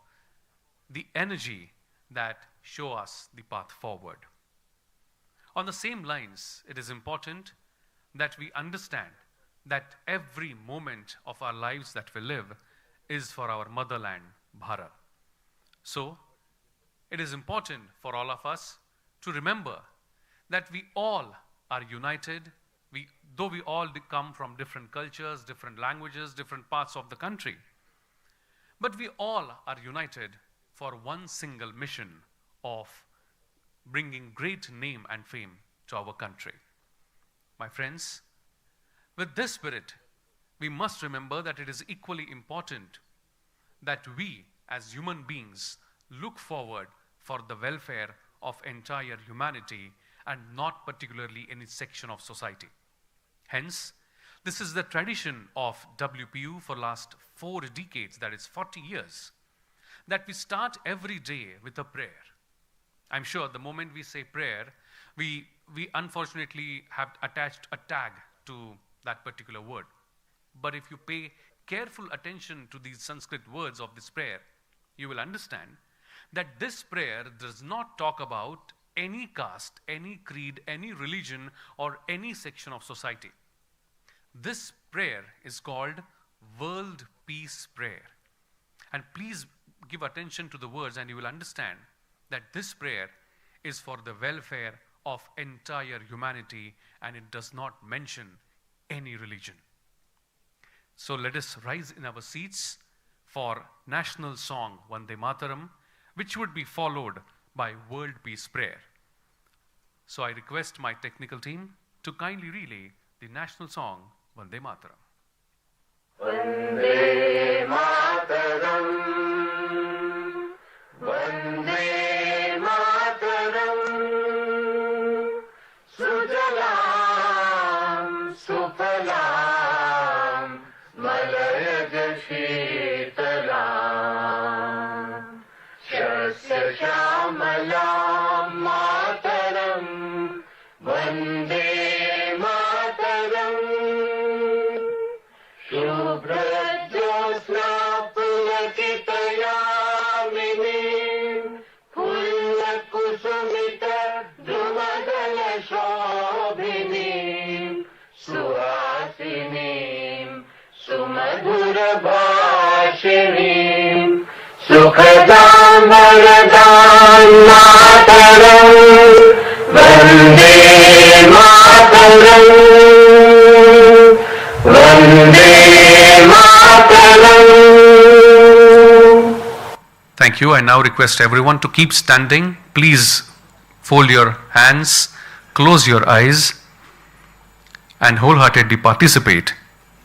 Speaker 2: the energy that show us the path forward. On the same lines, it is important that we understand that every moment of our lives that we live is for our motherland, Bharat. So, it is important for all of us to remember that we all are united. Though we all come from different cultures, different languages, different parts of the country, but we all are united for one single mission of bringing great name and fame to our country. My friends, with this spirit, we must remember that it is equally important that we as human beings look forward for the welfare of entire humanity and not particularly any section of society. Hence, this is the tradition of WPU for last 4 decades, that is 40 years, that we start every day with a prayer. I'm sure the moment we say prayer, we unfortunately have attached a tag to that particular word. But if you pay careful attention to these Sanskrit words of this prayer, you will understand that this prayer does not talk about any caste, any creed, any religion, or any section of society. This prayer is called World Peace Prayer. And please give attention to the words and you will understand that this prayer is for the welfare of entire humanity and it does not mention any religion. So let us rise in our seats for national song Vande Mataram, which would be followed by World Peace Prayer. So I request my technical team to kindly relay the national song Vande Mataram.
Speaker 18: Vande Mataram, Vande Mataram, Sujalam, Sufalam, Malayaj Sheetalam, Shasya Shamalam Mataram, Vande Mataram, Shubhrajyosna Pulakitayaminim, Pullakusumita Drumadala Shobhinim, Suhasinim, Sumadhura Bhashinim, Sukhadam वरदान मातरम Vande Mataram Vande Mataram.
Speaker 2: Thank you. I now request everyone to keep standing. Please fold your hands, close your eyes, and wholeheartedly participate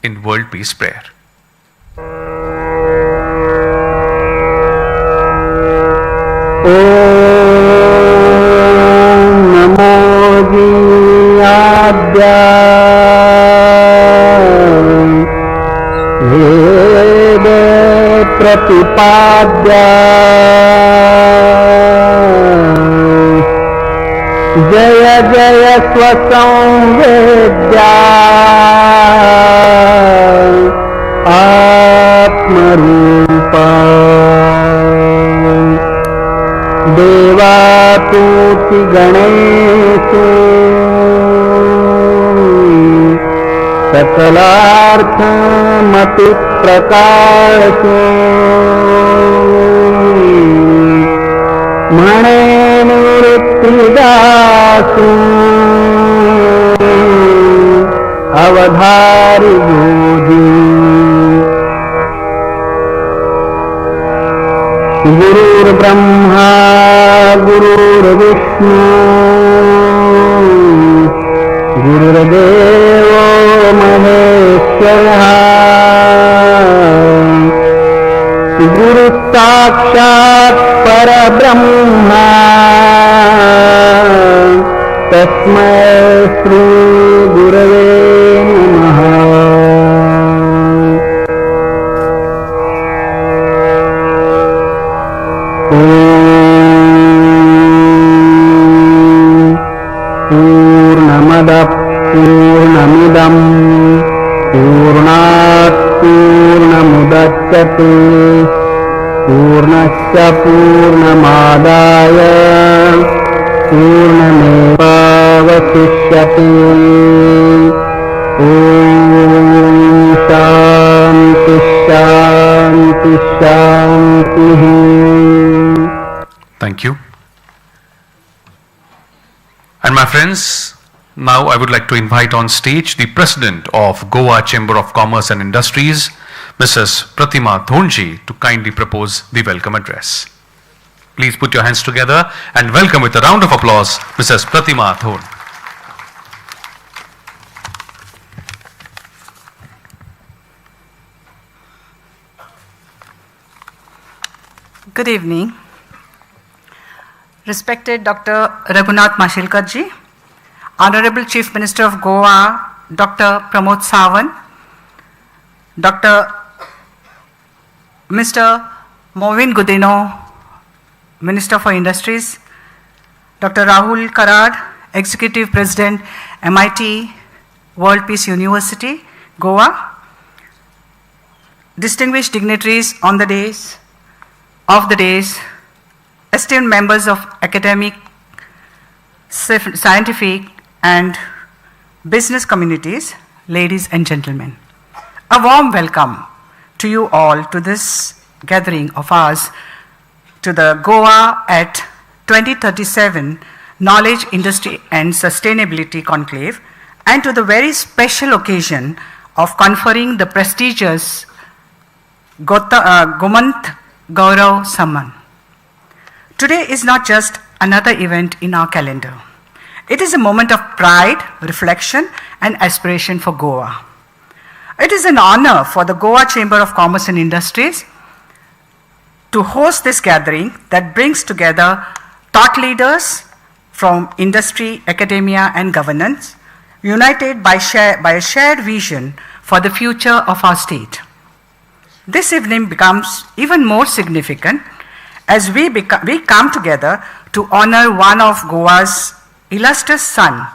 Speaker 2: in World Peace Prayer.
Speaker 18: प्रतिपाद्या जय जय स्वसंवेद्या आत्मरूपा देवातूति गणेशु सकलार्थमति प्रकाशो मणे निवृत्तिदासु अवधारि बोधि गुरुर्ब्रह्मा गुरुर्विष्णु गुरुर्देवो महेश्वरः गुरु साक्षात् परब्रह्मा तस्मै श्री गुरवे नमः. पूर्णमदः पूर्णमिदं पूर्णात् पूर्णमुदच्यते पूर्णस्य पूर्णमादाय पूर्णमेवावशिष्यते. ॐ शान्ति शान्ति शान्तिः.
Speaker 2: Thank you. And my friends, now I would like to invite on stage the President of Goa Chamber of Commerce and Industries, Mrs. Pratima Dhonji, to kindly propose the welcome address. Please put your hands together and welcome with a round of applause Mrs. Pratima Dhon.
Speaker 19: Good evening. Respected Dr. Raghunath Mashelkar ji, Honorable Chief Minister of Goa, Dr. Pramod Sawant, Mr. Movin Gudino, Minister for Industries, Dr. Rahul Karad, Executive President, MIT World Peace University, Goa, distinguished dignitaries on the days, esteemed members of academic, scientific, and business communities, ladies and gentlemen. A warm welcome to you all to this gathering of ours, to the Goa at 2037 Knowledge, Industry and Sustainability Conclave, and to the very special occasion of conferring the prestigious Gomant Gaurav Sanman. Today is not just another event in our calendar. It is a moment of pride, reflection, and aspiration for Goa. It is an honor for the Goa Chamber of Commerce and Industries to host this gathering that brings together thought leaders from industry, academia, and governance, united by a shared vision for the future of our state. This evening becomes even more significant as we come together to honor one of Goa's illustrious son,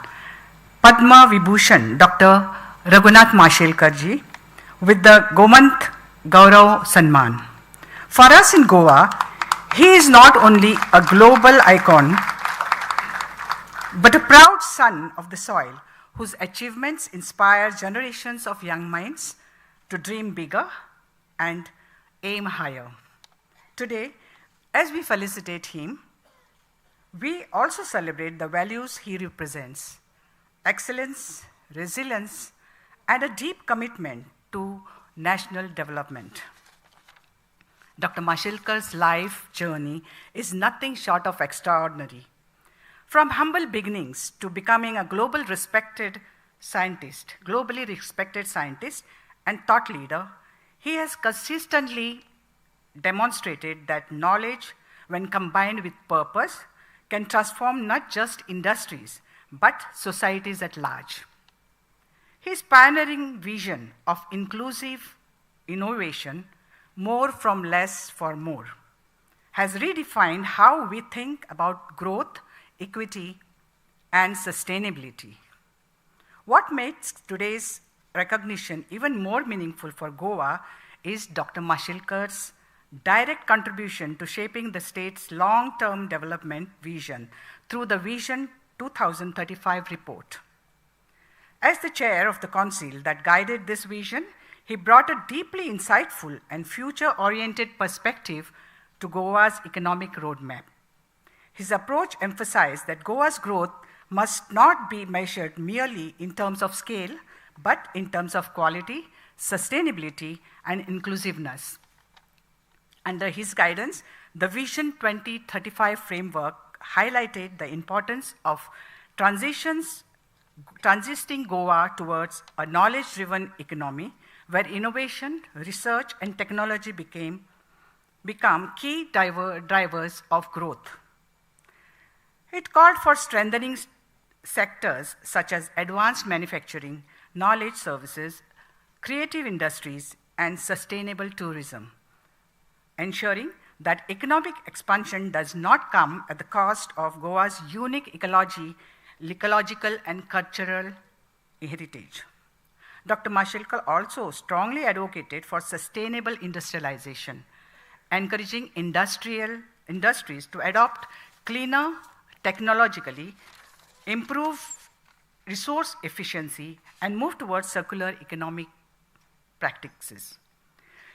Speaker 19: Padma Vibhushan, Dr. Raghunath Mashelkar ji, with the Gomant Gaurav Sanman. For us in Goa, he is not only a global icon, but a proud son of the soil whose achievements inspire generations of young minds to dream bigger and aim higher. Today, As we felicitate him, we also celebrate the values he represents: excellence, resilience, and a deep commitment to national development. Dr. Mashelkar's life journey is nothing short of extraordinary. From humble beginnings to becoming a globally respected scientist and thought leader, he has consistently demonstrated that knowledge, when combined with purpose, can transform not just industries, but societies at large. His pioneering vision of inclusive innovation, more from less for more, has redefined how we think about growth, equity, and sustainability. What makes today's recognition even more meaningful for Goa is Dr. Mashelkar's direct contribution to shaping the state's long-term development vision through the Vision 2035 report. As the chair of the council that guided this vision, he brought a deeply insightful and future-oriented perspective to Goa's economic roadmap. His approach emphasized that Goa's growth must not be measured merely in terms of scale, but in terms of quality, sustainability, and inclusiveness. Under his guidance, the Vision 2035 framework highlighted the importance of transitioning Goa towards a knowledge-driven economy where innovation, research, and technology become key drivers of growth. It called for strengthening sectors such as advanced manufacturing, knowledge services, creative industries, and sustainable tourism, ensuring that economic expansion does not come at the cost of Goa's unique ecological and cultural heritage. Dr. Mashelkar also strongly advocated for sustainable industrialization, encouraging industries to adopt cleaner, technologically, improve resource efficiency, and move towards circular economic practices.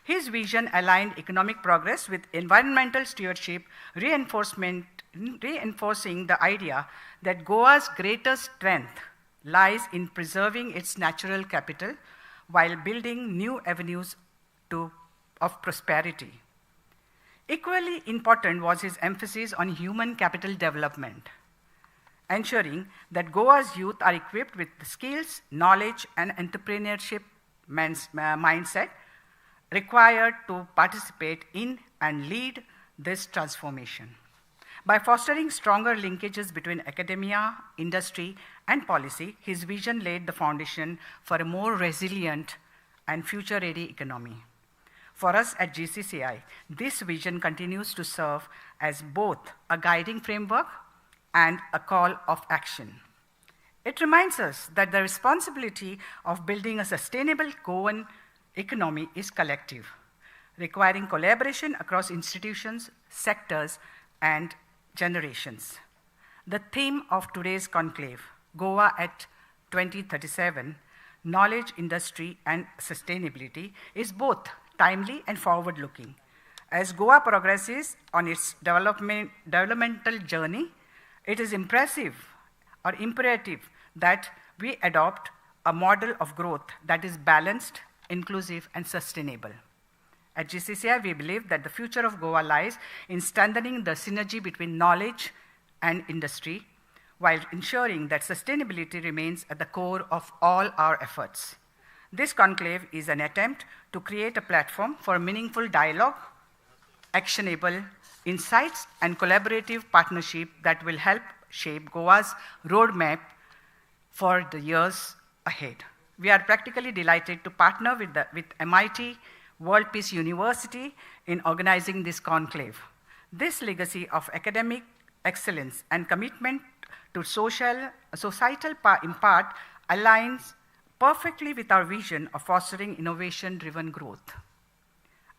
Speaker 19: His vision aligned economic progress with environmental stewardship, reinforcing the idea that Goa's greatest strength lies in preserving its natural capital while building new avenues of prosperity. Equally important was his emphasis on human capital development, ensuring that Goa's youth are equipped with the skills, knowledge, and entrepreneurship mindset required to participate in and lead this transformation. By fostering stronger linkages between academia, industry, and policy, his vision laid the foundation for a more resilient and future-ready economy. For us at GCCI, this vision continues to serve as both a guiding framework and a call of action. It reminds us that the responsibility of building a sustainable Goan economy is collective, requiring collaboration across institutions, sectors, and generations. The theme of today's conclave, Goa at 2037, Knowledge, Industry, and Sustainability, is both timely and forward-looking. As Goa progresses on its developmental journey, it is imperative that we adopt a model of growth that is balanced, inclusive, and sustainable. At GCCI, we believe that the future of Goa lies in strengthening the synergy between knowledge and industry, while ensuring that sustainability remains at the core of all our efforts. This conclave is an attempt to create a platform for meaningful dialogue, actionable insights, and collaborative partnership that will help shape Goa's roadmap for the years ahead. We are practically delighted to partner with MIT World Peace University in organizing this conclave. This legacy of academic excellence and commitment to societal impact aligns perfectly with our vision of fostering innovation-driven growth.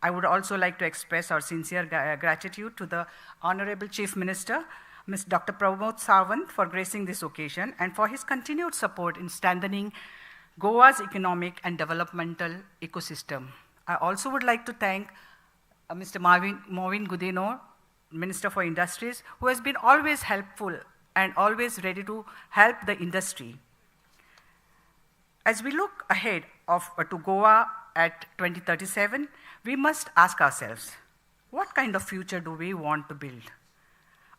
Speaker 19: I would also like to express our sincere gratitude to the Honorable Chief Minister, Ms. Dr. Pramod Sawant, for gracing this occasion and for his continued support in strengthening Goa's economic and developmental ecosystem. I also would like to thank Mr. Marvin Gudino, Minister for Industries, who has been always helpful and always ready to help the industry. As we look ahead to Goa at 2037, we must ask ourselves, what kind of future do we want to build?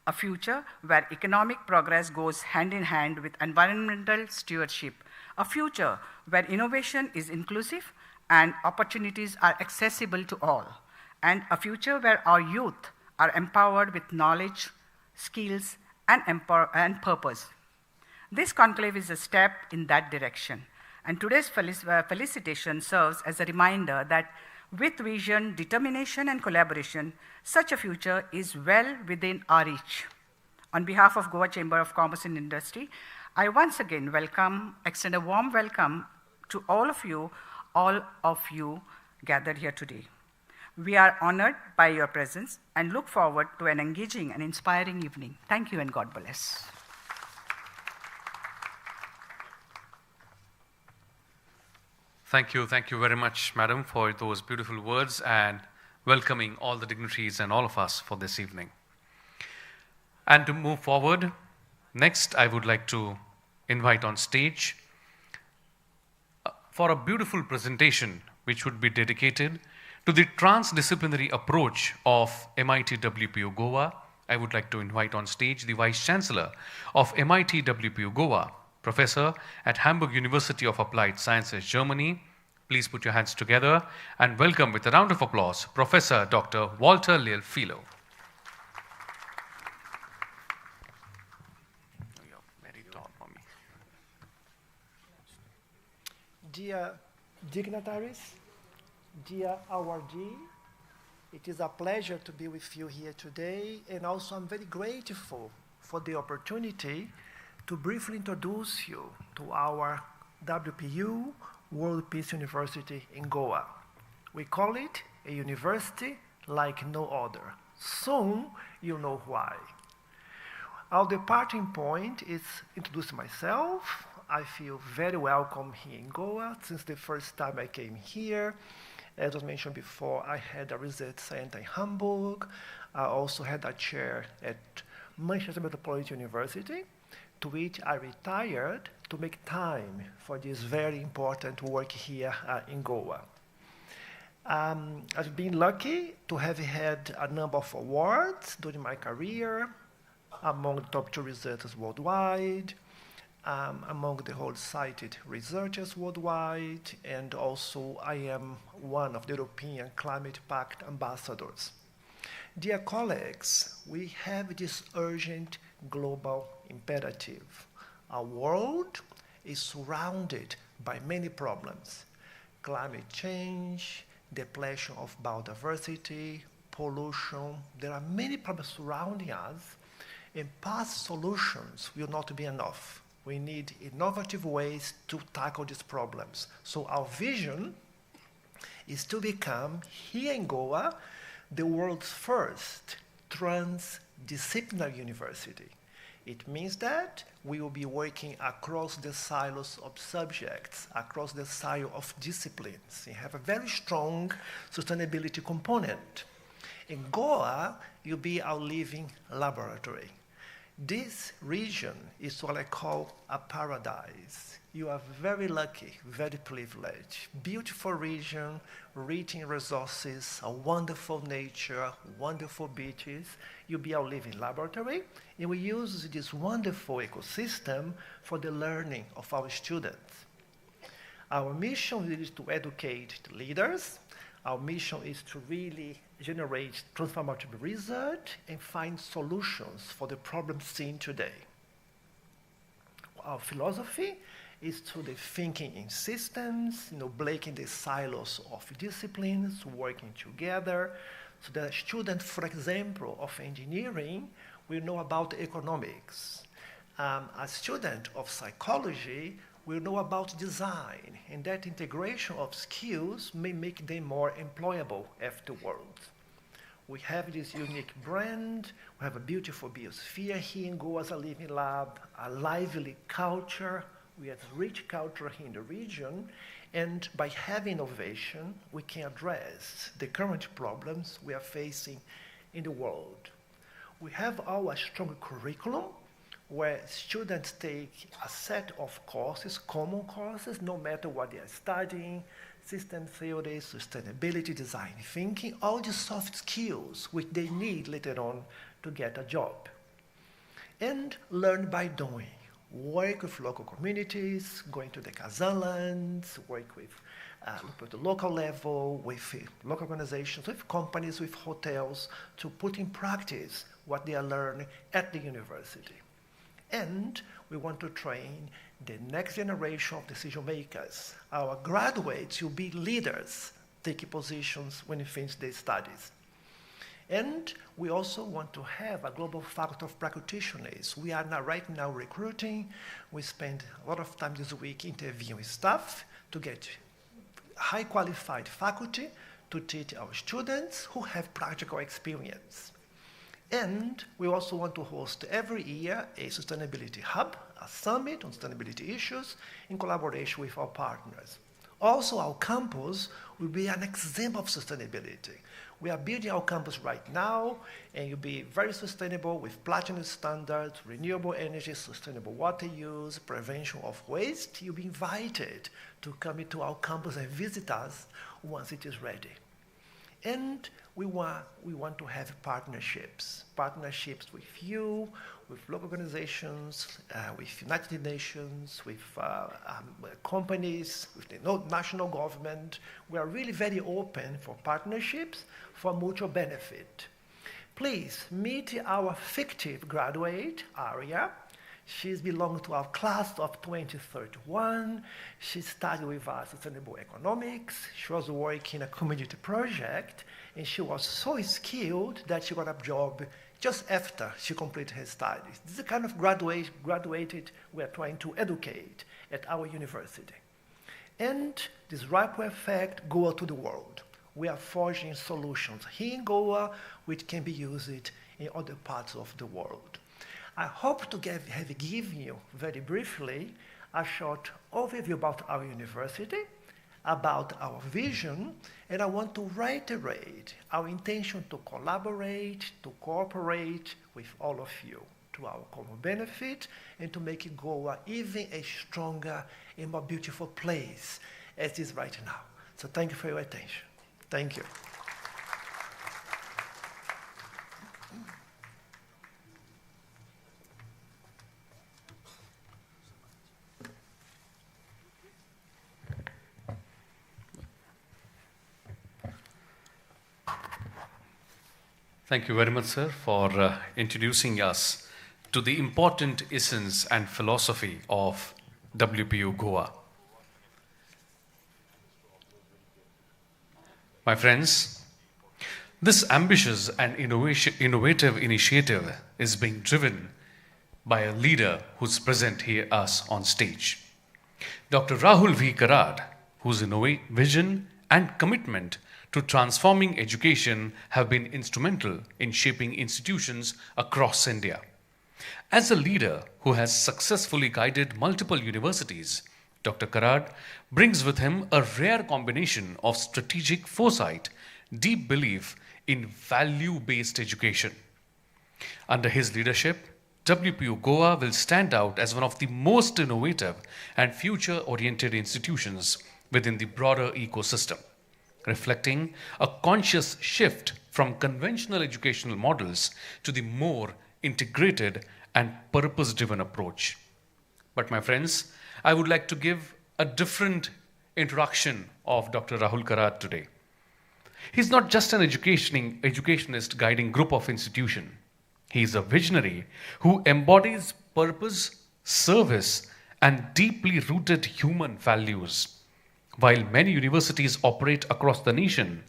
Speaker 19: A future where economic progress goes hand in hand with environmental stewardship. A future where innovation is inclusive and opportunities are accessible to all. And a future where our youth are empowered with knowledge, skills, and purpose. This conclave is a step in that direction. And today's felicitation serves as a reminder that with vision, determination, and collaboration, such a future is well within our reach. On behalf of Goa Chamber of Commerce and Industry, I once again extend a warm welcome to all of you gathered here today. We are honored by your presence and look forward to an engaging and inspiring evening. Thank you and God bless.
Speaker 2: Thank you very much, Madam, for those beautiful words and welcoming all the dignitaries and all of us for this evening. And to move forward, next I would like to invite on stage for a beautiful presentation which would be dedicated to the transdisciplinary approach of MIT WPU Goa. I would like to invite on stage the Vice Chancellor of MIT WPU Goa, Professor at Hamburg University of Applied Sciences, Germany. Please put your hands together and welcome with a round of applause, Professor Dr. Walter Leal-Philo.
Speaker 10: Dear dignitaries, dear awardee, it is a pleasure to be with you here today, and also I'm very grateful for the opportunity to briefly introduce you to our WPU, World Peace University in Goa. We call it a university like no other. Soon you'll know why. Our departing point is introduce myself. I feel very welcome here in Goa since the first time I came here. As was mentioned before, I had a research center in Hamburg. I also had a chair at Manchester Metropolitan University, to which I retired to make time for this very important work here in Goa. I've been lucky to have had a number of awards during my career, among the top 2 researchers worldwide, among the whole cited researchers worldwide, and also I am one of the European Climate Pact ambassadors. Dear colleagues, we have this urgent global imperative. Our world is surrounded by many problems: climate change, depletion of biodiversity, pollution. There are many problems surrounding us, and past solutions will not be enough. We need innovative ways to tackle these problems. So our vision is to become, here in Goa, the world's first transdisciplinary university. It means that we will be working across the silos of subjects, across the silo of disciplines. We have a very strong sustainability component. In Goa, you'll be our living laboratory. This region is what I call a paradise. You are very lucky, very privileged. Beautiful region, rich in resources, a wonderful nature, wonderful beaches. You'll be our living laboratory, and we use this wonderful ecosystem for the learning of our students. Our mission is to educate the leaders. Our mission is to really generate transformative research and find solutions for the problems seen today. Our philosophy is to the thinking in systems, breaking the silos of disciplines, working together, so that a student, for example, of engineering will know about economics. A student of psychology will know about design, and that integration of skills may make them more employable afterwards. We have this unique brand, we have a beautiful biosphere here in Goa as a living lab, a lively culture, we have rich culture here in the region, and by having innovation, we can address the current problems we are facing in the world. We have our strong curriculum where students take a set of courses, common courses, no matter what they are studying, system theory, sustainability, design thinking, all the soft skills which they need later on to get a job. And learn by doing. Work with local communities, going to the Kazanlands, work with at the local level, with local organizations, with companies, with hotels, to put in practice what they are learning at the university. And we want to train the next generation of decision makers. Our graduates will be leaders, taking positions when they finish their studies. And we also want to have a global faculty of practitioners. We are now, right now recruiting. We spend a lot of time this week interviewing staff to get high qualified faculty to teach our students who have practical experience. And we also want to host every year a sustainability hub, a summit on sustainability issues in collaboration with our partners. Also, our campus will be an example of sustainability. We are building our campus right now, and you'll be very sustainable with platinum standards, renewable energy, sustainable water use, prevention of waste. You'll be invited to come into our campus and visit us once it is ready. And we want to have partnerships with you, with local organizations, with United Nations, with companies, with the national government. We are really very open for partnerships for mutual benefit. Please meet our fictive graduate, Aria. She's belonged to our class of 2031. She studied with us sustainable economics. She was working in a community project, and she was so skilled that she got a job just after she completed her studies. This is the kind of graduated we are trying to educate at our university. And this ripple effect goes to the world. We are forging solutions here in Goa which can be used in other parts of the world. I hope to have given you very briefly a short overview about our university, about our vision, and I want to reiterate our intention to collaborate, to cooperate with all of you to our common benefit and to make Goa even a stronger and more beautiful place as it is right now. So thank you for your attention. Thank you.
Speaker 2: Thank you very much, sir, for introducing us to the important essence and philosophy of WPU Goa. My friends, this ambitious and innovative initiative is being driven by a leader who's present here us on stage. Dr. Rahul V. Karad, whose vision and commitment to transforming education have been instrumental in shaping institutions across India. As a leader who has successfully guided multiple universities, Dr. Karad brings with him a rare combination of strategic foresight, deep belief in value-based education. Under his leadership, WPU Goa will stand out as one of the most innovative and future-oriented institutions within the broader ecosystem, reflecting a conscious shift from conventional educational models to the more integrated and purpose-driven approach. But my friends, I would like to give a different introduction of Dr. Rahul Karad today. He's not just an educationist guiding group of institution. He is a visionary who embodies purpose, service, and deeply rooted human values. While many universities operate across the nation,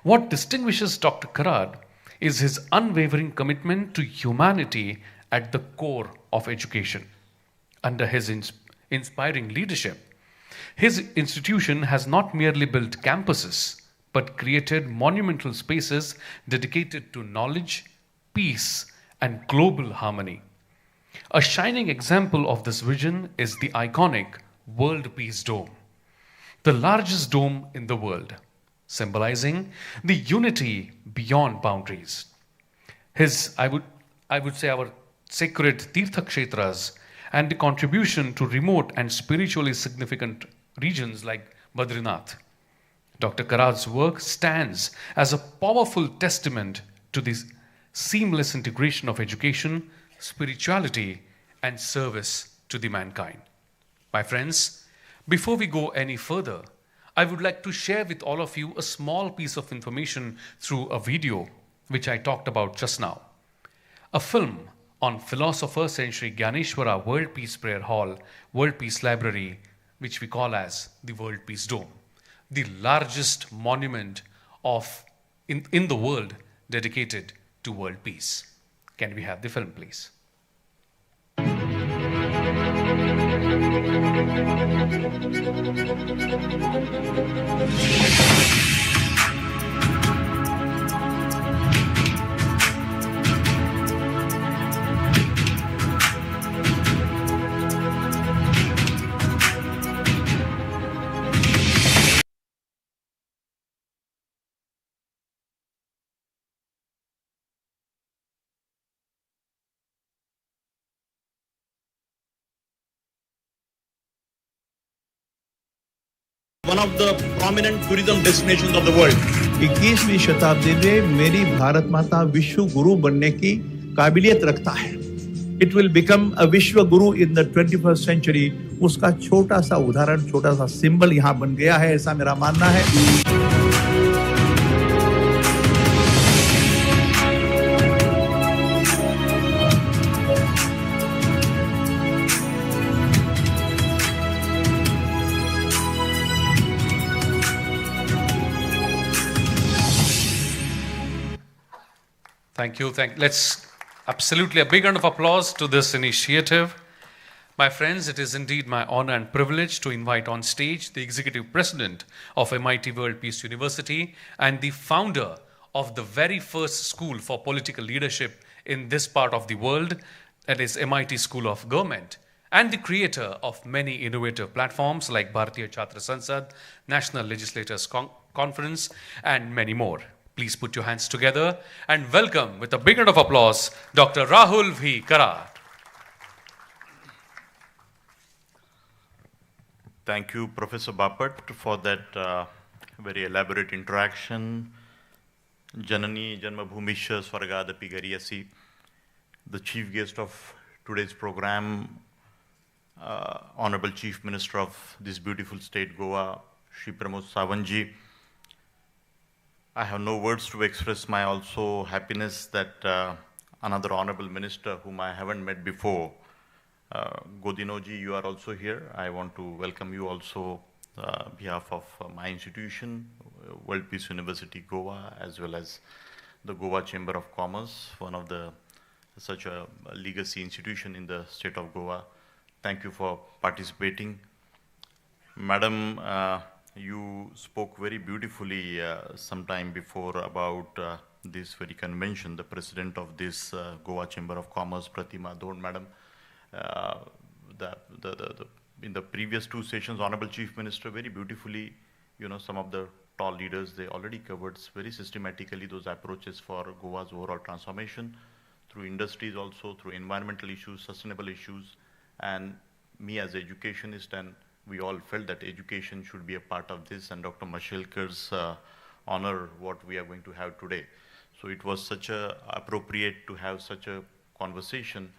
Speaker 2: what distinguishes Dr. Karad is his unwavering commitment to humanity at the core of education. Under his inspiring leadership, his institution has not merely built campuses, but created monumental spaces dedicated to knowledge, peace, and global harmony. A shining example of this vision is the iconic World Peace Dome, the largest dome in the world, symbolizing the unity beyond boundaries. I would I would say, our sacred Tirtha-kshetras and the contribution to remote and spiritually significant regions like Badrinath. Dr. Karat's work stands as a powerful testament to this seamless integration of education, spirituality, and service to the mankind. My friends, before we go any further, I would like to share with all of you a small piece of information through a video which I talked about just now. A film on philosopher Sri Gyaneshwara World Peace Prayer Hall, World Peace Library, which we call as the World Peace Dome, the largest monument in the world dedicated to world peace. Can we have the film, please?
Speaker 20: one of the prominent tourism destinations of the world. 21वीं शताब्दी में मेरी भारत माता विश्व गुरु बनने की काबिलियत रखता है. It will become a विश्व गुरु in the 21st century. उसका छोटा सा उदाहरण, छोटा सा सिंबल यहाँ बन गया है, ऐसा मेरा मानना है.
Speaker 2: Thank you. Let's absolutely a big round of applause to this initiative. My friends, it is indeed my honor and privilege to invite on stage the Executive President of MIT World Peace University and the founder of the very first school for political leadership in this part of the world, that is MIT School of Government, and the creator of many innovative platforms like Bharatiya Chhatra Sansad, National Legislators Conference, and many more. Please put your hands together and welcome with a big round of applause, Dr. Rahul V. Karat.
Speaker 21: Thank you, Professor Bapat, for that very elaborate interaction. Janani Janmabhumisha Swargadapi Gariyasi, the chief guest of today's program, Honorable Chief Minister of this beautiful state, Goa, Shri Pramod Sawantji. I have no words to express my also happiness that another honorable minister whom I haven't met before, Godinoji, you are also here. I want to welcome you also on behalf of my institution, World Peace University Goa, as well as the Goa Chamber of Commerce, one of the such a legacy institution in the state of Goa. Thank you for participating. Madam, you spoke very beautifully some time before about this very convention. The president of this Goa Chamber of Commerce, Pratima Dhod, Madam, in the previous two sessions, Honorable Chief Minister very beautifully, some of the tall leaders, they already covered very systematically those approaches for Goa's overall transformation through industries also, through environmental issues, sustainable issues, and me as an educationist, and we all felt that education should be a part of this, and Dr. Mashelkar's honor what we are going to have today. So it was such a appropriate to have such a conversation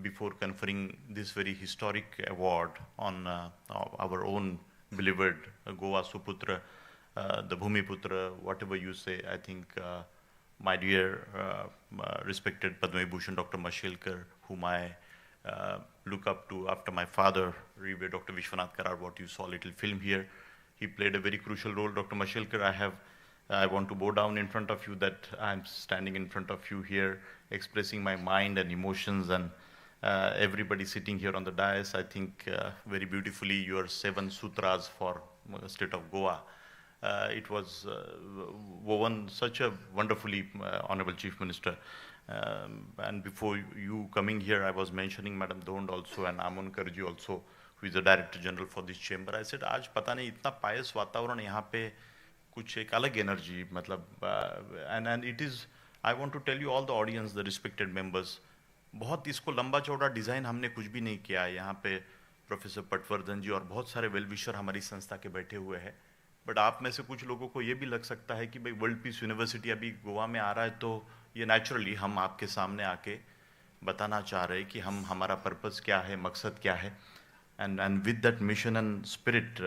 Speaker 21: before conferring this very historic award on our own beloved Goa Suputra, the Bhumiputra, whatever you say. I think my dear respected Padma Vibhushan Dr. Mashelkar, whom I look up to after my father, revered Dr. Vishwanath Karar, what you saw little film here. He played a very crucial role. Dr. Mashelkar, I want to bow down in front of you that I'm standing in front of you here, expressing my mind and emotions, and everybody sitting here on the dais, I think very beautifully your 7 sutras for the state of Goa. It was woven such a wonderfully Honorable Chief Minister. And before you coming here, I was mentioning Madam Dhond also and Amun Karji also, who is the Director General for this chamber. I said, आज पता नहीं इतना pious वातावरण यहाँ पे कुछ एक अलग energy मतलब and it is. I want to tell you all the audience, the respected members, बहुत इसको लंबा चौड़ा डिज़ाइन हमने कुछ भी नहीं किया है। यहाँ पे प्रोफेसर पटवर्धन जी और बहुत सारे वेल विशर हमारी संस्था के बैठे हुए हैं, बट आप में से कुछ लोगों को ये भी लग सकता है कि भाई वर्ल्ड पीस यूनिवर्सिटी अभी गोवा में आ रहा है, तो ये नेचुरली हम आपके सामने आके बताना चाह रहे हैं कि हम हमारा पर्पस क्या है, मकसद क्या है। And with that mission and spirit,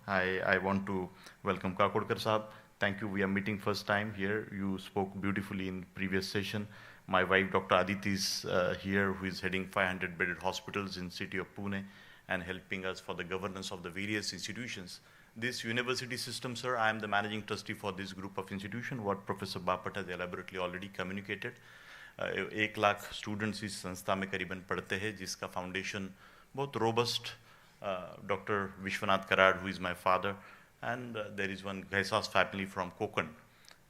Speaker 21: I want to welcome Kakodkar Saab. Thank you. We are meeting first time here. You spoke beautifully in previous session. My wife, Dr. Aditi, is here, who is heading 500-bedded hospitals in city of Pune and helping us for the governance of the various institutions. This university system, sir, I am the managing trustee for this group of institution, what Professor Bapat has elaborately already communicated. 1 lakh students इस संस्था में करीबन पढ़ते हैं, जिसका foundation बहुत robust. Dr. Vishwanath Karad, who is my father, and there is one Gaisas family from Konkan,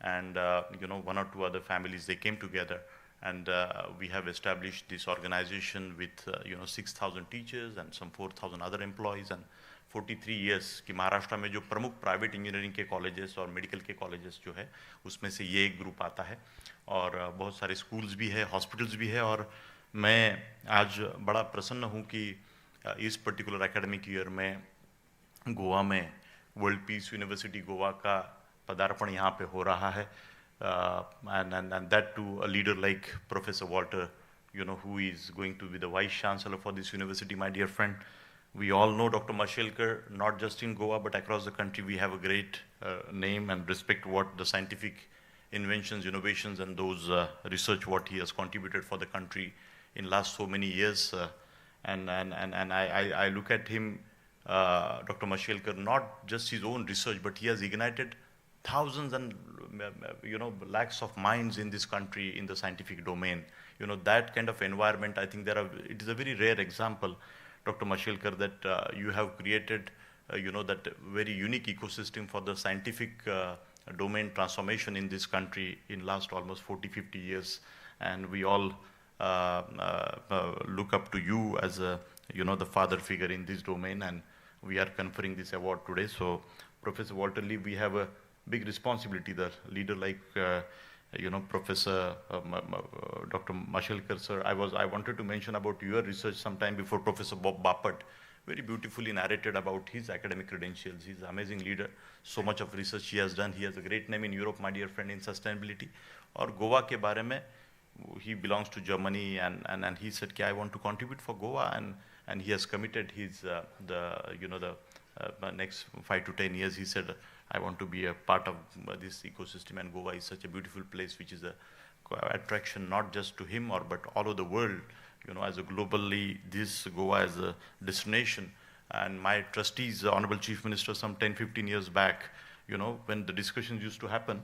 Speaker 21: and 1 or 2 other families, they came together, and we have established this organization with 6,000 teachers and some 4,000 other employees, and 43 years कि महाराष्ट्र में जो प्रमुख private engineering के colleges और medical के colleges जो है, उसमें से ये एक ग्रुप आता है, और बहुत सारे स्कूल्स भी है, हॉस्पिटल्स भी है। और मैं आज बड़ा प्रसन्न हूँ कि इस पर्टिकुलर एकेडमिक ईयर में गोवा में वर्ल्ड पीस यूनिवर्सिटी गोवा का पदार्पण यहाँ पे हो रहा है, and that to a leader like Professor Walter, who is going to be the Vice Chancellor for this university, my dear friend. We all know Dr. Mashelkar, not just in Goa, but across the country. We have a great name and respect what the scientific inventions, innovations, and those research what he has contributed for the country in last so many years. And I look at him, Dr. Mashelkar, not just his own research, but he has ignited thousands and lakhs of minds in this country in the scientific domain. That kind of environment, I think it is a very rare example, Dr. Mashelkar, that you have created, that very unique ecosystem for the scientific domain transformation in this country in last almost 40-50 years. And we all look up to you as the father figure in this domain, and we are conferring this award today. So, Professor Walter Lee, we have a big responsibility. The leader like Professor Dr. Mashelkar, sir. I wanted to mention about your research sometime before. Professor Bob Bapat very beautifully narrated about his academic credentials. He's an amazing leader. So much of research he has done. He has a great name in Europe, my dear friend, in sustainability. और गोवा के बारे में, he belongs to Germany, and he said, I want to contribute for Goa, and he has committed his the next 5 to 10 years. He said, I want to be a part of this ecosystem, and Goa is such a beautiful place, which is a attraction not just to him but all over the world. As a globally, this Goa as a destination. And my trustees, the Honorable Chief Minister, some 10-15 years back, when the discussions used to happen,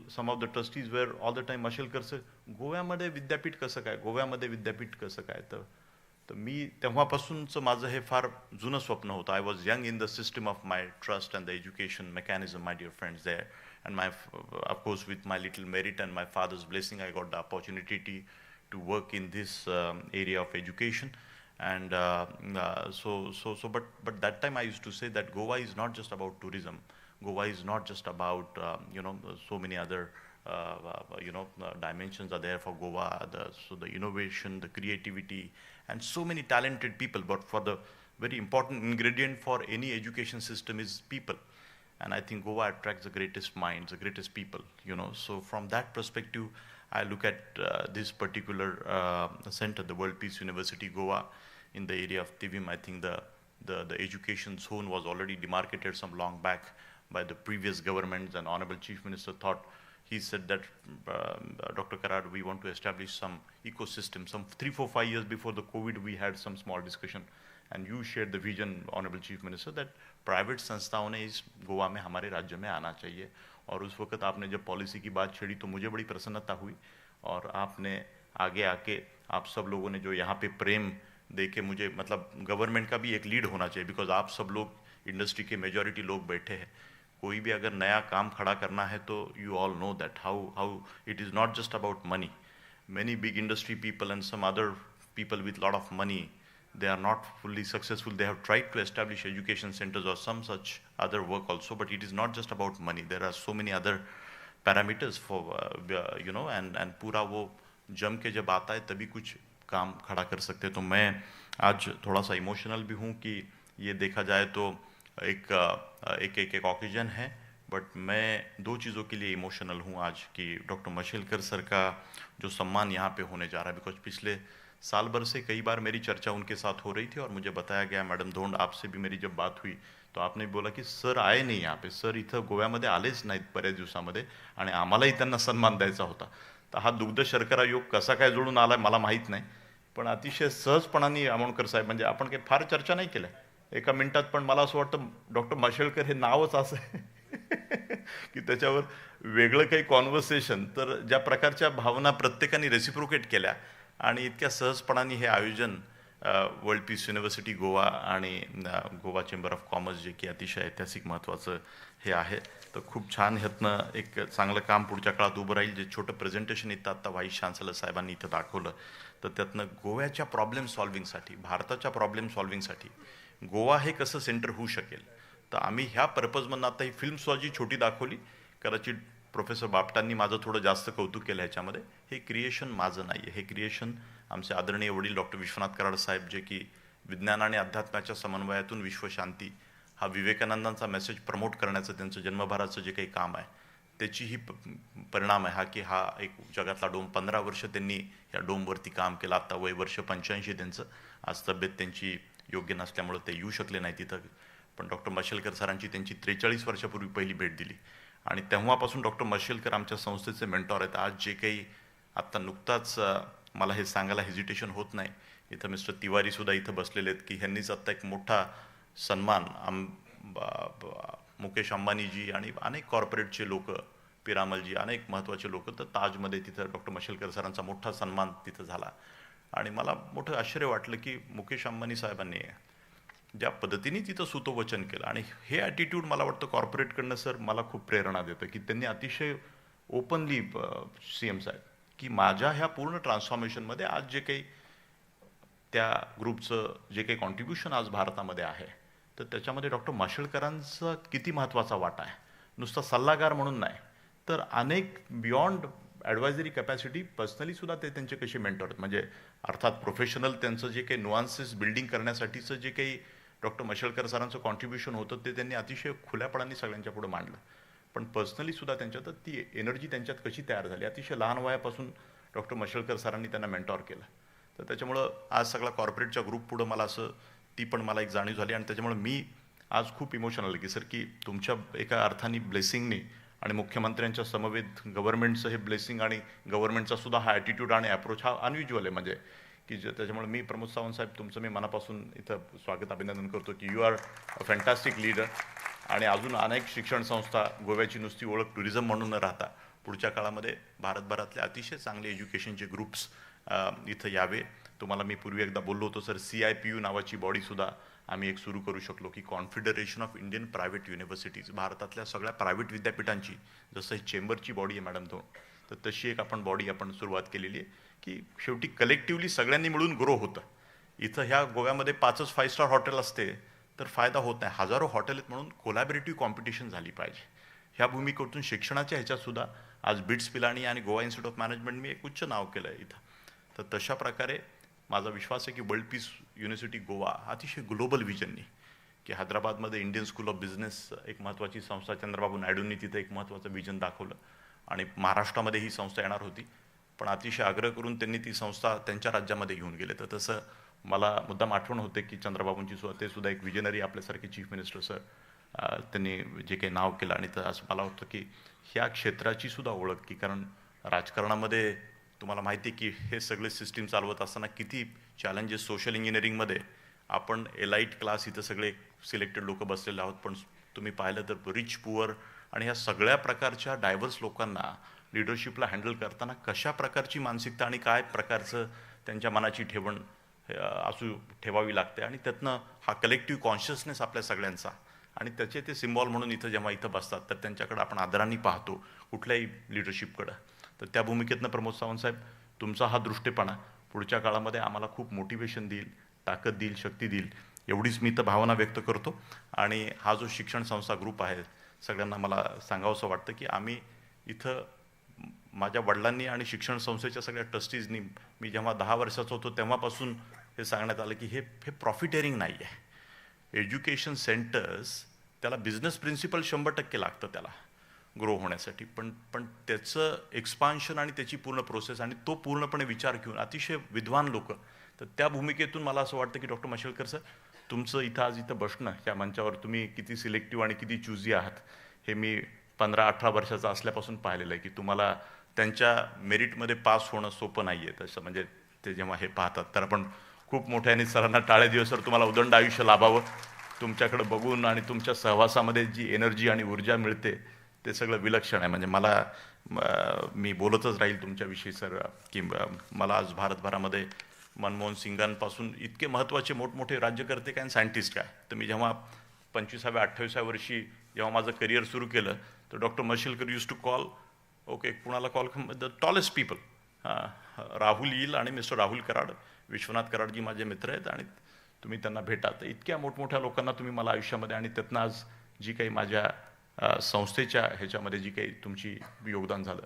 Speaker 21: some of the trustees were all the time, Mashelkar sir, गोव्यामध्ये विद्यापीठ कसं काय, गोव्यामध्ये विद्यापीठ कसं काय. तर मी तेव्हापासूनचं माझं हे फार जुनं स्वप्न होतं. I was young in the system of my trust and the education mechanism, my dear friends, there. And of course, with my little merit and my father's blessing, I got the opportunity to work in this area of education. And but that time I used to say that Goa is not just about tourism. Goa is not just about so many other dimensions are there for Goa. So the innovation, the creativity, and so many talented people. But for the very important ingredient for any education system is people. And I think Goa attracts the greatest minds, the greatest people. So from that perspective, I look at this particular center, the World Peace University Goa, in the area of Tivim. I think the education zone was already demarcated some long back by the previous governments, and Honorable Chief Minister he said that, Dr. Karad, we want to establish some ecosystem. Some 3, 4, 5 years before the COVID, we had some small discussion, and you shared the vision, Honorable Chief Minister, that private संस्थाओं ने इस गोवा में हमारे राज्य में आना चाहिए. और उस वक्त आपने जब पॉलिसी की बात छेड़ी तो मुझे बड़ी प्रसन्नता हुई, और आपने आगे आके आप सब लोगों ने जो यहाँ पे प्रेम देके मुझे, मतलब गवर्नमेंट का भी एक लीड होना चाहिए, बिकॉज आप सब लोग इंडस्ट्री के मेजॉरिटी लोग बैठे हैं. कोई भी अगर नया काम खड़ा करना है तो you all know that how it is not just about money. Many big industry people and some other people with lot of money, they are not fully successful. They have tried to establish education centers or some such other work also, but it is not just about money. There are so many other parameters for and पूरा वो जम के जब आता है तभी कुछ काम खड़ा कर सकते हैं। तो मैं आज थोड़ा सा इमोशनल भी हूँ कि ये देखा जाए तो एक ऑकेजन है, बट मैं 2 चीज़ों के लिए इमोशनल हूँ आज कि डॉक्टर मशेलकर सर का जो सम्मान यहाँ पे होने जा रहा है। बिकॉज पिछले साल भर से कई बार मेरी चर्चा उनके साथ हो रही थी और मुझे बताया गया, मैडम धोंड आपसे भी मेरी जब बात हुई तो आपने बोला की सर आए नाही यहाँ पे, सर इथं गोव्यामध्ये आलेच नाहीत बऱ्याच दिवसामध्ये आणि आम्हालाही त्यांना सन्मान द्यायचा होता। तर हा दुग्ध शर्करा योग कसा काय जुळून आलाय मला माहीत नाही, पण अतिशय सहजपणाने आमोणकर साहेब, म्हणजे आपण काही फार चर्चा नाही केल्या एका मिनिटात, पण मला असं वाटतं डॉक्टर मशेलकर हे नावच असं आहे की त्याच्यावर वेगळं काही कॉन्व्हर्सेशन, तर ज्या प्रकारच्या भावना प्रत्येकाने रेसिप्रोकेट केल्या आणि इतक्या सहजपणाने हे आयोजन वर्ल्ड पीस युनिव्हर्सिटी गोवा आणि गोवा चेंबर ऑफ कॉमर्स जे की अतिशय ऐतिहासिक महत्त्वाचं हे आहे, तर खूप छान ह्यातनं एक चांगलं काम पुढच्या काळात उभं राहील। जे छोटं प्रेझेंटेशन इथं आत्ता व्हाईस चान्सलर साहेबांनी इथं दाखवलं, तर त्यातनं गोव्याच्या प्रॉब्लेम सॉल्व्हिंगसाठी, भारताच्या प्रॉब्लेम सॉल्व्हिंगसाठी गोवा हे कसं सेंटर होऊ शकेल, तर आम्ही ह्या पर्पजमधनं आता ही फिल्म स्वजी छोटी दाखवली, कदाचित प्रोफेसर बापटांनी माझं थोडं जास्त कौतुक केलं ह्याच्यामध्ये। हे क्रिएशन माझं नाही आहे, हे क्रिएशन आमचे आदरणीय वडील डॉक्टर विश्वनाथ कराड साहेब, जे की विज्ञान आणि अध्यात्माच्या समन्वयातून विश्वशांती हा विवेकानंदांचा मेसेज प्रमोट करण्याचं त्यांचं जन्मभराचं जे काही काम आहे त्याची ही परिणाम आहे हा, की हा एक जगातला डोम 15 वर्ष त्यांनी या डोमवरती काम केलं। आता वय वर्ष 85 त्यांचं, आज तब्येत त्यांची योग्य नसल्यामुळे ते येऊ शकले नाही तिथं, पण डॉक्टर मशेलकर सरांची त्यांची 43 वर्षापूर्वी पहिली भेट दिली आणि तेव्हापासून डॉक्टर मशेलकर आमच्या संस्थेचे मेंटॉर आहेत। आज जे काही आत्ता नुकताच मला हे सांगायला हेजिटेशन होत नाही, इथं मिस्टर तिवारी सुद्धा इथं बसलेले आहेत की ह्यांनीच आत्ता एक मोठा सन्मान मुकेश अंबानीजी आणि अनेक कॉर्पोरेटचे लोक, पिरामलजी, अनेक महत्त्वाचे लोक, तर ताजमध्ये तिथं डॉक्टर मशेलकर सरांचा मोठा सन्मान तिथं झाला आणि मला मोठं आश्चर्य वाटलं की मुकेश अंबानी साहेबांनी ज्या पद्धतीने तिथं सुतोवचन केलं आणि हे ॲटिट्यूड मला वाटतं कॉर्पोरेटकडनं सर मला खूप प्रेरणा देतं की त्यांनी अतिशय ओपनली CM साहेब की माझ्या ह्या पूर्ण ट्रान्सफॉर्मेशनमध्ये आज जे काही त्या ग्रुपचं जे काही कॉन्ट्रीब्युशन आज भारतामध्ये आहे, तर त्याच्यामध्ये डॉक्टर माशेलकरांचा किती महत्त्वाचा वाटा आहे। नुसता सल्लागार म्हणून नाही, तर अनेक बियॉन्ड ॲडवायझरी कॅपॅसिटी पर्सनली सुद्धा ते त्यांचे कसे मेंटॉर आहेत, म्हणजे अर्थात प्रोफेशनल त्यांचं जे काही नुआन्सेस बिल्डिंग करण्यासाठीचं जे काही डॉक्टर मशेलकर सरांचं कॉन्ट्रीब्युशन होतं ते त्यांनी अतिशय खुल्यापणाने सगळ्यांच्या पुढे मांडलं, पण पर्सनली सुद्धा त्यांच्यात ती एनर्जी त्यांच्यात कशी तयार झाली, अतिशय लहान वयापासून डॉक्टर मशेलकर सरांनी त्यांना मेंटॉर केलं। तर त्याच्यामुळं आज सगळा कॉर्पोरेटच्या ग्रुप पुढं मला असं ती पण मला एक जाणीव झाली आणि त्याच्यामुळे मी आज खूप इमोशनल की सर की तुमच्या एका अर्थाने ब्लेसिंगनी आणि मुख्यमंत्र्यांच्या समवेत गव्हर्नमेंटचं हे ब्लेसिंग आणि गव्हर्नमेंटचा सुद्धा हा ॲटिट्यूड आणि अप्रोच हा अनयुज्युअल आहे, म्हणजे की त्याच्यामुळे मी प्रमोद सावंत साहेब तुमचं मी मनापासून इथं स्वागत अभिनंदन करतो की you are a fantastic leader आणि अजून अनेक शिक्षण संस्था गोव्याची नुसती ओळख टुरिझम म्हणून न राहता पुढच्या काळामध्ये भारतभरातले अतिशय चांगले एज्युकेशनचे ग्रुप्स इथं यावे। तुम्हाला मी पूर्वी एकदा बोललो होतो सर, CIPU नावाची बॉडीसुद्धा आम्ही एक सुरू करू शकलो की confederation of Indian private universities, भारतातल्या सगळ्या प्रायव्हेट विद्यापीठांची जसं ही चेंबरची बॉडी आहे मॅडम धोंड, तर तशी एक आपण बॉडी आपण सुरुवात केलेली आहे की शेवटी कलेक्टिव्हली सगळ्यांनी मिळून ग्रो होतं। इथं ह्या गोव्यामध्ये 5च 5 स्टार हॉटेल असते तर फायदा होत नाही, हजारो हॉटेल आहेत, म्हणून कोलॅबरेटिव्ह कॉम्पिटिशन झाली पाहिजे। ह्या भूमिकेतून शिक्षणाच्या ह्याच्यात सुद्धा आज बिट्स पिलानी आणि गोवा इन्स्टिट्यूट ऑफ मॅनेजमेंट मी एक उच्च नाव केलं आहे इथं, तर तशा प्रकारे माझा विश्वास आहे की वर्ल्ड पीस युनिव्हर्सिटी गोवा अतिशय ग्लोबल विजननी की हैदराबादमध्ये इंडियन स्कूल ऑफ बिझनेस एक महत्त्वाची संस्था, चंद्रबाबू नायडूंनी तिथं एक महत्त्वाचं विजन दाखवलं आणि महाराष्ट्रामध्ये ही संस्था येणार होती, पण अतिशय आग्रह करून त्यांनी ती संस्था त्यांच्या राज्यामध्ये घेऊन गेले। तर तसं मला मुद्दाम आठवण होते की चंद्रबाबूंची ते सुद्धा एक विजनरी आपल्यासारखे चीफ मिनिस्टर सर त्यांनी जे काही नाव केलं आणि तर असं मला वाटतं की ह्या क्षेत्राची सुद्धा ओळख की कारण राजकारणामध्ये तुम्हाला माहिती आहे की हे सगळे सिस्टीम चालवत असताना किती चॅलेंजेस, सोशल इंजिनिअरिंगमध्ये आपण एलाइट क्लास इथं सगळे सिलेक्टेड लोक बसलेले आहोत, पण तुम्ही पाहिलं तर रिच पुअर आणि ह्या सगळ्या प्रकारच्या डायव्हर्स लोकांना लिडरशिपला हँडल करताना कशा प्रकारची मानसिकता आणि काय प्रकारचं त्यांच्या मनाची ठेवण ठेवावी लागते आणि त्यातनं हा कलेक्टिव्ह कॉन्शियसनेस आपल्या सगळ्यांचा आणि त्याचे ते सिम्बॉल म्हणून इथं जेव्हा इथं बसतात तर त्यांच्याकडे आपण आदराने पाहतो कुठल्याही लिडरशिपकडं। तर त्या भूमिकेतनं प्रमोद सावंत साहेब तुमचा हा दृष्टीपणा पुढच्या काळामध्ये आम्हाला खूप मोटिवेशन देईल, ताकद देईल, शक्ती देईल, एवढीच मी तर भावना व्यक्त करतो। आणि हा जो शिक्षण संस्था ग्रुप आहे सगळ्यांना मला सांगावंसं वाटतं की आम्ही इथं माझ्या वडिलांनी आणि शिक्षण संस्थेच्या सगळ्या ट्रस्टीजनी मी जेव्हा 10 वर्षाचा होतो तेव्हापासून हे सांगण्यात आलं की हे प्रॉफिटेरिंग नाही आहे. एज्युकेशन सेंटर्स त्याला बिझनेस प्रिन्सिपल 100% लागतं त्याला ग्रो होण्यासाठी, पण त्याचं एक्सपान्शन आणि त्याची पूर्ण प्रोसेस आणि तो पूर्णपणे विचार घेऊन अतिशय विद्वान लोक, तर त्या भूमिकेतून मला असं वाटतं की डॉक्टर मशेलकर सर तुमचं इथं आज इथं बसणं या मंचावर, तुम्ही किती सिलेक्टिव्ह आणि किती चूजी आहात हे मी 15-18 वर्षाचा असल्यापासून पाहिलेलं आहे की तुम्हाला त्यांच्या मेरिटमध्ये पास होणं सोपं नाही आहे. तसं म्हणजे ते जेव्हा हे पाहतात तर आपण खूप मोठ्याने सरांना टाळे दिवस सर तुम्हाला उदंड आयुष्य लाभावं. तुमच्याकडे बघून आणि तुमच्या सहवासामध्ये जी एनर्जी आणि ऊर्जा मिळते ते सगळं विलक्षण आहे. म्हणजे मी बोलतच राहील तुमच्याविषयी सर की मला आज भारतभरामध्ये मनमोहन सिंगांपासून इतके महत्त्वाचे मोठमोठे राज्यकर्ते काय आणि सायंटिस्ट काय, तर मी जेव्हा 25व्या-28व्या वर्षी जेव्हा माझं करिअर सुरू केलं तर doctor Mashelkar use to call कुणाला call the tallest people, Rahul येईल आणि मिस्टर राहुल कराड, विश्वनाथ कराडजी माझे मित्र आहेत आणि तुम्ही त्यांना भेटा. तर इतक्या मोठमोठ्या लोकांना तुम्ही मला आयुष्यामध्ये आणि त्यातनं आज जी काही माझ्या संस्थेच्या ह्याच्यामध्ये जी काही तुमची योगदान झालं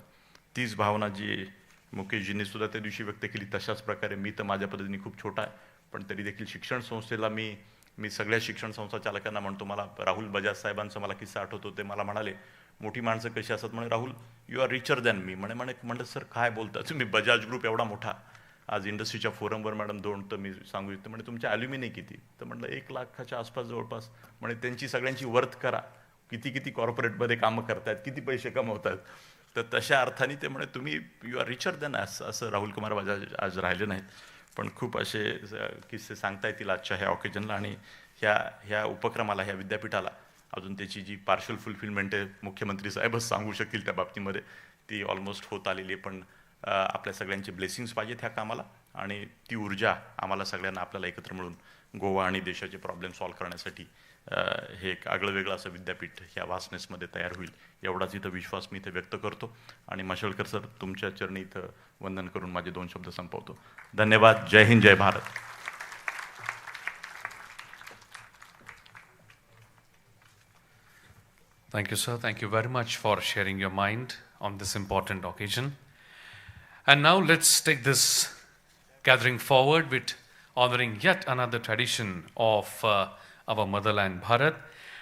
Speaker 21: तीच भावना जी मुकेशजींनी सुद्धा त्या दिवशी व्यक्त केली तशाच प्रकारे मी तर माझ्या पद्धतीने खूप छोटा आहे पण तरी देखील शिक्षण संस्थेला मी सगळ्या शिक्षण संस्था चालकांना म्हणतो. मला राहुल बजाज साहेबांचा मला किस्सा आठवतो. ते मला म्हणाले मोठी माणसं कशी असतात म्हणे, Rahul you are richer than me. म्हणलं सर काय बोलता तुम्ही, बजाज ग्रुप एवढा मोठा आज इंडस्ट्रीच्या फोरमवर मॅडम 2 तर मी सांगू इच्छितो म्हणजे तुमच्या ॲल्युमिनी किती, तर म्हटलं 1 लाखाच्या आसपास जवळपास. म्हणजे त्यांची सगळ्यांची वर्थ करा, किती कॉर्पोरेटमध्ये कामं करतायत, किती पैसे कमवतात. तर तशा अर्थाने ते म्हणे तुम्ही यू आर रिचर दॅन असं राहुल कुमार बजाज आज राहिले नाहीत. पण खूप असे किस्से सांगता येतील आजच्या ह्या ऑकेजनला आणि ह्या उपक्रमाला, ह्या विद्यापीठाला अजून त्याची जी पार्शल फुलफिलमेंट आहे मुख्यमंत्री साहेबच सांगू शकतील त्या बाबतीमध्ये, ती ऑलमोस्ट होत आलेली आहे. पण आपल्या सगळ्यांचे ब्लेसिंग्स पाहिजेत ह्या कामाला आणि ती ऊर्जा आम्हाला सगळ्यांना आपल्याला एकत्र मिळून गोवा आणि देशाचे प्रॉब्लेम सॉल्व्ह करण्यासाठी हे एक आगळं वेगळं असं विद्यापीठ ह्या वासनेसमध्ये तयार होईल एवढाच इथं विश्वास मी इथे व्यक्त करतो. आणि मशेलकर सर तुमच्या चरणी इथं वंदन करून माझे 2 शब्द संपवतो. धन्यवाद. जय हिंद, जय Bharat.
Speaker 2: Thank you, sir. Thank you very much for sharing your mind on this important occasion. And now let's take this gathering forward with honoring yet another tradition of our motherland, Bharat,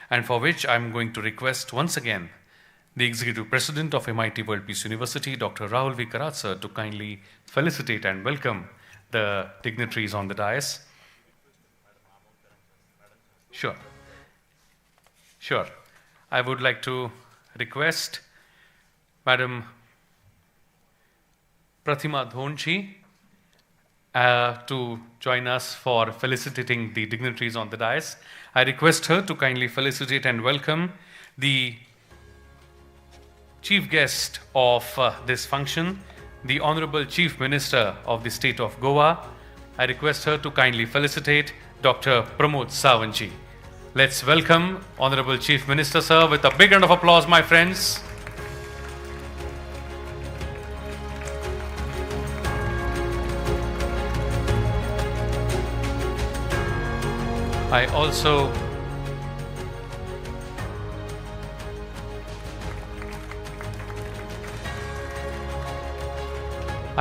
Speaker 2: and for which I'm going to request once again the Executive President of MIT World Peace University, Dr. Rahul V. Karad, sir, to kindly felicitate and welcome the dignitaries on the dais. Sure. I would like to request Madam Pratima Dhonji to join us for felicitating the dignitaries on the dais. I request her to kindly felicitate and welcome the chief guest of this function, the Honorable Chief Minister of the state of Goa. I request her to kindly felicitate Dr. Pramod Sawantji. Let's welcome Honorable Chief Minister, sir, with a big round of applause, my friends. I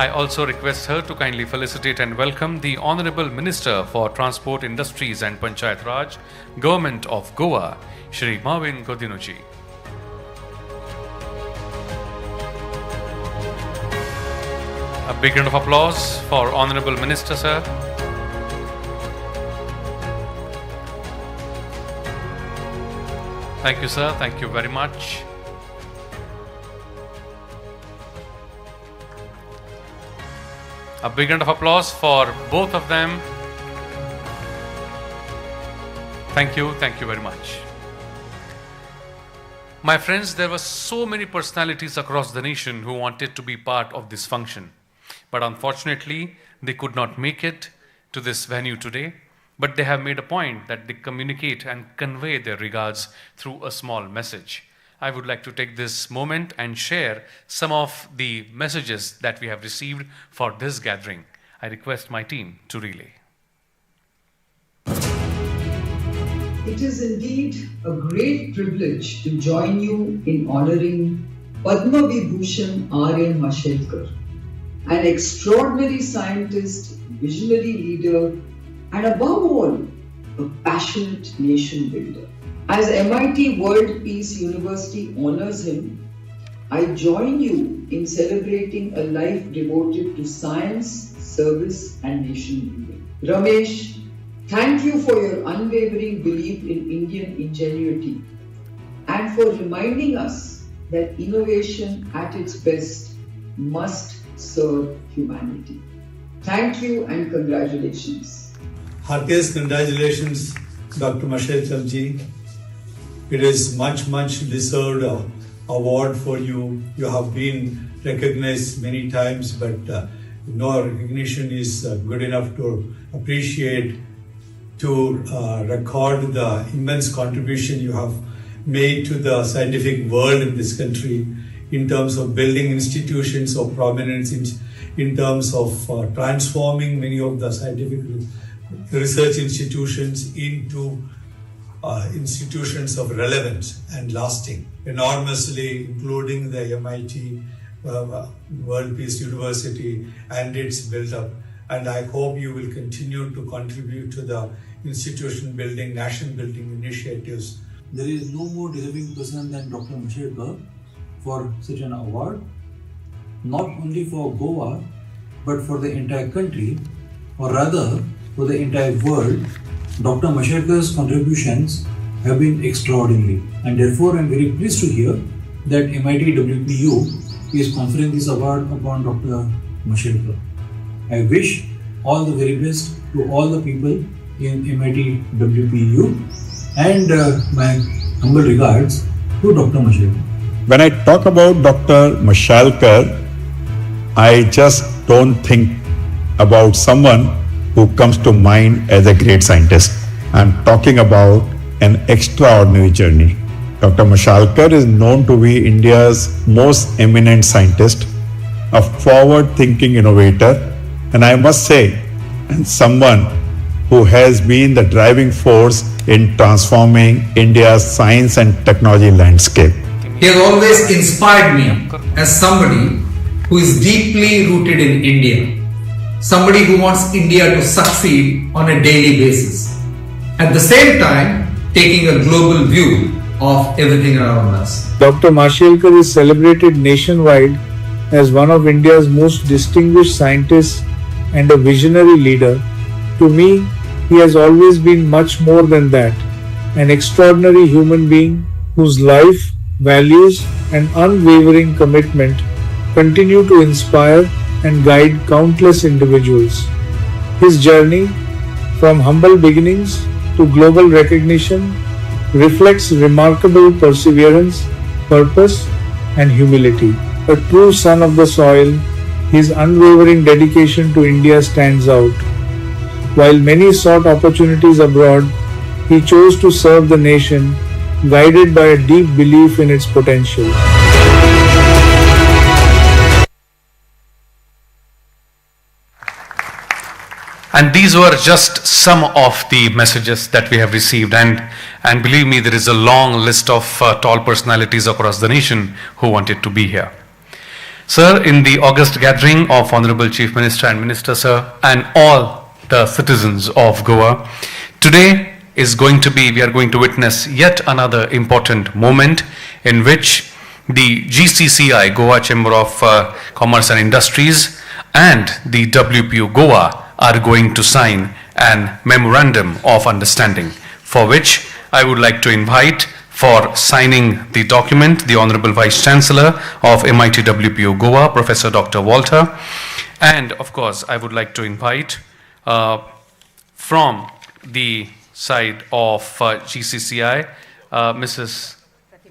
Speaker 2: also request her to kindly felicitate and welcome the Honorable Minister for Transport, Industries and Panchayat Raj, Government of Goa, Shri Marvin Godinuji. A big round of applause for Honorable Minister, sir. Thank you, sir. Thank you very much. A big round of applause for both of them. Thank you very much. My friends, there were so many personalities across the nation who wanted to be part of this function. But unfortunately, they could not make it to this venue today. But they have made a point that they communicate and convey their regards through a small message. I would like to take this moment and share some of the messages that we have received for this gathering. I request my team to relay.
Speaker 1: It is indeed a great privilege to join you in honoring Padma Vibhushan Raghunath Mashelkar, an extraordinary scientist, visionary leader, and above all, a passionate nation builder. As MIT World Peace University honors him, I join you in celebrating a life devoted to science, service, and nation building. Ramesh, thank you for your unwavering belief in Indian ingenuity and for reminding us that innovation at its best must serve humanity. Thank you and congratulations.
Speaker 22: Heartiest congratulations, Dr. Mashelkar ji. It is much deserved award for you. You have been recognized many times, but no recognition is good enough to appreciate, to record the immense contribution you have made to the scientific world in this country in terms of building institutions of prominence, in terms of transforming many of the scientific research institutions into institutions of relevance and lasting enormously, including the MIT World Peace University and its build-up. And I hope you will continue to contribute to the institution building, nation building initiatives.
Speaker 23: There is no more deserving person than Dr. Mashelkar for such an award, not only for Goa, but for the entire country, or rather for the entire world. Dr. Mashelkar's contributions have been extraordinary, and therefore I am very pleased to hear that MIT WPU is conferring this award upon Dr. Mashelkar. I wish all the very best to all the people in MIT WPU and my humble regards to Dr. Mashelkar.
Speaker 24: When I talk about Dr. Mashelkar, I just don't think about someone who comes to mind as a great scientist. I'm talking about an extraordinary journey. Dr. Mashelkar is known to be India's most eminent scientist, a forward-thinking innovator, and I must say, and someone who has been the driving force in transforming India's science and technology landscape.
Speaker 25: He has always inspired me as somebody who is deeply rooted in India. Somebody who wants India to succeed on a daily basis. At the same time, taking a global view of everything around us.
Speaker 26: Dr. Mashelkar is celebrated nationwide as one of India's most distinguished scientists and a visionary leader. To me, he has always been much more than that, an extraordinary human being whose life, values, and unwavering commitment continue to inspire and guide countless individuals. His journey, from humble beginnings to global recognition, reflects remarkable perseverance, purpose, and humility. A true son of the soil, his unwavering dedication to India stands out. While many sought opportunities abroad, he chose to serve the nation, guided by a deep belief in its potential.
Speaker 2: And these were just some of the messages that we have received, and believe me, there is a long list of tall personalities across the nation who wanted to be here. Sir, in the August gathering of Honorable Chief Minister and Minister, sir, and all the citizens of Goa, today is going to be, we are going to witness yet another important moment in which the GCCI, Goa Chamber of Commerce and Industries, and the WPU Goa are going to sign an memorandum of understanding, for which I would like to invite for signing the document the Honorable Vice Chancellor of MIT WPU Goa, Professor Dr. Walter, and of course I would like to invite from the side of GCCI, Mrs.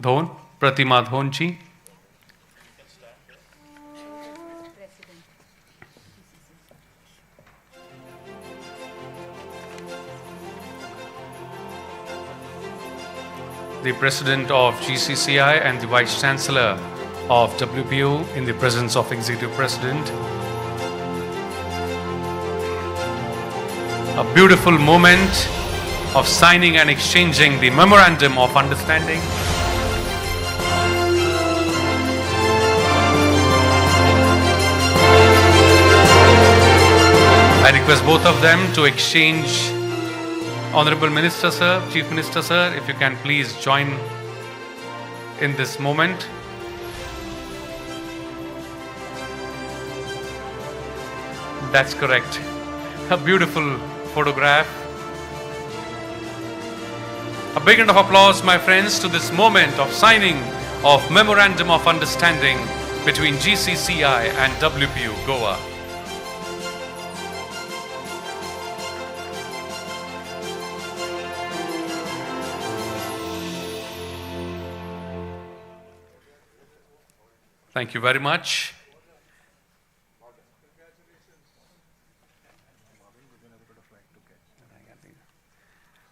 Speaker 2: Dhon, Pratima Dhonji. The President of GCCI and the Vice Chancellor of WPU in the presence of Executive President. A beautiful moment of signing and exchanging the Memorandum of Understanding. request both of them to exchange. Honorable Minister Sir, Chief Minister Sir, if you can please join in this moment. That's correct. A beautiful photograph. A big round of applause, my friends, to this moment of signing of Memorandum of Understanding between GCCI and WPU Goa. Thank you very much.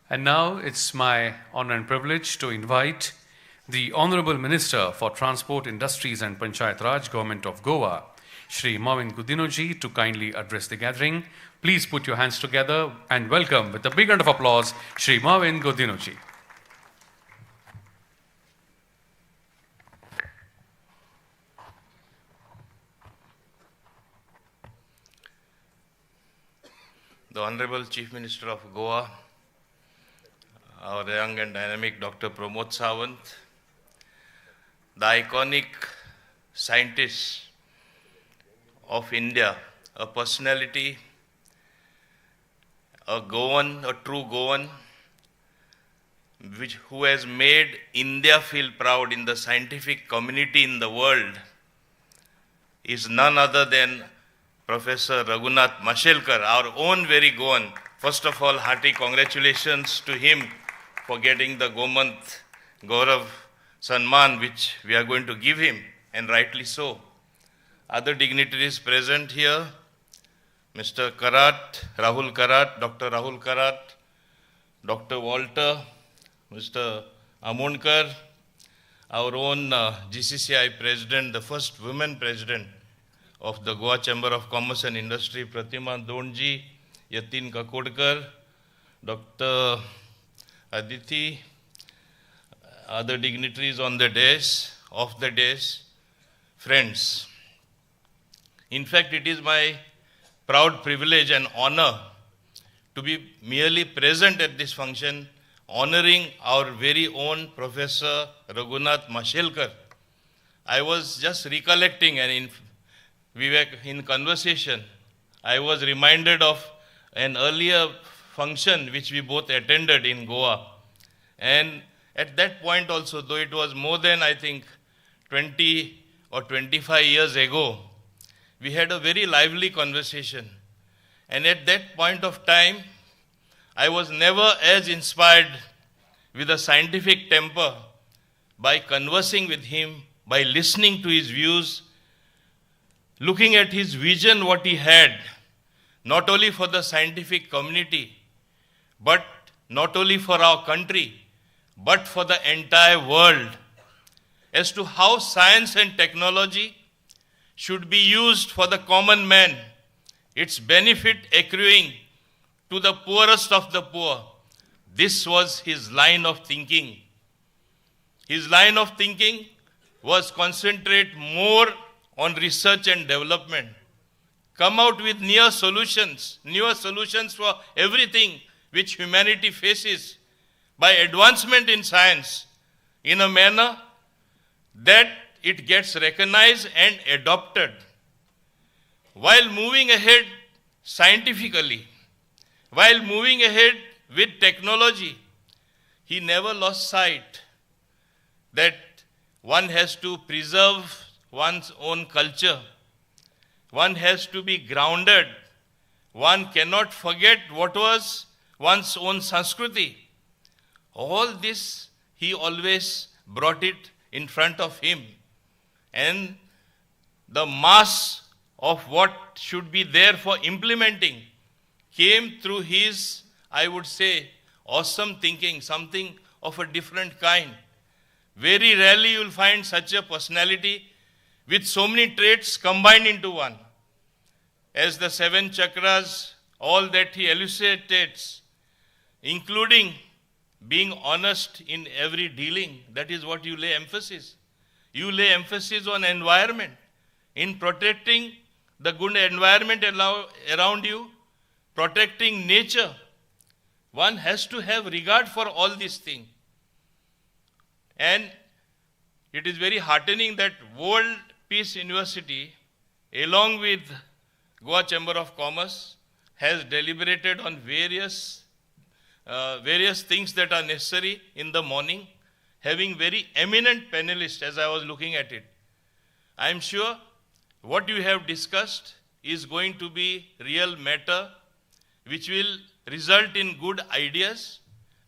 Speaker 2: And now it's my honor and privilege to invite the Honorable Minister for Transport, Industries and Panchayat Raj, Government of Goa, Shri Mawin Gudinoji, to kindly address the gathering. Please put your hands together and welcome with a big round of applause, Shri Mawin Gudinoji.
Speaker 3: The Honorable Chief Minister of Goa, our young and dynamic Dr. Pramod Sawant, the iconic scientist of India, a personality, a Goan, a true Goan, who has made India feel proud in the scientific community in the world, is none other than Professor Raghunath Mashelkar, our own very Goan. First of all, hearty congratulations to him for getting the Gomant Gaurav Sanman, which we are going to give him, and rightly so. Other dignitaries present here, Mr. Karat, Rahul Karat, Dr. Rahul Karat, Dr. Walter, Mr. Amonkar, our own GCCI president, the first women president of the Goa Chamber of Commerce and Industry, Pratima Donji, Yatin Kakodkar, Dr. Aditi, other dignitaries on the dais, off the dais, friends. In fact, it is my proud privilege and honor to be merely present at this function, honoring our very own Professor Raghunath Mashelkar. I was just recollecting, and we were in conversation, I was reminded of an earlier function which we both attended in Goa. And at that point also, though it was more than, I think, 20 or 25 years ago, we had a very lively conversation. And at that point of time, I was never as inspired with a scientific temper by conversing with him, by listening to his views, looking at his vision, what he had, not only for the scientific community, but not only for our country, but for the entire world, as to how science and technology should be used for the common man, its benefit accruing to the poorest of the poor. This was his line of thinking. His line of thinking was concentrate more on research and development, come out with newer solutions for everything which humanity faces by advancement in science in a manner that it gets recognized and adopted. While moving ahead scientifically, while moving ahead with technology, he never lost sight that one has to preserve one's own culture. One has to be grounded. One cannot forget what was one's own Sanskriti. All this, he always brought it in front of him. And the mass of what should be there for implementing came through his, I would say, awesome thinking, something of a different kind. Very rarely you will find such a personality with so many traits combined into one. As the 7 chakras, all that he elucidates, including being honest in every dealing, that is what you lay emphasis. You lay emphasis on environment, in protecting the good environment around you, protecting nature. One has to have regard for all these things. And it is very heartening that World Peace University, along with Goa Chamber of Commerce, has deliberated on various things that are necessary in the morning, having very eminent panelists as I was looking at it. I am sure what you have discussed is going to be real matter, which will result in good ideas,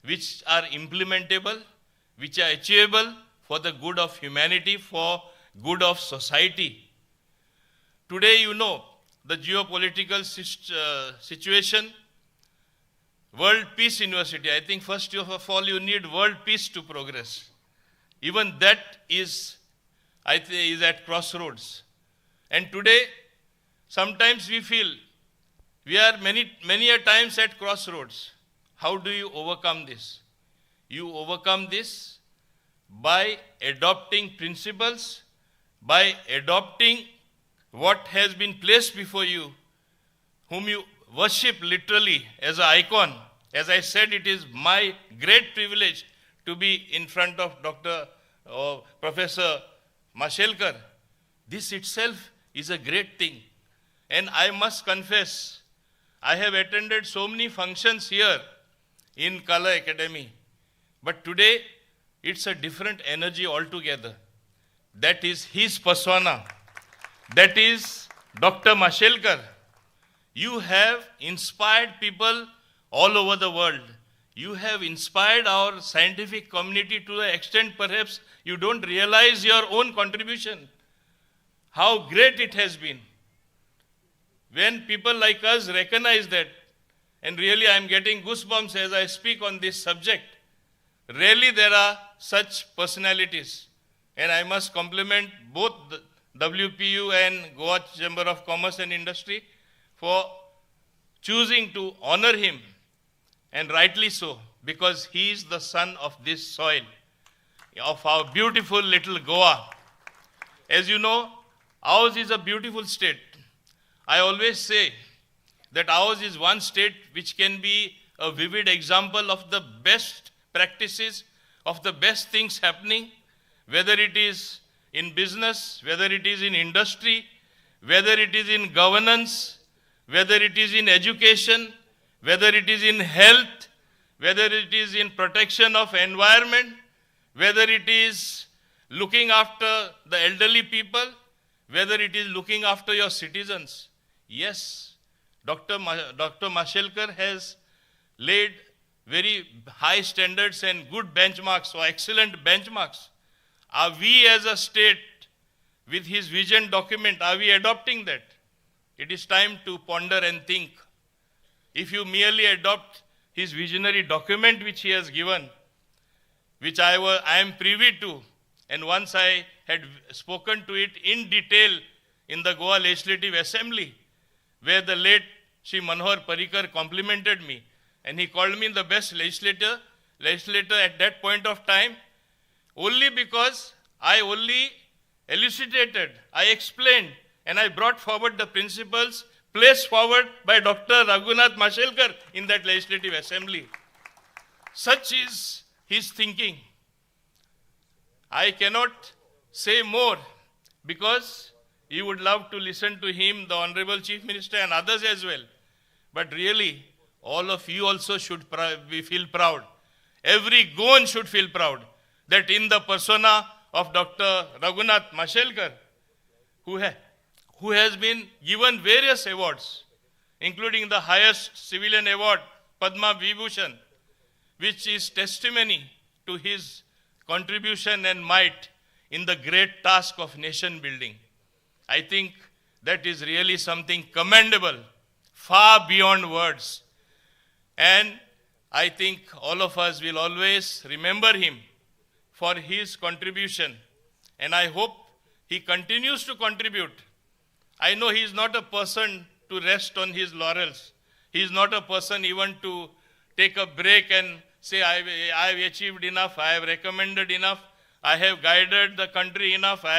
Speaker 3: which are implementable, which are achievable for the good of humanity, for good of society. Today, you know, the geopolitical situation, World Peace University, I think first of all you need world peace to progress. Even that is, I think, is at crossroads. And today, sometimes we feel we are many a times at crossroads. How do you overcome this? You overcome this by adopting principles, by adopting what has been placed before you, whom you worship literally as an icon. As I said, it is my great privilege to be in front of Professor Mashelkar. This itself is a great thing. And I must confess, I have attended so many functions here in Kala Academy. But today, it's a different energy altogether. That is his persona. That is Dr. Mashelkar. You have inspired people all over the world. You have inspired our scientific community to the extent perhaps you don't realize your own contribution. How great it has been. When people like us recognize that, and really I'm getting goosebumps as I speak on this subject, rarely there are such personalities. And I must compliment both the WPU and Goa Chamber of Commerce and Industry for choosing to honor him, and rightly so, because he is the son of this soil, of our beautiful little Goa. As you know, ours is a beautiful state. I always say that ours is one state which can be a vivid example of the best practices, of the best things happening, whether it is in business, whether it is in industry, whether it is in governance, whether it is in education, whether it is in health, whether it is in protection of environment, whether it is looking after the elderly people, whether it is looking after your citizens. Yes, Dr. Mashelkar has laid very high standards and good benchmarks, or excellent benchmarks. Are we as a state, with his vision document, are we adopting that? It is time to ponder and think. If you merely adopt his visionary document which he has given, which I am privy to, and once I had spoken to it in detail in the Goa Legislative Assembly, where the late Shri Manohar Parrikar complimented me, and he called me the best legislator at that point of time, only because I only elucidated, I explained, and I brought forward the principles placed forward by Dr. Raghunath Mashelkar in that Legislative Assembly. Such is his thinking. I cannot say more because you would love to listen to him, the Honorable Chief Minister, and others as well. But really, all of you also should feel proud. Every Goan should feel proud that in the persona of Dr. Raghunath Mashelkar, who has been given various awards, including the highest civilian award, Padma Vibhushan, which is testimony to his contribution and might in the great task of nation building. I think that is really something commendable, far beyond words. And I think all of us will always remember him for his contribution. And I hope he continues to contribute. I know he is not a person to rest on his laurels. He is not a person even to take a break and say, I have achieved enough, I have recommended enough, I have guided the country enough, I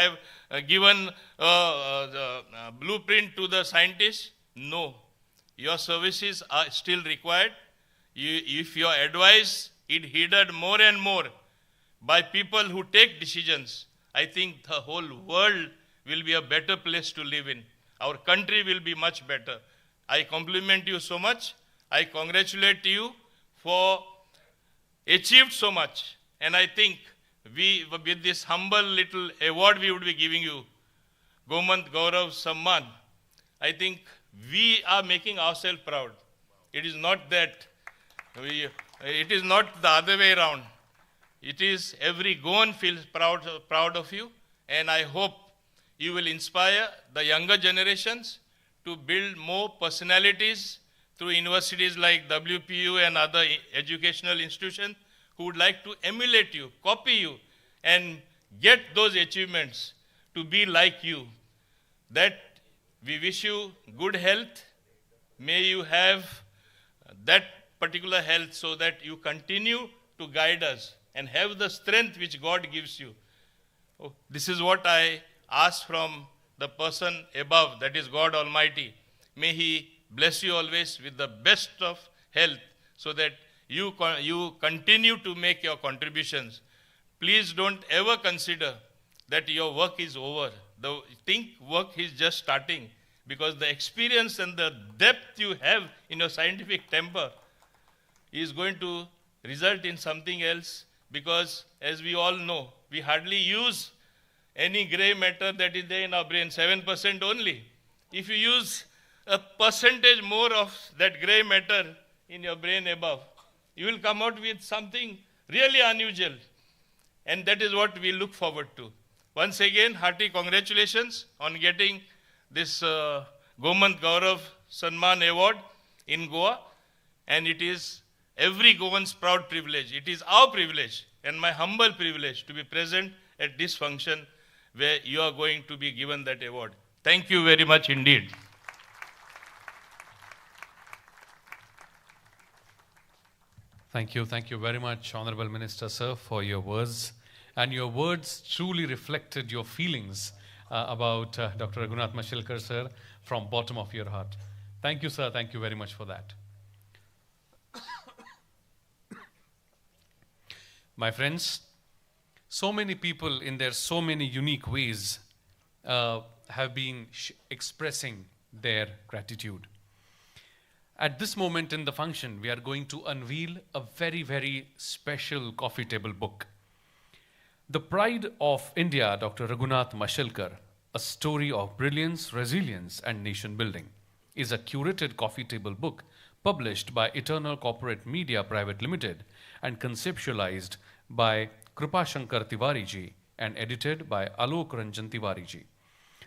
Speaker 3: have given the blueprint to the scientists. No. Your services are still required. If your advice is heeded more and more by people who take decisions, I think the whole world will be a better place to live in. Our country will be much better. I compliment you so much. I congratulate you for achieved so much. And I think we, with this humble little award we would be giving you, Gomant Gaurav Sanman, I think we are making ourselves proud. It is not that it is not the other way around. It is every Goan feels proud of you, and I hope you will inspire the younger generations to build more personalities through universities like WPU and other educational institutions who would like to emulate you, copy you, and get those achievements to be like you. That we wish you good health. May you have that particular health so that you continue to guide us and have the strength which God gives you. Oh, this is what I ask from the person above, that is God Almighty. May He bless you always with the best of health so that you continue to make your contributions. Please don't ever consider that your work is over. Think work is just starting, because the experience and the depth you have in your scientific temper is going to result in something else, because as we all know, we hardly use any gray matter that is there in our brain, 7% only. If you use a percentage more of that gray matter in your brain above, you will come out with something really unusual. And that is what we look forward to. Once again, hearty congratulations on getting this Gomant Gaurav Sanman Award in Goa. And it is every Goan's proud privilege. It is our privilege and my humble privilege to be present at this function where you are going to be given that award. Thank you very much indeed.
Speaker 2: Thank you very much, Honorable Minister, sir, for your words. And your words truly reflected your feelings about Dr. Raghunath Mashelkar, sir, from bottom of your heart. Thank you, sir. Thank you very much for that. My friends, so many people in their so many unique ways have been expressing their gratitude. At this moment in the function, we are going to unveil a very, very special coffee table book. The Pride of India, Dr. Raghunath Mashelkar, A Story of Brilliance, Resilience and Nation Building, is a curated coffee table book published by Eternal Corporate Media Private Limited and conceptualized by Krupashankar Tiwari ji and edited by Alok Ranjan Tiwari ji.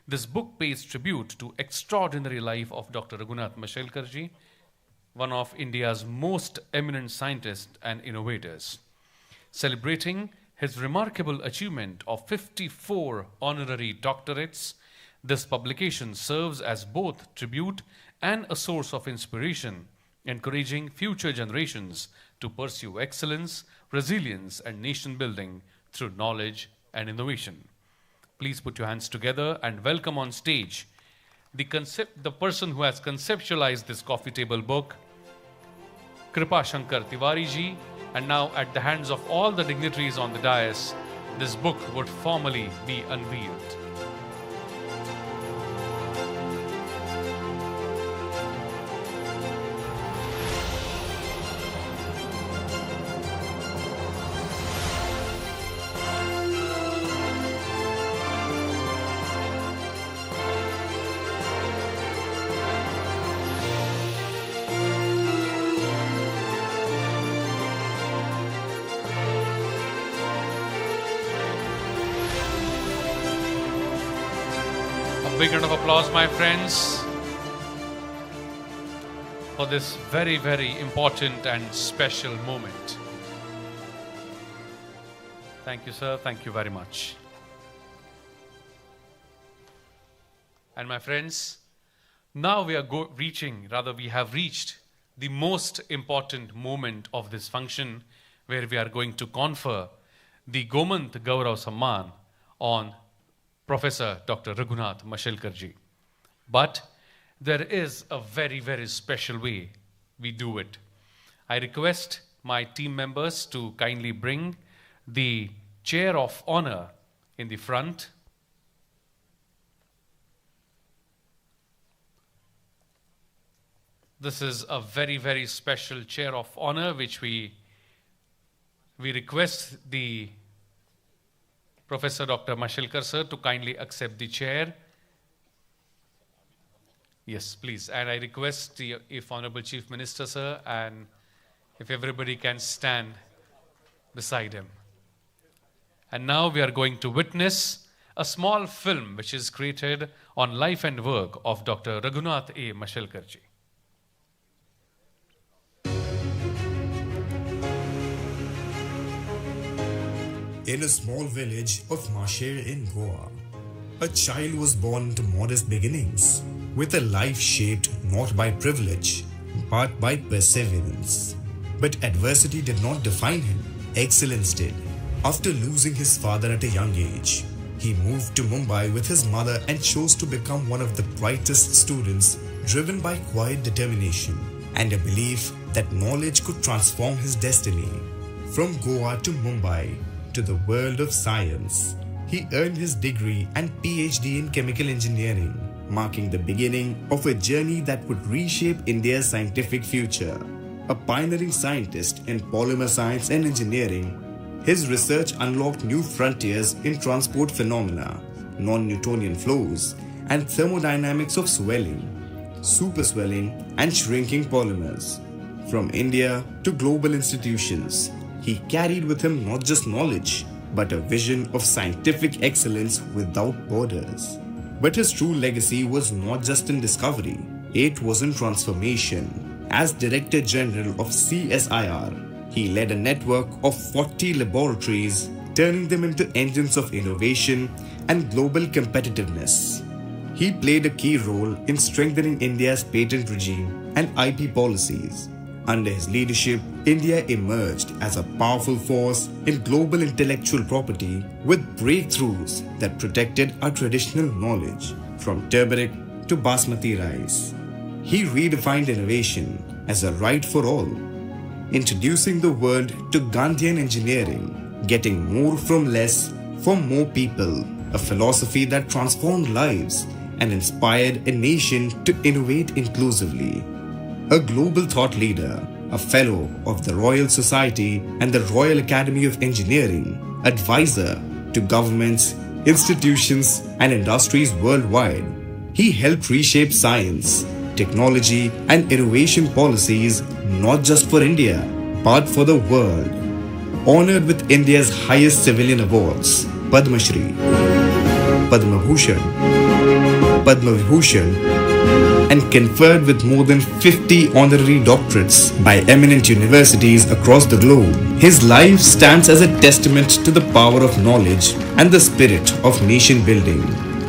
Speaker 2: This book pays tribute to extraordinary life of Dr. Raghunath Mashelkar ji, one of India's most eminent scientists and innovators. Celebrating his remarkable achievement of 54 honorary doctorates, this publication serves as both tribute and a source of inspiration, encouraging future generations to pursue excellence, resilience, and nation building through knowledge and innovation. Please put your hands together and welcome on stage the person who has conceptualized this coffee table book, Krupashankar Tiwari ji. And now, at the hands of all the dignitaries on the dais, this book would formally be unveiled. Big round of applause, my friends, for this very, very important and special moment. Thank you, sir. Thank you very much. And my friends, now we are we have reached the most important moment of this function, where we are going to confer the Gomant Gaurav Sanman on Professor Dr. Raghunath Mashelkar ji. But there is a very, very special way we do it. I request my team members to kindly bring the chair of honor in the front. This is a very, very special chair of honor which we request the Professor Dr. Mashelkar sir to kindly accept the chair. Yes, please. And I request if Honorable Chief Minister sir and if everybody can stand beside him. And now we are going to witness a small film which is created on life and work of Dr. Raghunath A. Mashelkar ji.
Speaker 4: In a small village of Masher in Goa, a child was born to modest beginnings, with a life shaped not by privilege, but by perseverance. But adversity did not define him, excellence did. After losing his father at a young age, he moved to Mumbai with his mother and chose to become one of the brightest students, driven by quiet determination and a belief that knowledge could transform his destiny. From Goa to Mumbai, to the world of science, he earned his degree and PhD in chemical engineering, marking the beginning of a journey that would reshape India's scientific future. A pioneering scientist in polymer science and engineering, his research unlocked new frontiers in transport phenomena, non-Newtonian flows, and thermodynamics of swelling, superswelling, and shrinking polymers. From India to global institutions, he carried with him not just knowledge, but a vision of scientific excellence without borders. But his true legacy was not just in discovery, it was in transformation. As Director General of CSIR, he led a network of 40 laboratories, turning them into engines of innovation and global competitiveness. He played a key role in strengthening India's patent regime and IP policies. Under his leadership, India emerged as a powerful force in global intellectual property with breakthroughs that protected our traditional knowledge, from turmeric to basmati rice. He redefined innovation as a right for all, introducing the world to Gandhian engineering, getting more from less for more people, a philosophy that transformed lives and inspired a nation to innovate inclusively. A global thought leader, a fellow of the Royal Society and the Royal Academy of Engineering, advisor to governments, institutions, and industries worldwide, he helped reshape science, technology, and innovation policies not just for India, but for the world. Honored with India's highest civilian awards, Padma Shri, Padma Bhushan, Padma Vibhushan, and conferred with more than 50 honorary doctorates by eminent universities across the globe. His life stands as a testament to the power of knowledge and the spirit of nation building.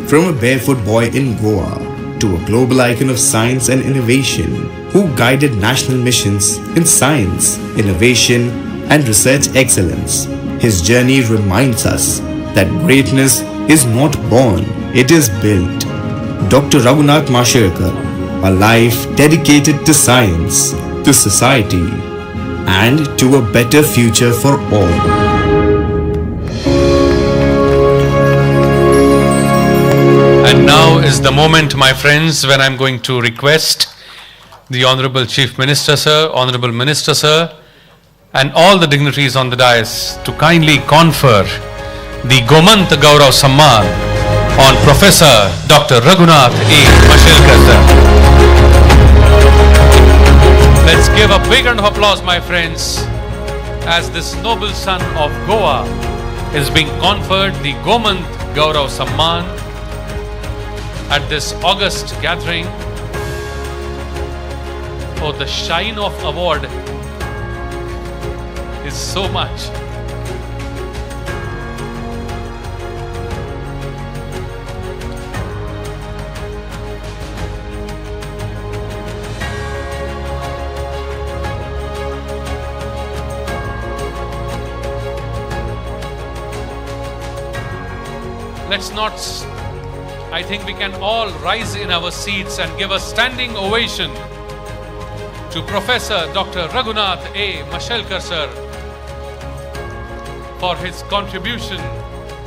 Speaker 4: From a barefoot boy in Goa to a global icon of science and innovation who guided national missions in science, innovation, and research excellence, his journey reminds us that greatness is not born, it is built. Dr. Raghunath Mashelkar, a life dedicated to science, to society, and to a better future for all.
Speaker 2: And now is the moment, my friends, when I'm going to request the Honorable Chief Minister Sir, Honorable Minister Sir, and all the dignitaries on the dais to kindly confer the Gomant Gaurav Sanman on Professor Dr. Raghunath A. Mashelkar sir. Let's give a big round of applause, my friends, as this noble son of Goa is being conferred the Gomant Gaurav Sanman at this august gathering. Oh, the shine of award is so much. Let's not I think we can all rise in our seats and give a standing ovation to Professor Dr. Raghunath A. Mashelkar sir for his contribution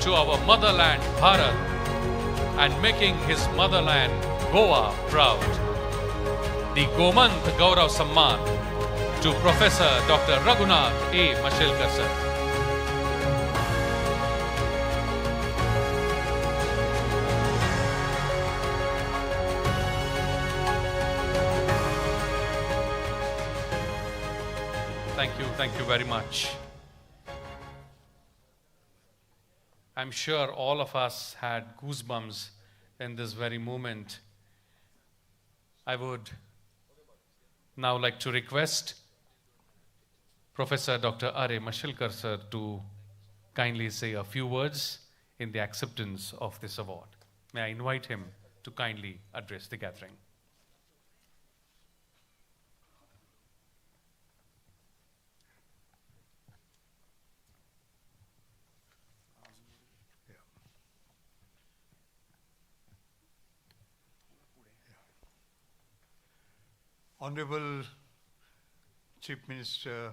Speaker 2: to our motherland Bharat and making his motherland Goa proud. The Gomant Gaurav Sanman to Professor Dr. Raghunath A. Mashelkar sir. Thank you very much. I'm sure all of us had goosebumps in this very moment. I would now like to request Professor Dr. R.A. Mashelkar sir to kindly say a few words in the acceptance of this award. May I invite him to kindly address the gathering.
Speaker 5: Honorable Chief Minister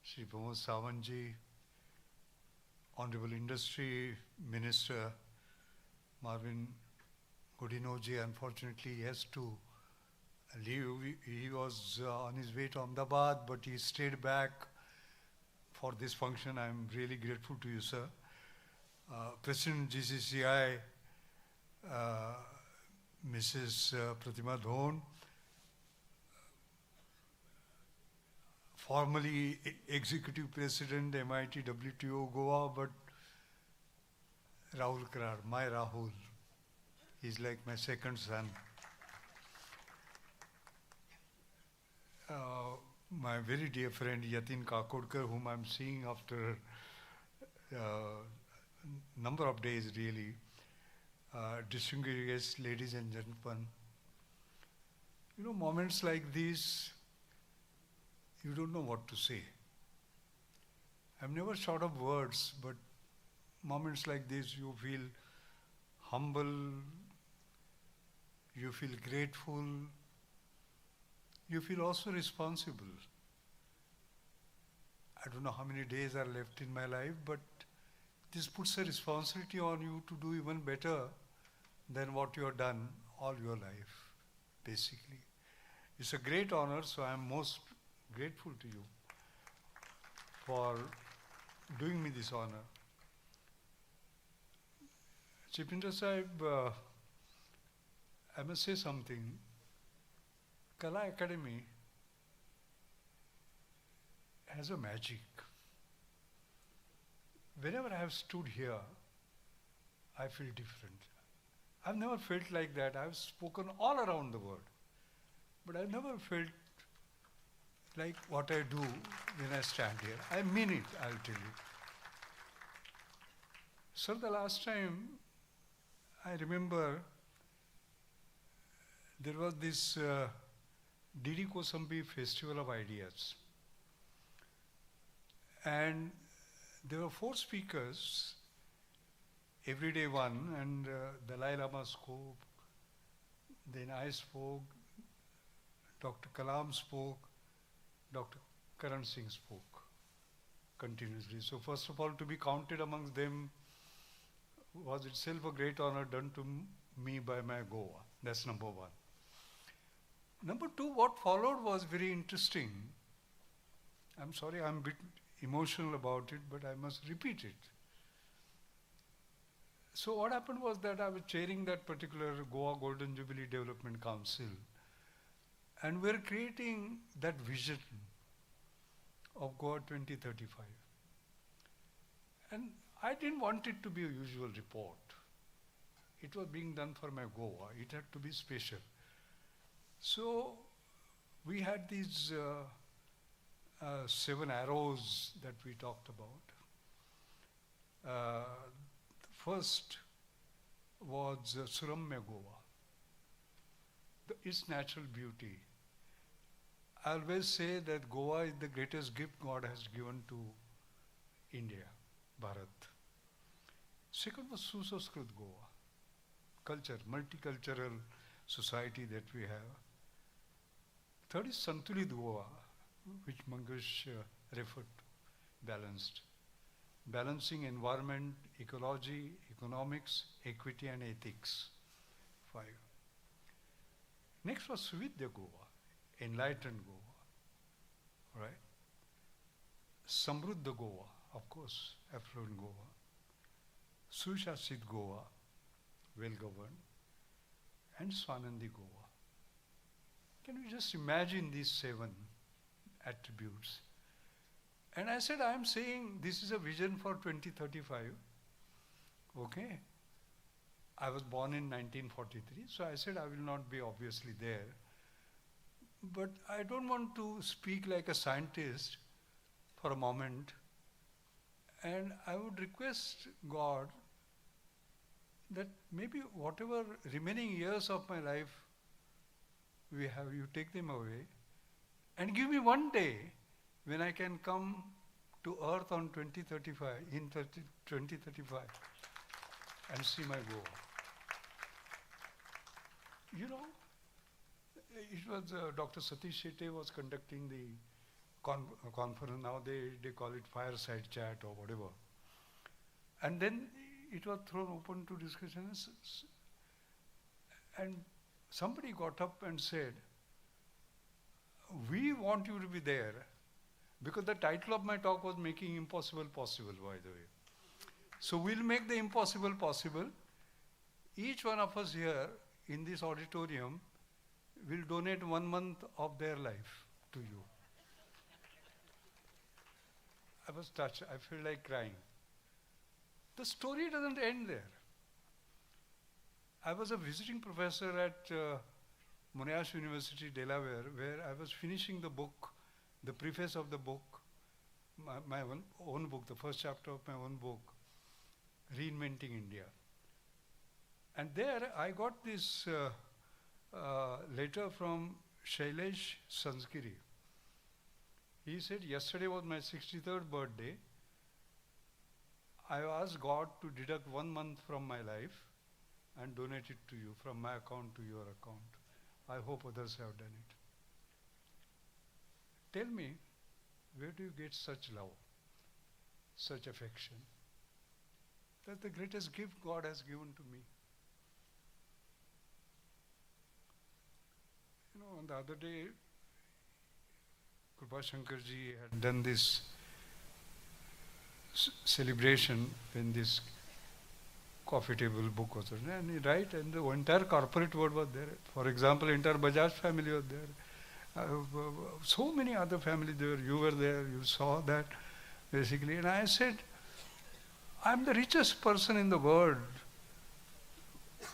Speaker 5: Shri Pramod Sawantji, Honorable Industry Minister Marvin Godinoji, unfortunately he has to leave. He was on his way to Ahmedabad, but he stayed back for this function. I am really grateful to you, sir. President GCCI, Mrs. Pratima Dhon, formerly Executive President, MIT WTO Goa, but Rahul Karar, my Rahul. He's like my second son. My very dear friend Yatin Kakodkar, whom I'm seeing after number of days really. Distinguished guests, ladies and gentlemen. You know, moments like these, you don't know what to say. I'm never short of words, but moments like this, you feel humble, you feel grateful, you feel also responsible. I don't know how many days are left in my life, but this puts a responsibility on you to do even better than what you have done all your life, basically. It's a great honor, so I'm most grateful to you for doing me this honor. Chief Minister Sahib, I must say something. Kala Academy has a magic. Whenever I have stood here, I feel different. I've never felt like that. I've spoken all around the world, but I've never felt like what I do when I stand here. I mean it, I'll tell you. So the last time, I remember there was this Didi Kosambi Festival of Ideas. And there were 4 speakers, everyday one, and Dalai Lama spoke, then I spoke, Dr. Kalam spoke, Dr. Karan Singh spoke continuously. So first of all, to be counted amongst them was itself a great honor done to me by my Goa. That's number 1. Number 2, what followed was very interesting. I'm sorry, I'm a bit emotional about it, but I must repeat it. So what happened was that I was chairing that particular Goa Golden Jubilee Development Council, and we're creating that vision of Goa 2035. And I didn't want it to be a usual report. It was being done for my Goa. It had to be special. So we had these 7 arrows that we talked about. The first was Suramya Goa, its natural beauty. I always say that Goa is the greatest gift God has given to India, Bharat. Second was Susanskrit Goa. culture, multicultural society that we have. Third is Santulit Goa, which Mangesh referred to, balanced. Balancing environment, ecology, economics, equity and ethics. 5. Next was Suvidya Goa, enlightened Goa, right? Samruddha Goa, of course, affluent Goa. Sushashit Goa, well-governed, and Swanandi Goa. Can we just imagine these 7 attributes? And I said, I am saying this is a vision for 2035. Okay. I was born in 1943, so I said I will not be obviously there. But I don't want to speak like a scientist for a moment. And I would request God that maybe whatever remaining years of my life we have, you take them away and give me one day when I can come to earth on 2035 and see my Goa. You know, it was Dr. Satish Shetty was conducting the conference. Now they call it fireside chat or whatever. And then it was thrown open to discussions. And somebody got up and said, we want you to be there, because the title of my talk was Making Impossible Possible, by the way. So we'll make the impossible possible. Each one of us here in this auditorium will donate 1 month of their life to you. I was touched. I felt like crying. The story doesn't end there. I was a visiting professor at Monash University, Delaware, where I was finishing the book, the preface of the book, my own book, the first chapter of my own book, Reinventing India. And there I got this letter from Shailesh Sanskiri. He said, yesterday was my 63rd birthday. I asked God to deduct 1 month from my life and donate it to you, from my account to your account. I hope others have done it. Tell me, where do you get such love, such affection? That's the greatest gift God has given to me. You know, on the other day, Kripa Shankarji had done this celebration when this coffee table book was written, and the entire corporate world was there. For example, entire Bajaj family was there. So many other families there. You were there, you saw that basically. And I said, I'm the richest person in the world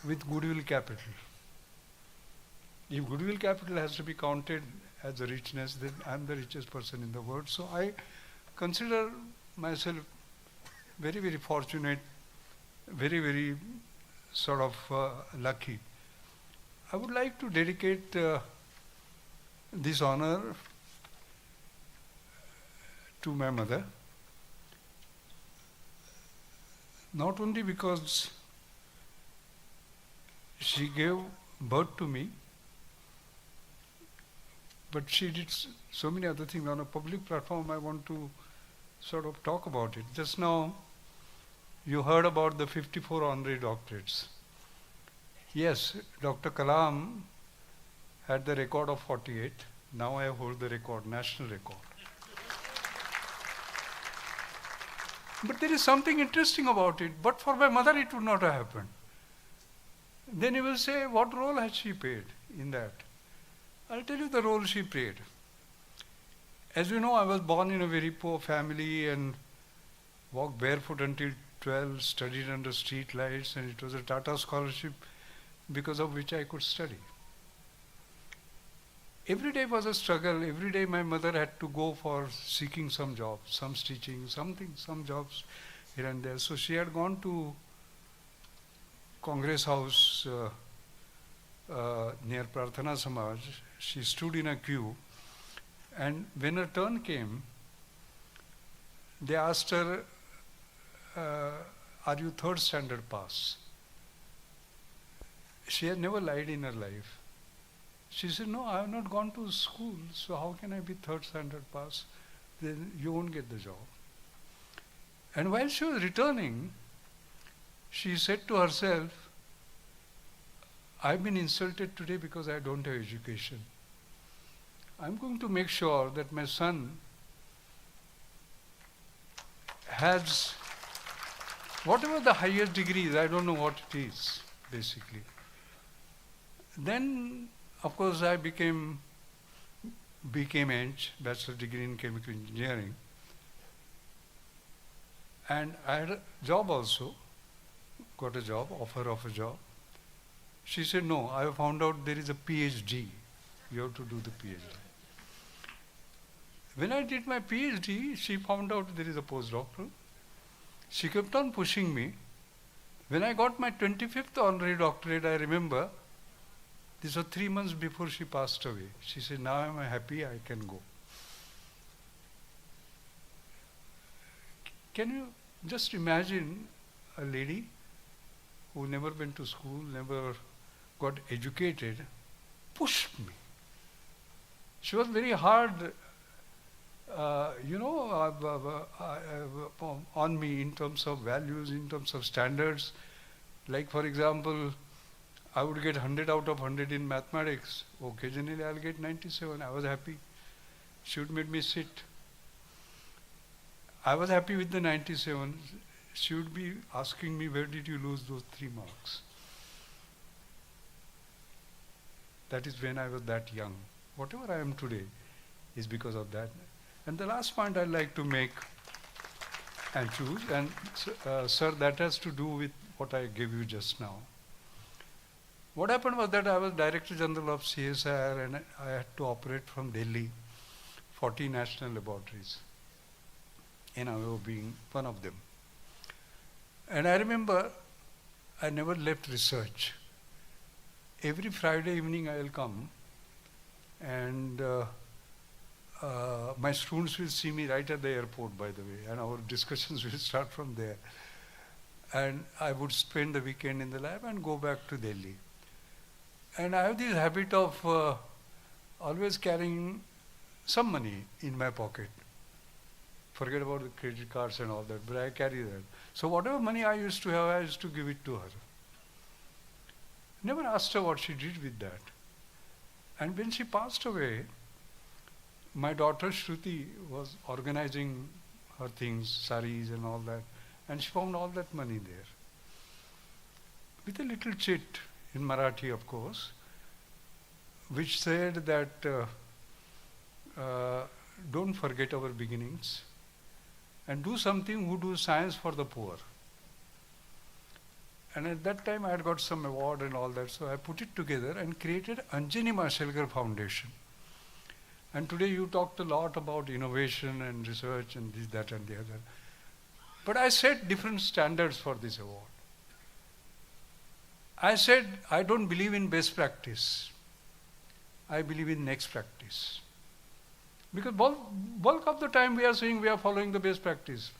Speaker 5: with goodwill capital. If goodwill capital has to be counted as a richness, then I'm the richest person in the world. So I consider myself very, very fortunate, very, very sort of lucky. I would like to dedicate this honor to my mother, not only because she gave birth to me, but she did so many other things. On a public platform, I want to sort of talk about it. Just now, you heard about the 54 honorary doctorates. Yes, Dr. Kalam had the record of 48. Now I hold the record, national record. But there is something interesting about it. But for my mother, it would not have happened. Then you will say, what role has she played in that? I'll tell you the role she played. As you know, I was born in a very poor family and walked barefoot until 12, studied under street lights, and it was a Tata scholarship because of which I could study. Every day was a struggle. Every day my mother had to go for seeking some job, some stitching, something, some jobs here and there. So she had gone to Congress House near Prarthana Samaj. She stood in a queue, and when her turn came, they asked her, are you third standard pass? She has never lied in her life. She said, no, I have not gone to school, so how can I be third standard pass? Then you won't get the job. And while she was returning, she said to herself, I've been insulted today because I don't have education. I'm going to make sure that my son has whatever the higher degree is, I don't know what it is, basically. Then, of course, I became Eng, bachelor degree in chemical engineering. And I had a job also, got a job, offer of a job. She said, no, I have found out there is a PhD. You have to do the PhD. When I did my PhD, she found out there is a postdoctoral. She kept on pushing me. When I got my 25th honorary doctorate, I remember, this was 3 months before she passed away. She said, now I'm happy, I can go. Can you just imagine a lady who never went to school, never got educated, pushed me. She was very hard, on me in terms of values, in terms of standards. Like, for example, I would get 100 out of 100 in mathematics. Occasionally, I'll get 97. I was happy. She would make me sit. I was happy with the 97. She would be asking me, where did you lose those 3 marks? That is when I was that young. Whatever I am today is because of that. And the last point I'd like to make and choose, and sir, that has to do with what I gave you just now. What happened was that I was Director General of CSIR and I had to operate from Delhi, 40 national laboratories, NIO being one of them. And I remember I never left research. Every Friday evening I will come and my students will see me right at the airport, by the way, and our discussions will start from there. And I would spend the weekend in the lab and go back to Delhi. And I have this habit of always carrying some money in my pocket. Forget about the credit cards and all that, but I carry that. So whatever money I used to have, I used to give it to her. Never asked her what she did with that. And when she passed away, my daughter Shruti was organizing her things, saris and all that, and she found all that money there. With a little chit in Marathi, of course, which said that don't forget our beginnings and do something who do science for the poor. And at that time I had got some award and all that, so I put it together and created Anjani Mashelkar Foundation. And today you talked a lot about innovation and research and this, that and the other. But I set different standards for this award. I said, I don't believe in best practice. I believe in next practice. Because bulk of the time we are saying we are following the best practice.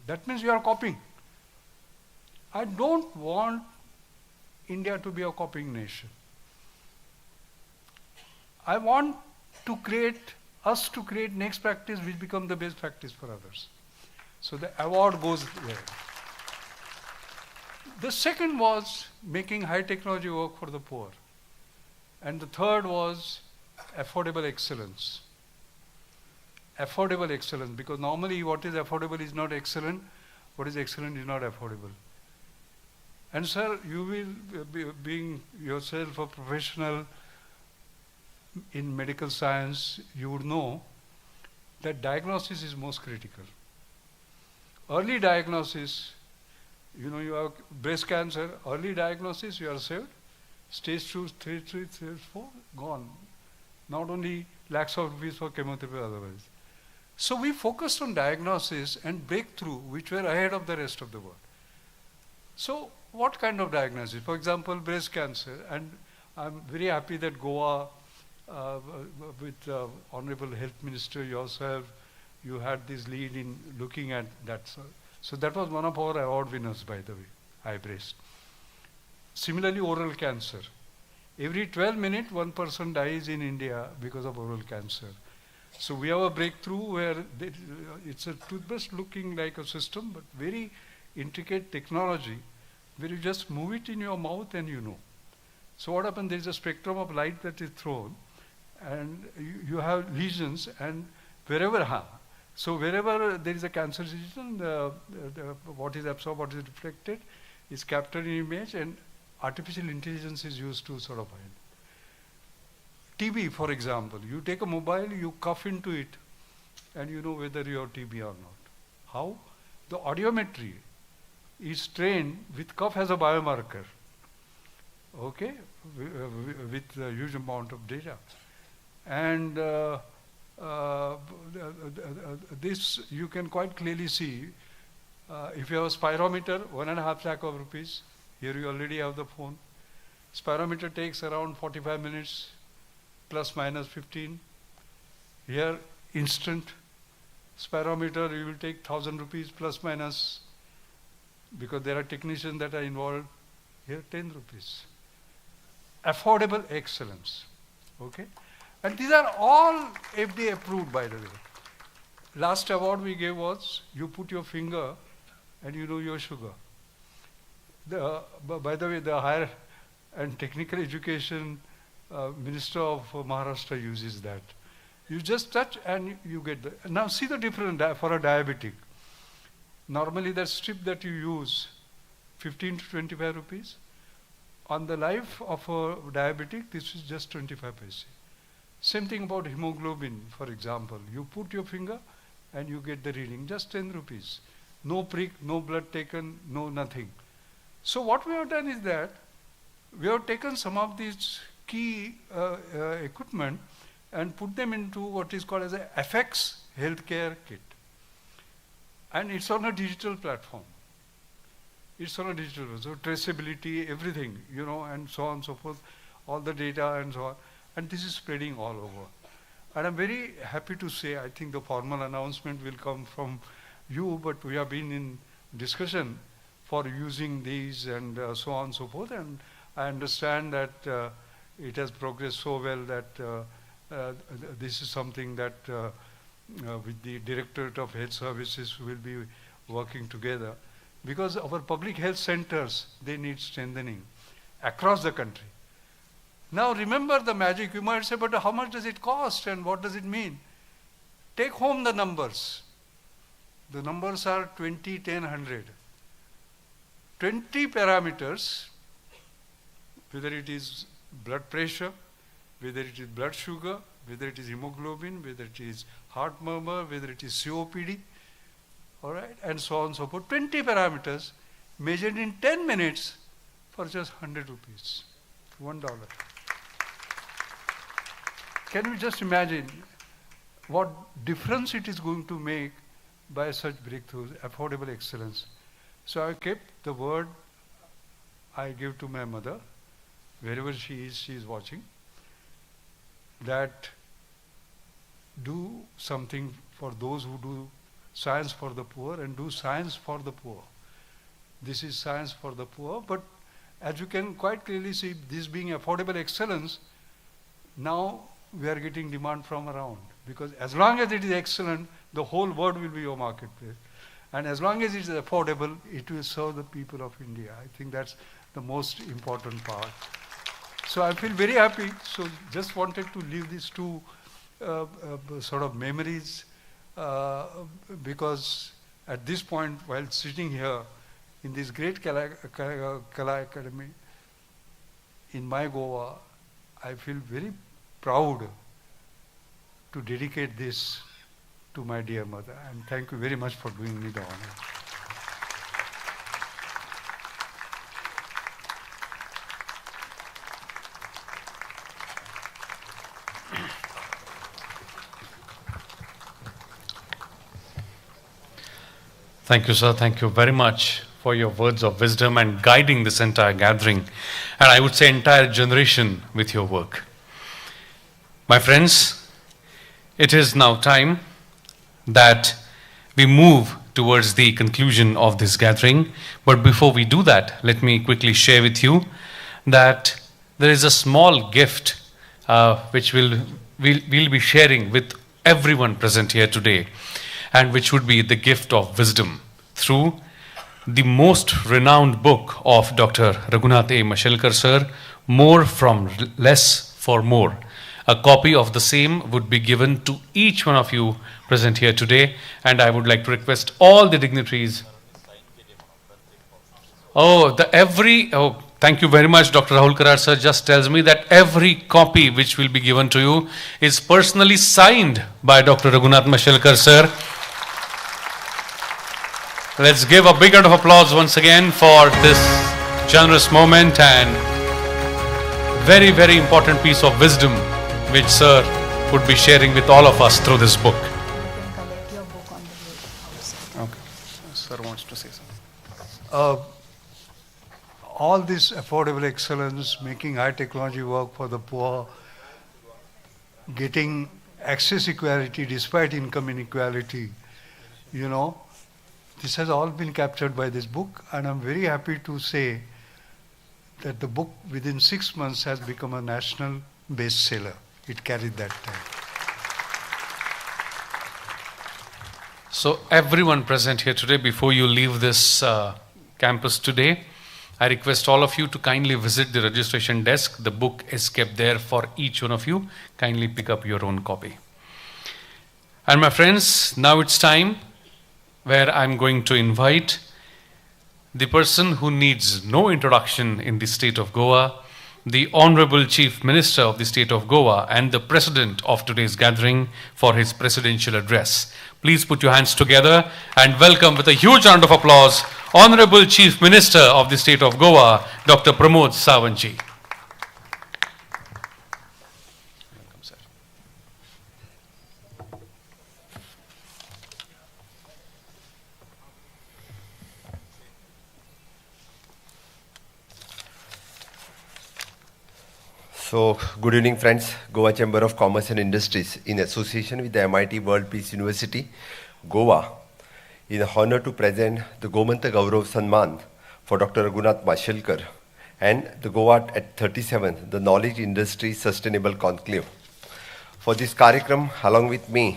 Speaker 5: That means we are copying. I don't want India to be a copying nation. I want us to create next practice which become the best practice for others. So the award goes there. The second was making high technology work for the poor. And the third was affordable excellence. Affordable excellence, because normally what is affordable is not excellent, what is excellent is not affordable. And sir, you will, being yourself a professional in medical science, you would know that diagnosis is most critical. Early diagnosis, you know, you have breast cancer, early diagnosis, you are saved. Stage 2, stage 3, stage 4, gone. Not only lakhs of rupees for chemotherapy otherwise. So we focused on diagnosis and breakthrough, which were ahead of the rest of the world. So what kind of diagnosis? For example, breast cancer. And I'm very happy that Goa, with Honorable Health Minister yourself, you had this lead in looking at that. So that was one of our award winners, by the way, high breast. Similarly, oral cancer. Every 12 minutes, one person dies in India because of oral cancer. So we have a breakthrough where it's a toothbrush looking like a system, but very intricate technology, where you just move it in your mouth and you know. So what happens, there is a spectrum of light that is thrown, and you have lesions, and wherever, so wherever there is a cancer lesion, what is absorbed, what is reflected, is captured in image, and artificial intelligence is used to sort of find. TB, for example, you take a mobile, you cough into it, and you know whether you have TB or not. How? The audiometry is trained with cough as a biomarker, okay, with a huge amount of data. And this you can quite clearly see. If you have a spirometer, 1.5 lakh of rupees, here you already have the phone. Spirometer takes around 45 minutes, plus minus 15. Here, instant. Spirometer, you will take 1,000 rupees plus minus, because there are technicians that are involved. Here, 10 rupees. Affordable excellence, okay? And these are all FDA approved, by the way. Last award we gave was, you put your finger and you know your sugar. By the way, the higher and technical education Minister of Maharashtra uses that. You just touch and you get the... Now see the difference for a diabetic. Normally that strip that you use, 15 to 25 rupees. On the life of a diabetic, this is just 25 paise. Same thing about hemoglobin, for example. You put your finger and you get the reading, just 10 rupees. No prick, no blood taken, no nothing. So what we have done is that we have taken some of these key equipment and put them into what is called as a FX healthcare kit. And it's on a digital platform. It's on a digital platform. So traceability, everything, you know, and so on and so forth, all the data and so on. And this is spreading all over. And I'm very happy to say, I think the formal announcement will come from you, but we have been in discussion for using these and so on and so forth. And I understand that it has progressed so well that this is something that with the Directorate of Health Services will be working together. Because our public health centers, they need strengthening across the country. Now remember the magic. You might say, but how much does it cost and what does it mean? Take home the numbers. The numbers are 20, 10, 100. 20 parameters, whether it is blood pressure, whether it is blood sugar, whether it is hemoglobin, whether it is heart murmur, whether it is COPD, all right, and so on and so forth. 20 parameters measured in 10 minutes for just 100 rupees, $1. Can you just imagine what difference it is going to make by such breakthroughs, affordable excellence? So I kept the word I give to my mother, wherever she is watching, that do something for those who do science for the poor and do science for the poor. This is science for the poor, but as you can quite clearly see, this being affordable excellence, now we are getting demand from around. Because as long as it is excellent, the whole world will be your marketplace. And as long as it is affordable, it will serve the people of India. I think that's the most important part. So I feel very happy. So just wanted to leave these two sort of memories because at this point, while sitting here in this great Kala Academy in my Goa, I feel very proud to dedicate this to my dear mother. And thank you very much for doing me the honor.
Speaker 2: Thank you, sir. Thank you very much for your words of wisdom and guiding this entire gathering, and I would say entire generation with your work. My friends, it is now time that we move towards the conclusion of this gathering. But before we do that, let me quickly share with you that there is a small gift which we'll be sharing with everyone present here today, and which would be the gift of wisdom through the most renowned book of Dr. Raghunath Mashelkar sir, More from Less for More. A copy of the same would be given to each one of you present here today, and I would like to request all the dignitaries. Thank you very much, Dr. Rahul Karar sir just tells me that every copy which will be given to you is personally signed by Dr. Raghunath Mashelkar sir. Let's give a big round of applause once again for this generous moment and very, very important piece of wisdom which sir would be sharing with all of us through this book.
Speaker 5: Okay, sir wants to say something. All this affordable excellence, making high technology work for the poor, getting access equality despite income inequality, this has all been captured by this book, and I'm very happy to say that the book within 6 months has become a national bestseller. It carried that time.
Speaker 2: So everyone present here today, before you leave this campus today, I request all of you to kindly visit the registration desk. The book is kept there for each one of you. Kindly pick up your own copy. And my friends, now it's time where I'm going to invite the person who needs no introduction in the state of Goa, the Honorable Chief Minister of the state of Goa and the President of today's gathering for his presidential address. Please put your hands together and welcome with a huge round of applause Honorable Chief Minister of the state of Goa, Dr. Pramod Sawantji.
Speaker 6: So, good evening friends. Goa Chamber of Commerce and Industries, in association with the MIT World Peace University, Goa, in honor to present the Gomant Gaurav Sanman for Dr. Raghunath Mashelkar and the Goa at 37th, the Knowledge Industry Sustainable Conclave. For this Karikram, along with me,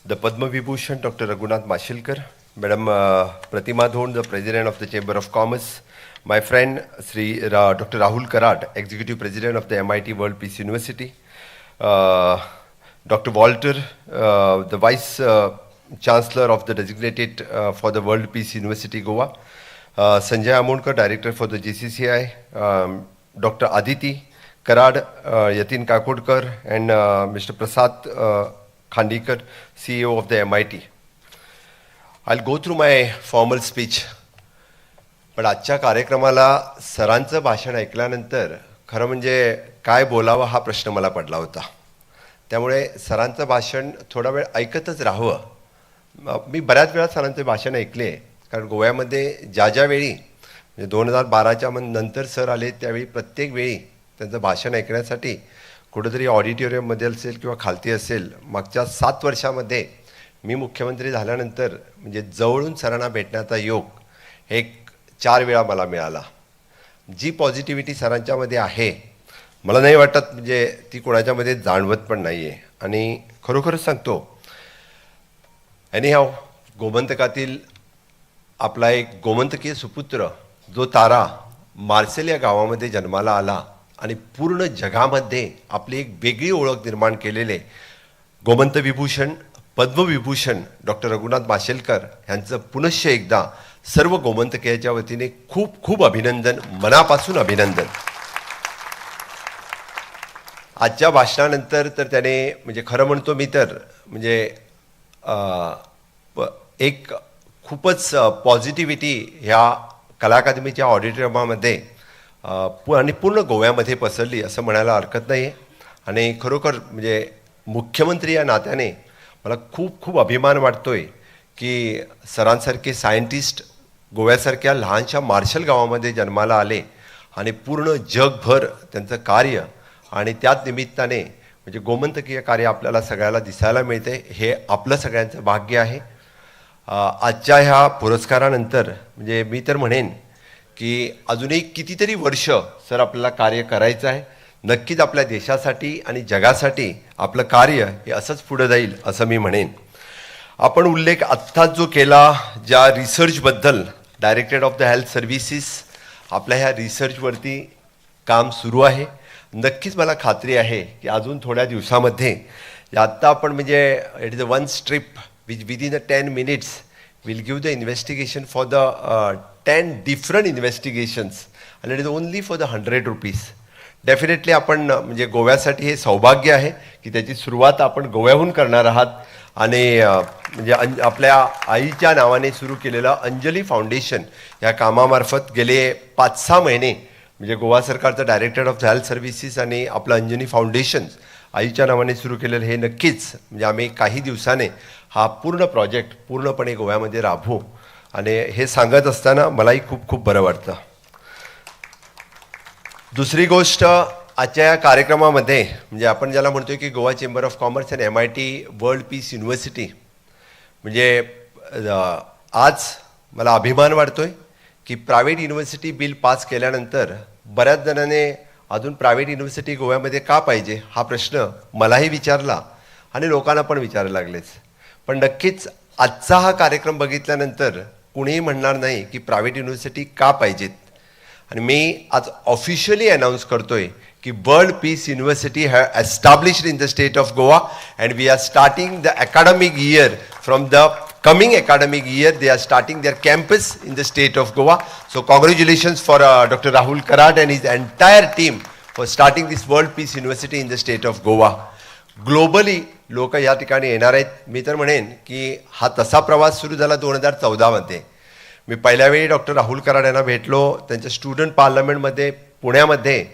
Speaker 6: the Padma Vibhushan Dr. Raghunath Mashelkar, Madam Pratima Dhond, the President of the Chamber of Commerce, my friend Dr. Rahul Karar, Executive President of the MIT World Peace University, Dr. Walter, the Vice Chancellor of the designated for the World Peace University Goa, Sanjay Amonkar, Director for the GCCI, Dr. Aditi Karar, Yatin Kakodkar, and Mr. Prasad Khandikar, CEO of the MIT. I'll go through my formal speech. पण आजच्या कार्यक्रमाला सरांचं भाषण ऐकल्यानंतर खरं म्हणजे काय बोलावं हा प्रश्न मला पडला होता. त्यामुळे सरांचं भाषण थोडा वेळ ऐकतच राहावं. मी बऱ्याच वेळा सरांचे भाषण ऐकले, कारण गोव्यामध्ये ज्या वेळी म्हणजे 2012च्या नंतर सर आले त्यावेळी प्रत्येक वेळी त्यांचं भाषण ऐकण्यासाठी कुठेतरी ऑडिटोरियममध्ये असेल किंवा खालती असेल, मागच्या 7 वर्षामध्ये मी मुख्यमंत्री झाल्यानंतर म्हणजे जवळून सरांना भेटण्याचा योग एक 4 वेळा मला मिळाला. जी पॉझिटिव्हिटी सरांच्यामध्ये आहे मला नाही वाटत म्हणजे ती कोणाच्यामध्ये जाणवत पण नाही आहे. आणि खरोखरच सांगतो, एनीहाव गोमंतकातील आपला एक गोमंतकीय सुपुत्र जो तारा मार्सेल या गावामध्ये जन्माला आला आणि पूर्ण जगामध्ये आपली एक वेगळी ओळख निर्माण केलेले गोमंत विभूषण, पद्मविभूषण डॉक्टर रघुनाथ माशेलकर यांचं पुनश्च एकदा सर्व गोमंतकीयाच्या वतीने खूप खूप अभिनंदन, मनापासून अभिनंदन. आजच्या भाषणानंतर तर त्याने म्हणजे खरं म्हणतो मी तर म्हणजे एक खूपच पॉझिटिव्हिटी ह्या कला अकादमीच्या ऑडिटोरियमामध्ये आणि पूर्ण गोव्यामध्ये पसरली असं म्हणायला हरकत नाही. आणि खरोखर म्हणजे मुख्यमंत्री या नात्याने मला खूप खूप अभिमान वाटतोय की सरांसारखे सायंटिस्ट गोव्यासारख्या लहानशा मार्शल गावामध्ये जन्माला आले आणि पूर्ण जगभर त्यांचं कार्य आणि त्याच निमित्ताने म्हणजे गोमंतकीय कार्य आपल्याला सगळ्याला दिसायला मिळते. हे आपलं सगळ्यांचं भाग्य आहे. आजच्या ह्या पुरस्कारानंतर म्हणजे मी तर म्हणेन की अजूनही कितीतरी वर्ष सर आपल्याला कार्य करायचं आहे. नक्कीच आपल्या देशासाठी आणि जगासाठी आपलं कार्य हे असंच पुढे जाईल असं मी म्हणेन. आपण उल्लेख आत्ताच जो केला ज्या रिसर्चबद्दल, directorate of the health services आपल्या ह्या रिसर्चवरती काम सुरू आहे. नक्कीच मला खात्री आहे की अजून थोड्या दिवसामध्ये आत्ता आपण म्हणजे it is a one strip which within 10 minutes will give the investigation for the 10 different investigations and it is only for the 100 rupees. Definitely आपण म्हणजे गोव्यासाठी हे सौभाग्य आहे की त्याची सुरुवात आपण गोव्याहून करणार आहात. आणि म्हणजे आपल्या आईच्या नावाने सुरू केलेलं अंजली फाउंडेशन या कामामार्फत गेले 5-6 महिने म्हणजे गोवा सरकारचं directorate of the health services आणि आपलं अंजनी फाउंडेशन आईच्या नावाने सुरू केलेलं हे नक्कीच म्हणजे आम्ही काही दिवसाने हा पूर्ण प्रोजेक्ट पूर्णपणे गोव्यामध्ये राबवू आणि हे सांगत असताना मलाही खूप खूप बरं वाटतं. दुसरी गोष्ट आजच्या या कार्यक्रमामध्ये म्हणजे आपण ज्याला म्हणतोय की Goa chamber of commerce and MIT world peace university म्हणजे आज मला अभिमान वाटतोय की प्रायव्हेट युनिव्हर्सिटी बिल पास केल्यानंतर बऱ्याच जणांनी अजून प्रायव्हेट युनिव्हर्सिटी गोव्यामध्ये का पाहिजे हा प्रश्न मलाही विचारला आणि लोकांना पण विचारायला लागलेच. पण नक्कीच आजचा हा कार्यक्रम बघितल्यानंतर कुणीही म्हणणार नाही की प्रायव्हेट युनिव्हर्सिटी का पाहिजेत. आणि मी आज ऑफिशियली अनाऊन्स करतोय की world peace university have established in the state of Goa and we are starting the academic year from the coming academic year. They are starting their campus in the state of Goa. So congratulations for Dr. Rahul Karad and his entire team for starting this World Peace University in the state of Goa. Globally लोक या ठिकाणी येणार आहेत. मी तर म्हणेन की हा तसा प्रवास सुरू झाला 2014 मध्ये. मी पहिल्या वेळी डॉक्टर राहुल कराड यांना भेटलो त्यांच्या स्टुडंट पार्लमेंटमध्ये पुण्यामध्ये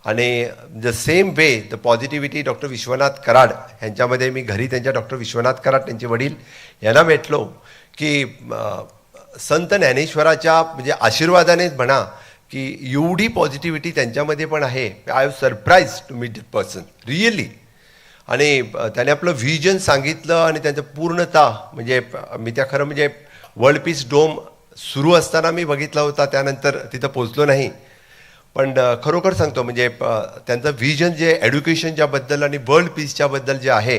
Speaker 6: आणि the same way the positivity doctor Vishwanath Karad यांच्यामध्ये मी घरी त्यांच्या डॉक्टर विश्वनाथ कराड त्यांचे वडील यांना भेटलो की संत ज्ञानेश्वराच्या म्हणजे आशीर्वादानेच म्हणा की एवढी पॉझिटिव्हिटी त्यांच्यामध्ये पण आहे. I have surprise to meet that person really. आणि त्याने आपलं व्हिजन सांगितलं आणि त्यांचं पूर्णता म्हणजे मी त्या खरं म्हणजे वर्ल्ड पीस डोम सुरू असताना मी बघितला होता, त्यानंतर तिथं पोचलो नाही. पण खरोखर सांगतो म्हणजे त्यांचं व्हिजन जे एड्युकेशनच्याबद्दल आणि वर्ल्ड पीसच्याबद्दल जे आहे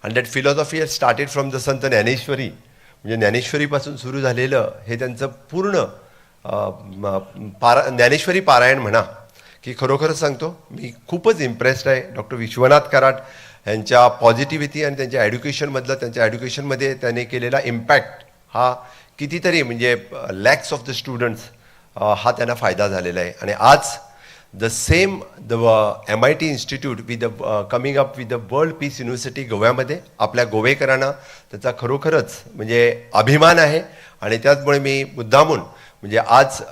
Speaker 6: आणि that philosophy has started from the संत ज्ञानेश्वरी म्हणजे ज्ञानेश्वरीपासून सुरू झालेलं हे त्यांचं पूर्ण ज्ञानेश्वरी पारायण म्हणा की खरोखर सांगतो मी खूपच इम्प्रेस्ड आहे डॉक्टर विश्वनाथ कराड यांच्या पॉझिटिव्हिटी आणि त्यांच्या एड्युकेशनमधलं त्यांच्या एड्युकेशनमध्ये त्याने केलेला इम्पॅक्ट हा कितीतरी म्हणजे लॅक्स ऑफ द स्टुडंट्स हा त्यांना फायदा झालेला आहे. आणि आज the same the MIT institute with the coming up with the world peace university गोव्यामध्ये आपल्या गोवेकरांना त्याचा खरोखरच म्हणजे अभिमान आहे. आणि त्याचमुळे मी मुद्दामून म्हणजे आज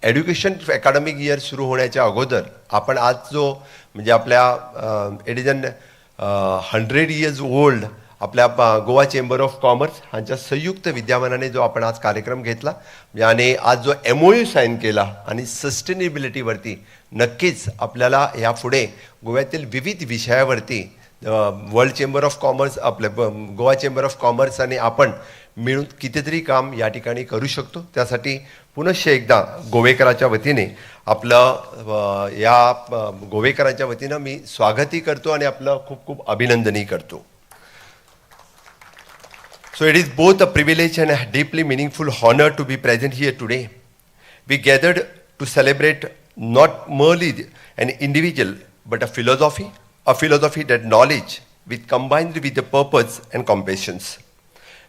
Speaker 6: एड्युकेशन अकॅडमिक इयर सुरू होण्याच्या अगोदर आपण आज जो म्हणजे आपल्या it is an 100 years old आपल्या गोवा चेंबर ऑफ कॉमर्स ह्यांच्या संयुक्त विद्यमानाने जो आपण आज कार्यक्रम घेतला आणि आज जो MOU साईन केला आणि सस्टेनेबिलिटीवरती नक्कीच आपल्याला यापुढे गोव्यातील विविध विषयावरती वर्ल्ड चेंबर ऑफ कॉमर्स आपल्या गोवा चेंबर ऑफ कॉमर्स आणि आपण मिळून कितीतरी काम या ठिकाणी करू शकतो. त्यासाठी पुनश्च एकदा गोवेकराच्या वतीने आपलं या गोवेकरांच्या वतीनं मी स्वागतही करतो आणि आपलं खूप खूप अभिनंदनही करतो. So it is both a privilege and a deeply meaningful honor to be present here today. We gathered to celebrate not merely an individual, but a philosophy that knowledge, with combined with the purpose and compassions,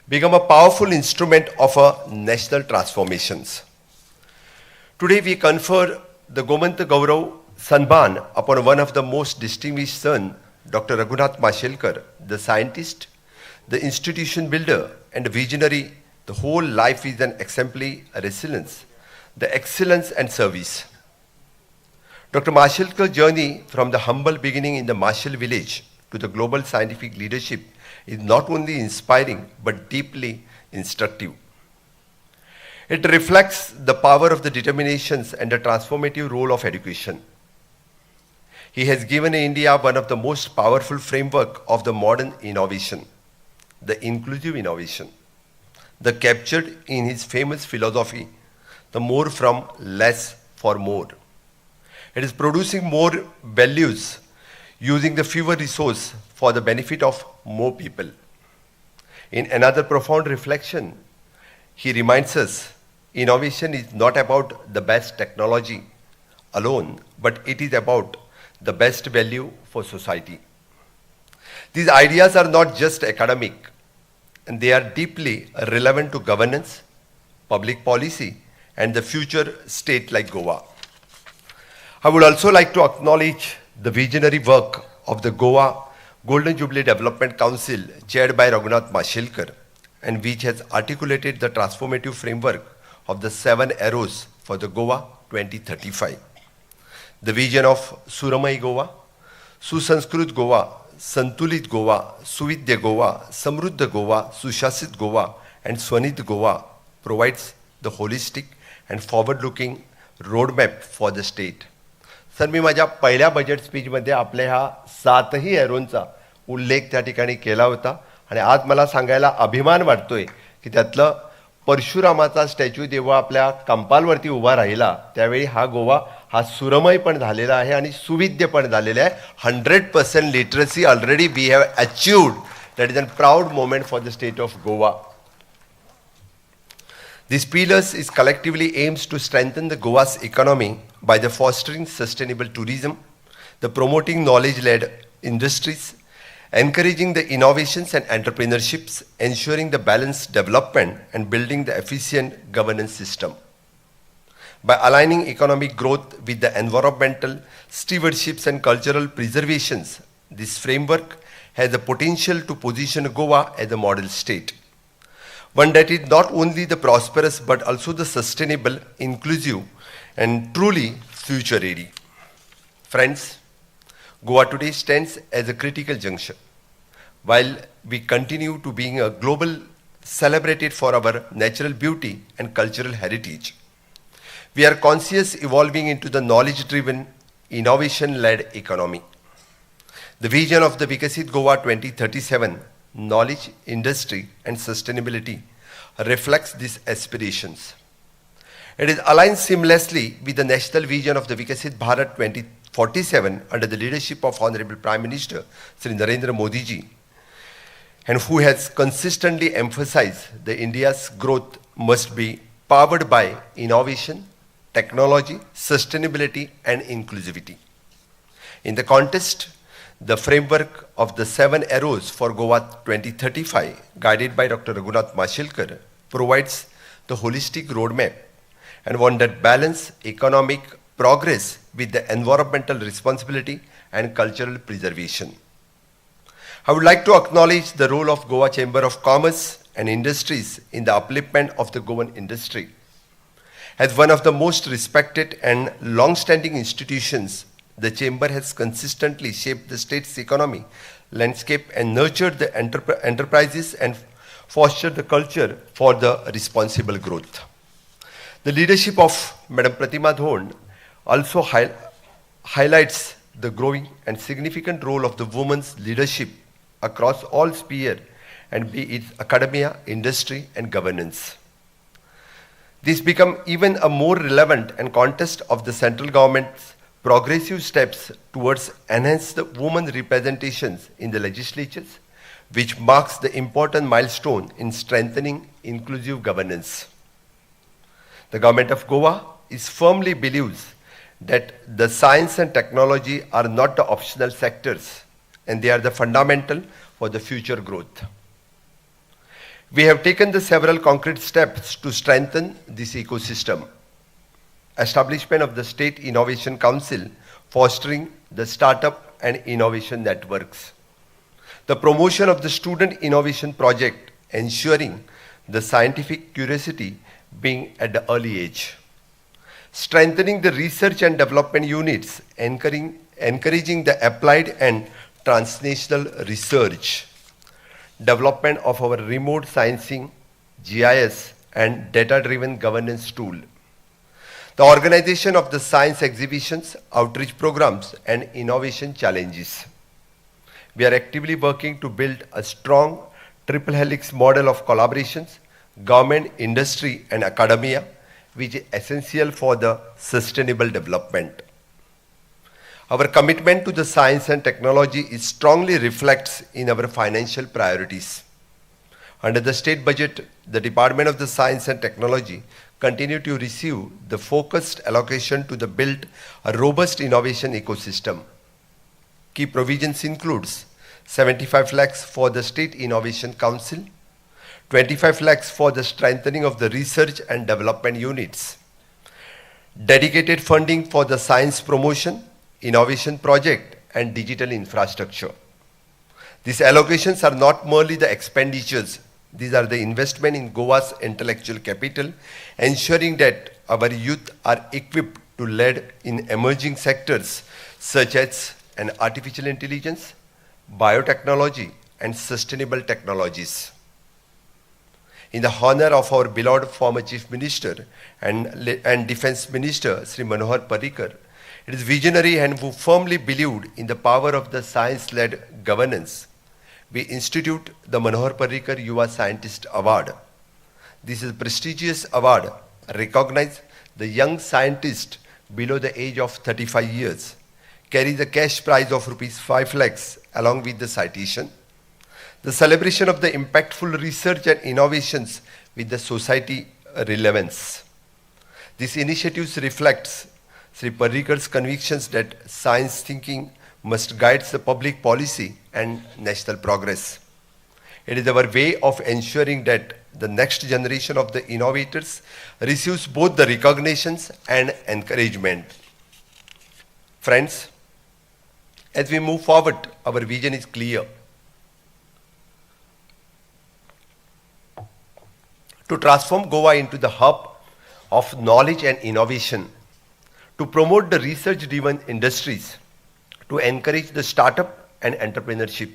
Speaker 6: become a powerful instrument of a national transformations. Today we confer the Gomant Gaurav Sanman upon one of the most distinguished son, Dr. Raghunath Mashelkar, the scientist, the institution builder and visionary. The whole life is an exemplary resilience, the excellence and service. Dr. Mashelkar's journey from the humble beginning in the Marshall village to the global scientific leadership is not only inspiring but deeply instructive. It reflects the power of the determinations and the transformative role of education. He has given India one of the most powerful framework of the modern innovation, the inclusive innovation. the captured in his famous philosophy, the more from less for more. It is producing more values using the fewer resources for the benefit of more people. In another profound reflection, he reminds us innovation is not about the best technology alone, but it is about the best value for society. These ideas are not just academic, and they are deeply relevant to governance, public policy, and the future state like Goa. I would also like to acknowledge the visionary work of the Goa Golden Jubilee Development Council, chaired by Raghunath Mashelkar, and which has articulated the transformative framework of the 7 arrows for the Goa 2035. The vision of Suramai Goa, Susanskrit Goa, Santulit Goa, Suvidya Goa, Samruddha Goa, Sushasit Goa, and Swanit Goa provides the holistic and forward-looking roadmap for the state. Sir, मी माझ्या पहिल्या budget स्पीचमध्ये आपल्या ह्या 7ही एरोंचा उल्लेख त्या ठिकाणी केला होता आणि आज मला सांगायला अभिमान वाटतोय की त्यातलं परशुरामाचा स्टॅच्यू जेव्हा आपल्या कंपालवरती उभा राहिला त्यावेळी हा गोवा हा सुरमय पण झालेला आहे आणि सुविद्य पण झालेला आहे. 100% literacy already we have achieved. That is a proud moment for the state of Goa. These pillars is collectively aims to strengthen the Goa's economy by the fostering sustainable tourism, the promoting knowledge-led industries, encouraging the innovations and entrepreneurships, ensuring the balanced development and building the efficient governance system. By aligning economic growth with the environmental stewardships and cultural preservations, this framework has the potential to position Goa as a model state. One that is not only the prosperous but also the sustainable, inclusive, and truly future ready. Friends, Goa today stands as a critical juncture. While we continue to being a global celebrated for our natural beauty and cultural heritage, we are conscious evolving into the knowledge-driven, innovation-led economy. The vision of the Vikasit Goa 2037, knowledge, industry, and sustainability reflects these aspirations. It is aligned seamlessly with the national vision of the Vikasit Bharat 2047 under the leadership of Honorable Prime Minister Sri Narendra Modi ji, and who has consistently emphasized that India's growth must be powered by innovation, technology, sustainability, and inclusivity. In the context, the framework of the 7 arrows for Goa 2035, guided by Dr. Raghunath Mashelkar, provides the holistic roadmap and one that balances economic progress with the environmental responsibility and cultural preservation. I would like to acknowledge the role of Goa Chamber of Commerce and Industries in the upliftment of the Goan industry. As one of the most respected and long-standing institutions, the Chamber has consistently shaped the state's economy, landscape, and nurtured the enterprises and fostered the culture for the responsible growth. The leadership of Madam Pratima Dhon also highlights the growing and significant role of the women's leadership across all spheres, and be it academia, industry, and governance. This become even a more relevant and context of the central government's progressive steps towards enhanced women representations in the legislatures, which marks the important milestone in strengthening inclusive governance. The government of Goa firmly believes that the science and technology are not the optional sectors, and they are the fundamental for the future growth. We have taken the several concrete steps to strengthen this ecosystem. Establishment of the State Innovation Council, fostering the startup and innovation networks. The promotion of the Student Innovation Project, ensuring the scientific curiosity being at the early age. Strengthening the research and development units, encouraging the applied and transnational research. Development of our remote sensing, GIS, and data-driven governance tool. The organization of the science exhibitions, outreach programs, and innovation challenges. We are actively working to build a strong triple helix model of collaborations government, industry and academia, which is essential for the sustainable development. Our commitment to the science and technology is strongly reflects in our financial priorities. Under the state budget, the Department of the Science and Technology continue to receive the focused allocation to build a robust innovation ecosystem. Key provisions includes 75 lakhs for the State Innovation Council, 25 lakhs for the strengthening of the research and development units, dedicated funding for the science promotion, innovation project and digital infrastructure. These allocations are not merely the expenditures, these are the investment in Goa's intellectual capital, ensuring that our youth are equipped to lead in emerging sectors such as artificial intelligence, biotechnology and sustainable technologies. In the honor of our beloved former Chief Minister and Defense Minister, Sri Manohar Parrikar, it is visionary and who firmly believed in the power of the science-led governance, we institute the Manohar Parrikar Yuva Scientist Award. This is a prestigious award recognizes the young scientist below the age of 35 years, carries a cash prize of rupees 5 lakhs along with the citation. The celebration of the impactful research and innovations with the society relevance. This initiative reflects Sri Parrikar's convictions that science thinking must guide the public policy and national progress. It is our way of ensuring that the next generation of the innovators receives both the recognitions and encouragement. Friends, as we move forward, our vision is clear. To transform Goa into the hub of knowledge and innovation, to promote the research-driven industries, to encourage the startup and entrepreneurship,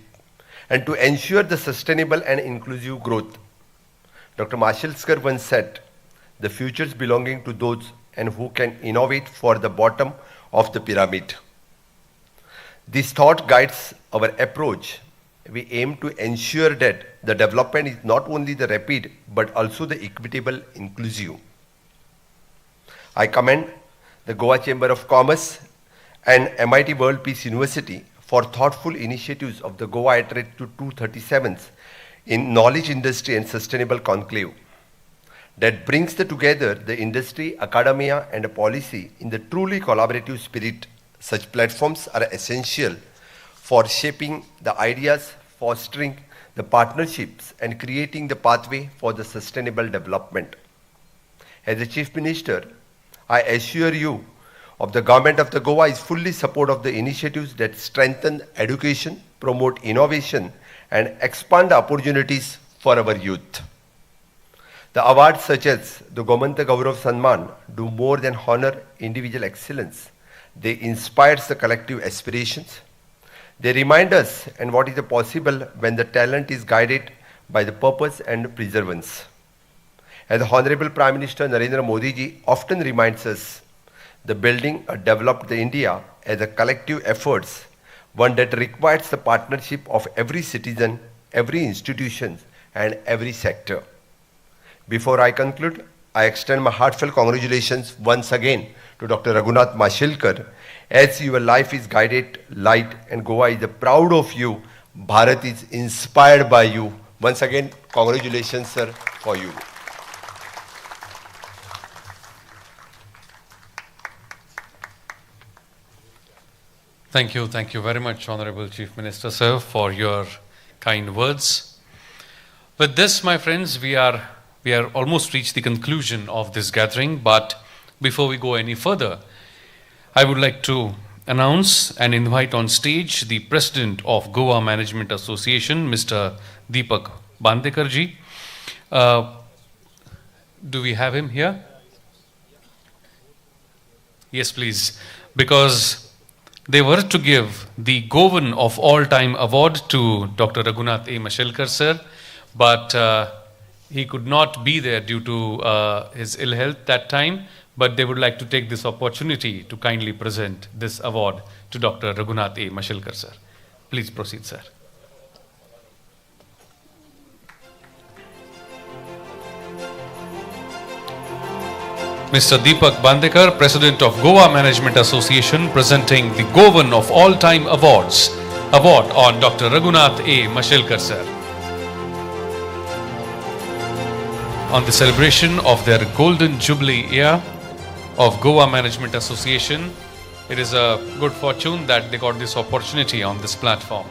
Speaker 6: and to ensure the sustainable and inclusive growth. Dr. Mashelkar once said, the future is belonging to those and who can innovate for the bottom of the pyramid. This thought guides our approach. We aim to ensure that the development is not only the rapid, but also the equitable, inclusive. I commend the Goa Chamber of Commerce and MIT World Peace University for thoughtful initiatives of the Goa Iterate to 237th in knowledge industry and sustainable conclave that brings together the industry, academia and policy in the truly collaborative spirit. Such platforms are essential for shaping the ideas, fostering the partnerships and creating the pathway for the sustainable development. As a Chief Minister, I assure you of the government of the Goa is fully support of the initiatives that strengthen education, promote innovation and expand the opportunities for our youth. The awards such as the Gomant Gaurav Sanman do more than honor individual excellence. They inspire the collective aspirations. They remind us and what is possible when the talent is guided by the purpose and perseverance. As the Honorable Prime Minister Narendra Modi ji often reminds us, the building a developed India as a collective efforts, one that requires the partnership of every citizen, every institution and every sector. Before I conclude, I extend my heartfelt congratulations once again to Dr. Raghunath Mashelkar, as your life is guided light and Goa is proud of you. Bharat is inspired by you. Once again, congratulations, sir, for you.
Speaker 2: Thank you very much, Honorable Chief Minister, sir, for your kind words. With this, my friends, we are almost reached the conclusion of this gathering, but before we go any further, I would like to announce and invite on stage the President of Goa Management Association, Mr. Deepak Bandekar ji. Do we have him here? Yes, please. Because they were to give the Govan of All Time Award to Dr. Raghunath Mashelkar sir, but he could not be there due to his ill health that time, but they would like to take this opportunity to kindly present this award to Dr. Raghunath Mashelkar sir. Please proceed, sir. Mr. Deepak Bandekar, President of Goa Management Association, presenting the Govan of All Time Awards, award on Dr. Raghunath A. Mashelkar sir. On the celebration of their Golden Jubilee year of Goa Management Association, it is a good fortune that they got this opportunity on this platform.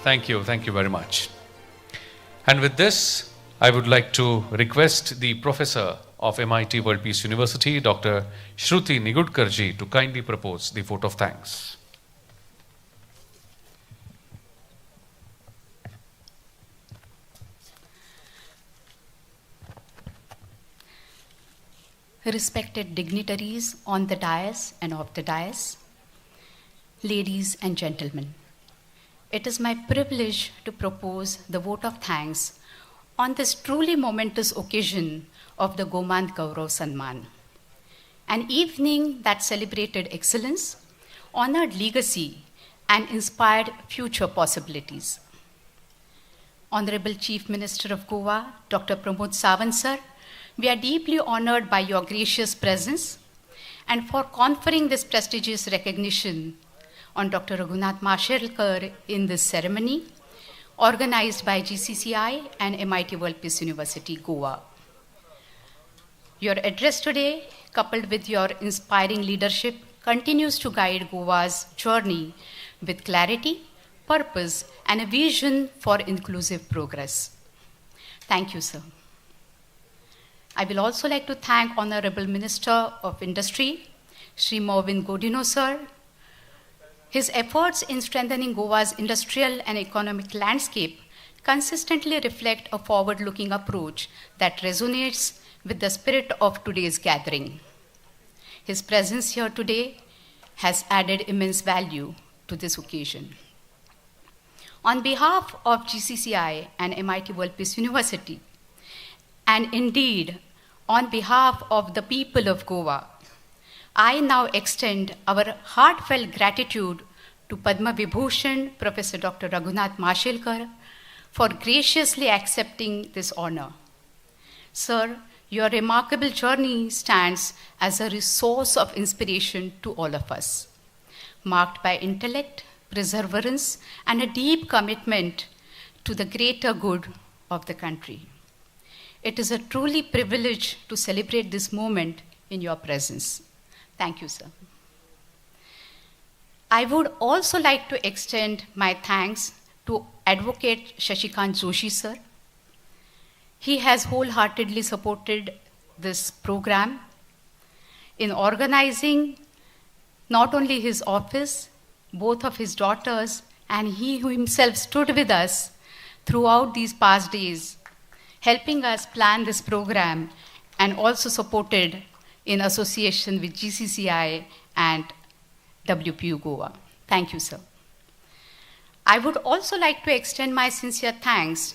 Speaker 2: Thank you very much. And with this, I would like to request the Professor of MIT World Peace University, Dr. Shruti Nigudkarji, to kindly propose the vote of thanks.
Speaker 7: Respected dignitaries on the dais and off the dais, ladies and gentlemen, it is my privilege to propose the vote of thanks on this truly momentous occasion of the Gomant Gaurav Sanman, an evening that celebrated excellence, honored legacy, and inspired future possibilities. Honorable Chief Minister of Goa, Dr. Pramod Sawant sir, we are deeply honored by your gracious presence and for conferring this prestigious recognition on Dr. Raghunath Mashelkar in this ceremony organized by GCCI and MIT World Peace University, Goa. Your address today, coupled with your inspiring leadership, continues to guide Goa's journey with clarity, purpose, and a vision for inclusive progress. Thank you, sir. I will also like to thank Honorable Minister of Industry, Sri Mervyn Godino, sir. His efforts in strengthening Goa's industrial and economic landscape consistently reflect a forward-looking approach that resonates with the spirit of today's gathering. His presence here today has added immense value to this occasion. On behalf of GCCI and MIT World Peace University, and indeed on behalf of the people of Goa, I now extend our heartfelt gratitude to Padma Vibhushan Professor Dr. Raghunath Mashelkar for graciously accepting this honor. Sir, your remarkable journey stands as a resource of inspiration to all of us, marked by intellect, perseverance, and a deep commitment to the greater good of the country. It is a truly privilege to celebrate this moment in your presence. Thank you, sir. I would also like to extend my thanks to Advocate Shashikant Joshi, sir. He has wholeheartedly supported this program in organizing not only his office, both of his daughters, and he who himself stood with us throughout these past days, helping us plan this program, and also supported in association with GCCI and WPU Goa. Thank you, sir. I would also like to extend my sincere thanks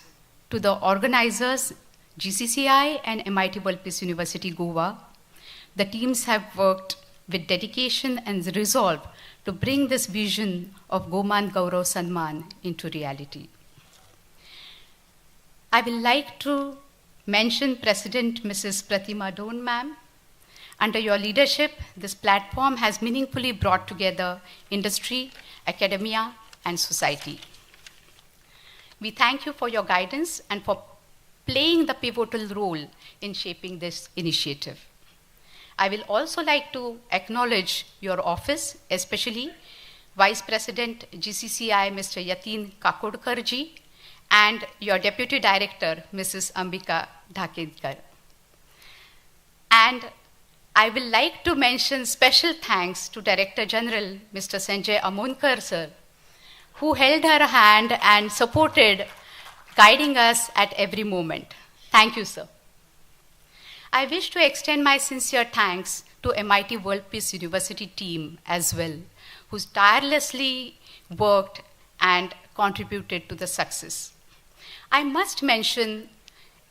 Speaker 7: to the organizers, GCCI and MIT World Peace University, Goa. The teams have worked with dedication and resolve to bring this vision of Gomant Gaurav Sanman into reality. I will like to mention President Mrs. Pratima Don, ma'am. Under your leadership, this platform has meaningfully brought together industry, academia, and society. We thank you for your guidance and for playing the pivotal role in shaping this initiative. I will also like to acknowledge your office, especially Vice President GCCI, Mr. Yatin Kakodkarji, and your Deputy Director, Mrs. Ambika Dhakidkar. And I will like to mention special thanks to Director General, Mr. Sanjay Amonkar, sir, who held her hand and supported, guiding us at every moment. Thank you, sir. I wish to extend my sincere thanks to MIT World Peace University team as well, who tirelessly worked and contributed to the success. I must mention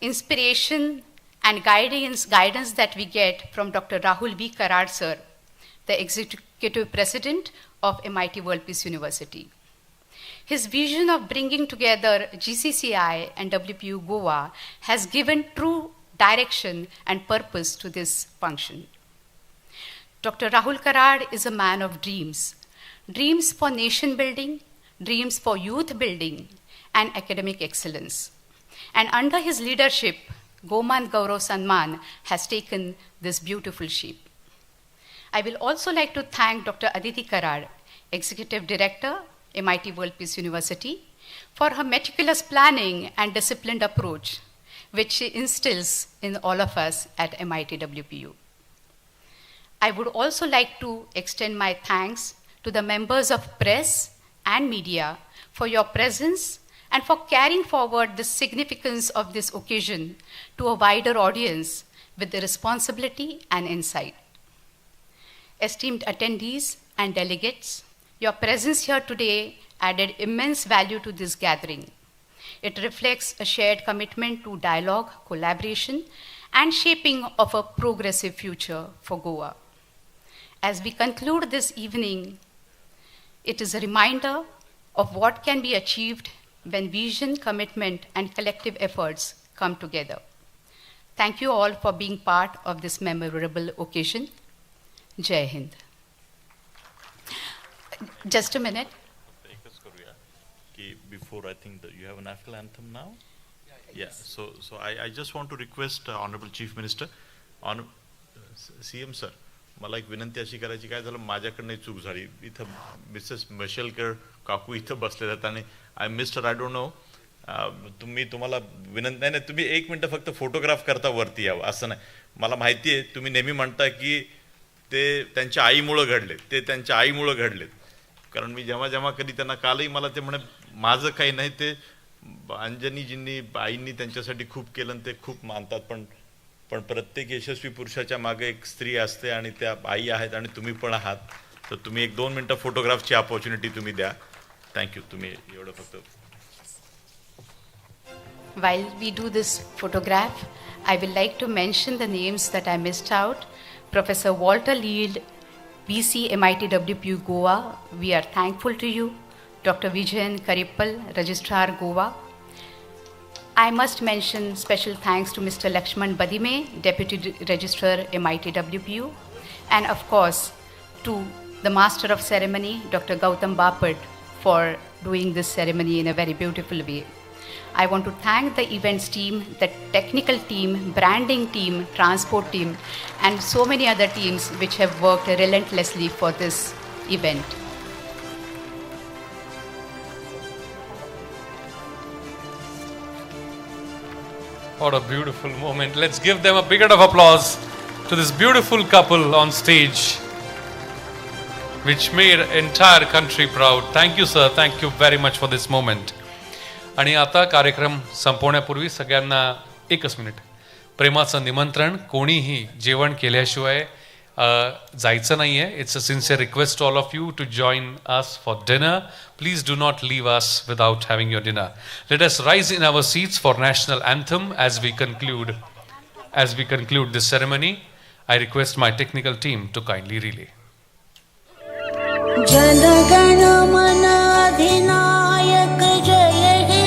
Speaker 7: inspiration and guidance that we get from Dr. Rahul B. Karad, sir, the Executive President of MIT World Peace University. His vision of bringing together GCCI and WPU Goa has given true direction, and purpose to this function. Dr. Rahul Karad is a man of dreams. Dreams for nation building, dreams for youth building, and academic excellence. And under his leadership, Gomant Gaurav Sanman has taken this beautiful shape. I will also like to thank Dr. Aditi Karad, Executive Director, MIT World Peace University, for her meticulous planning and disciplined approach, which she instills in all of us at MIT WPU. I would also like to extend my thanks to the members of press and media for your presence and for carrying forward the significance of this occasion to a wider audience with the responsibility and insight. Esteemed attendees and delegates, your presence here today added immense value to this gathering. It reflects a shared commitment to dialogue, collaboration, and shaping of a progressive future for Goa. As we conclude this evening, it is a reminder of what can be achieved when vision, commitment, and collective efforts come together. Thank you all for being part of this memorable occasion. Jai Hind. Just a minute.
Speaker 21: Before I think that you have a national anthem now? Yeah. So I just want to request Honorable Chief Minister, CM sir, मला एक विनंती अशी करायची काय झालं माझ्याकडनं चूक झाली इथं मिसेस मशेलकर काकू इथं बसले आहेत आणि आय मिस्टर आय डोंट नो तुम्हाला विनंती नाही तुम्ही एक मिनिट फक्त फोटोग्राफ करता वरती यावं असं नाही मला माहिती आहे तुम्ही नेहमी म्हणता की ते त्यांच्या आईमुळे घडले ते त्यांच्या आईमुळे घडलेत कारण मी जेव्हा कधी त्यांना कालही मला ते म्हणे माझं काही नाही ते अंजनीजींनी आईंनी त्यांच्यासाठी खूप केलं ते खूप मानतात पण प्रत्येक यशस्वी पुरुषाच्या मागे एक स्त्री असते आणि त्या आई आहेत आणि तुम्ही पण आहात तर तुम्ही एक 2 मिनिटं फोटोग्राफची अपॉर्च्युनिटी तुम्ही द्या थँक्यू तुम्ही एवढं फक्त
Speaker 7: While we do this photograph, I will like to mention the names that I missed out. Professor Walter Leeld, VC MIT WPU Goa, we are thankful to you. Dr. Vijayan Karippal, Registrar Goa. I must mention special thanks to Mr. Lakshman Badime, Deputy Registrar MIT WPU, and of course to the Master of Ceremony, Dr. Gautam Bapat, for doing this ceremony in a very beautiful way. I want to thank the events team, the technical team, branding team, transport team, and so many other teams which have worked relentlessly for this event.
Speaker 2: What a beautiful moment. Let's give them a big round of applause to this beautiful couple on stage, which made entire country proud. Thank you, sir. Thank you very much for this moment. आणि आता कार्यक्रम संपवण्यापूर्वी सगळ्यांना एकच minute प्रेमाचं निमंत्रण कोणीही जेवण केल्याशिवाय जायचं नाही आहे it's a sincere request all of you to join us for dinner please do not leave us without having your dinner let us rise in our seats for national anthem as we conclude this ceremony. I request my technical team to kindly relay.
Speaker 8: जनगण मन अधिनायक जय हे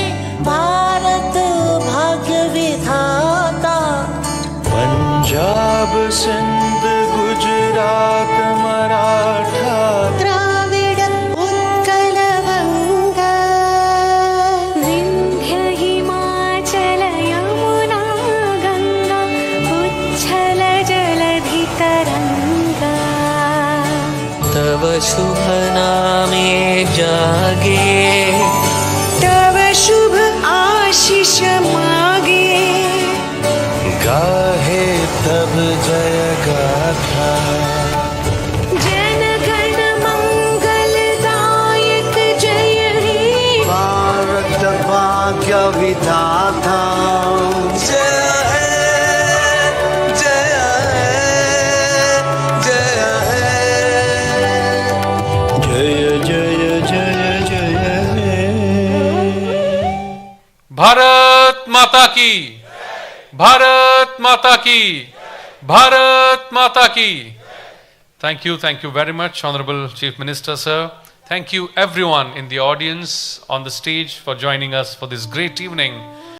Speaker 8: भारत भाग्य विधाता
Speaker 9: पंजाब सिंध गुजरात मराठा
Speaker 8: द्राविड उत्कल गंगा विंध्य हिमाचल यमुना गंगा उच्छल जलधि तरंगा
Speaker 9: तव शुभ नामे जागे
Speaker 8: तव शुभ आशीष मागे
Speaker 9: गाहे तब जय गाथा
Speaker 8: जन गण मंगलदायक जय हे
Speaker 9: भारत भाग्य विधाता
Speaker 2: भारत माता की, भारत माता की, भारत माता की. Thank you very much, Honorable Chief Minister, sir. Thank you everyone in the audience, on the stage, for joining us for this great evening.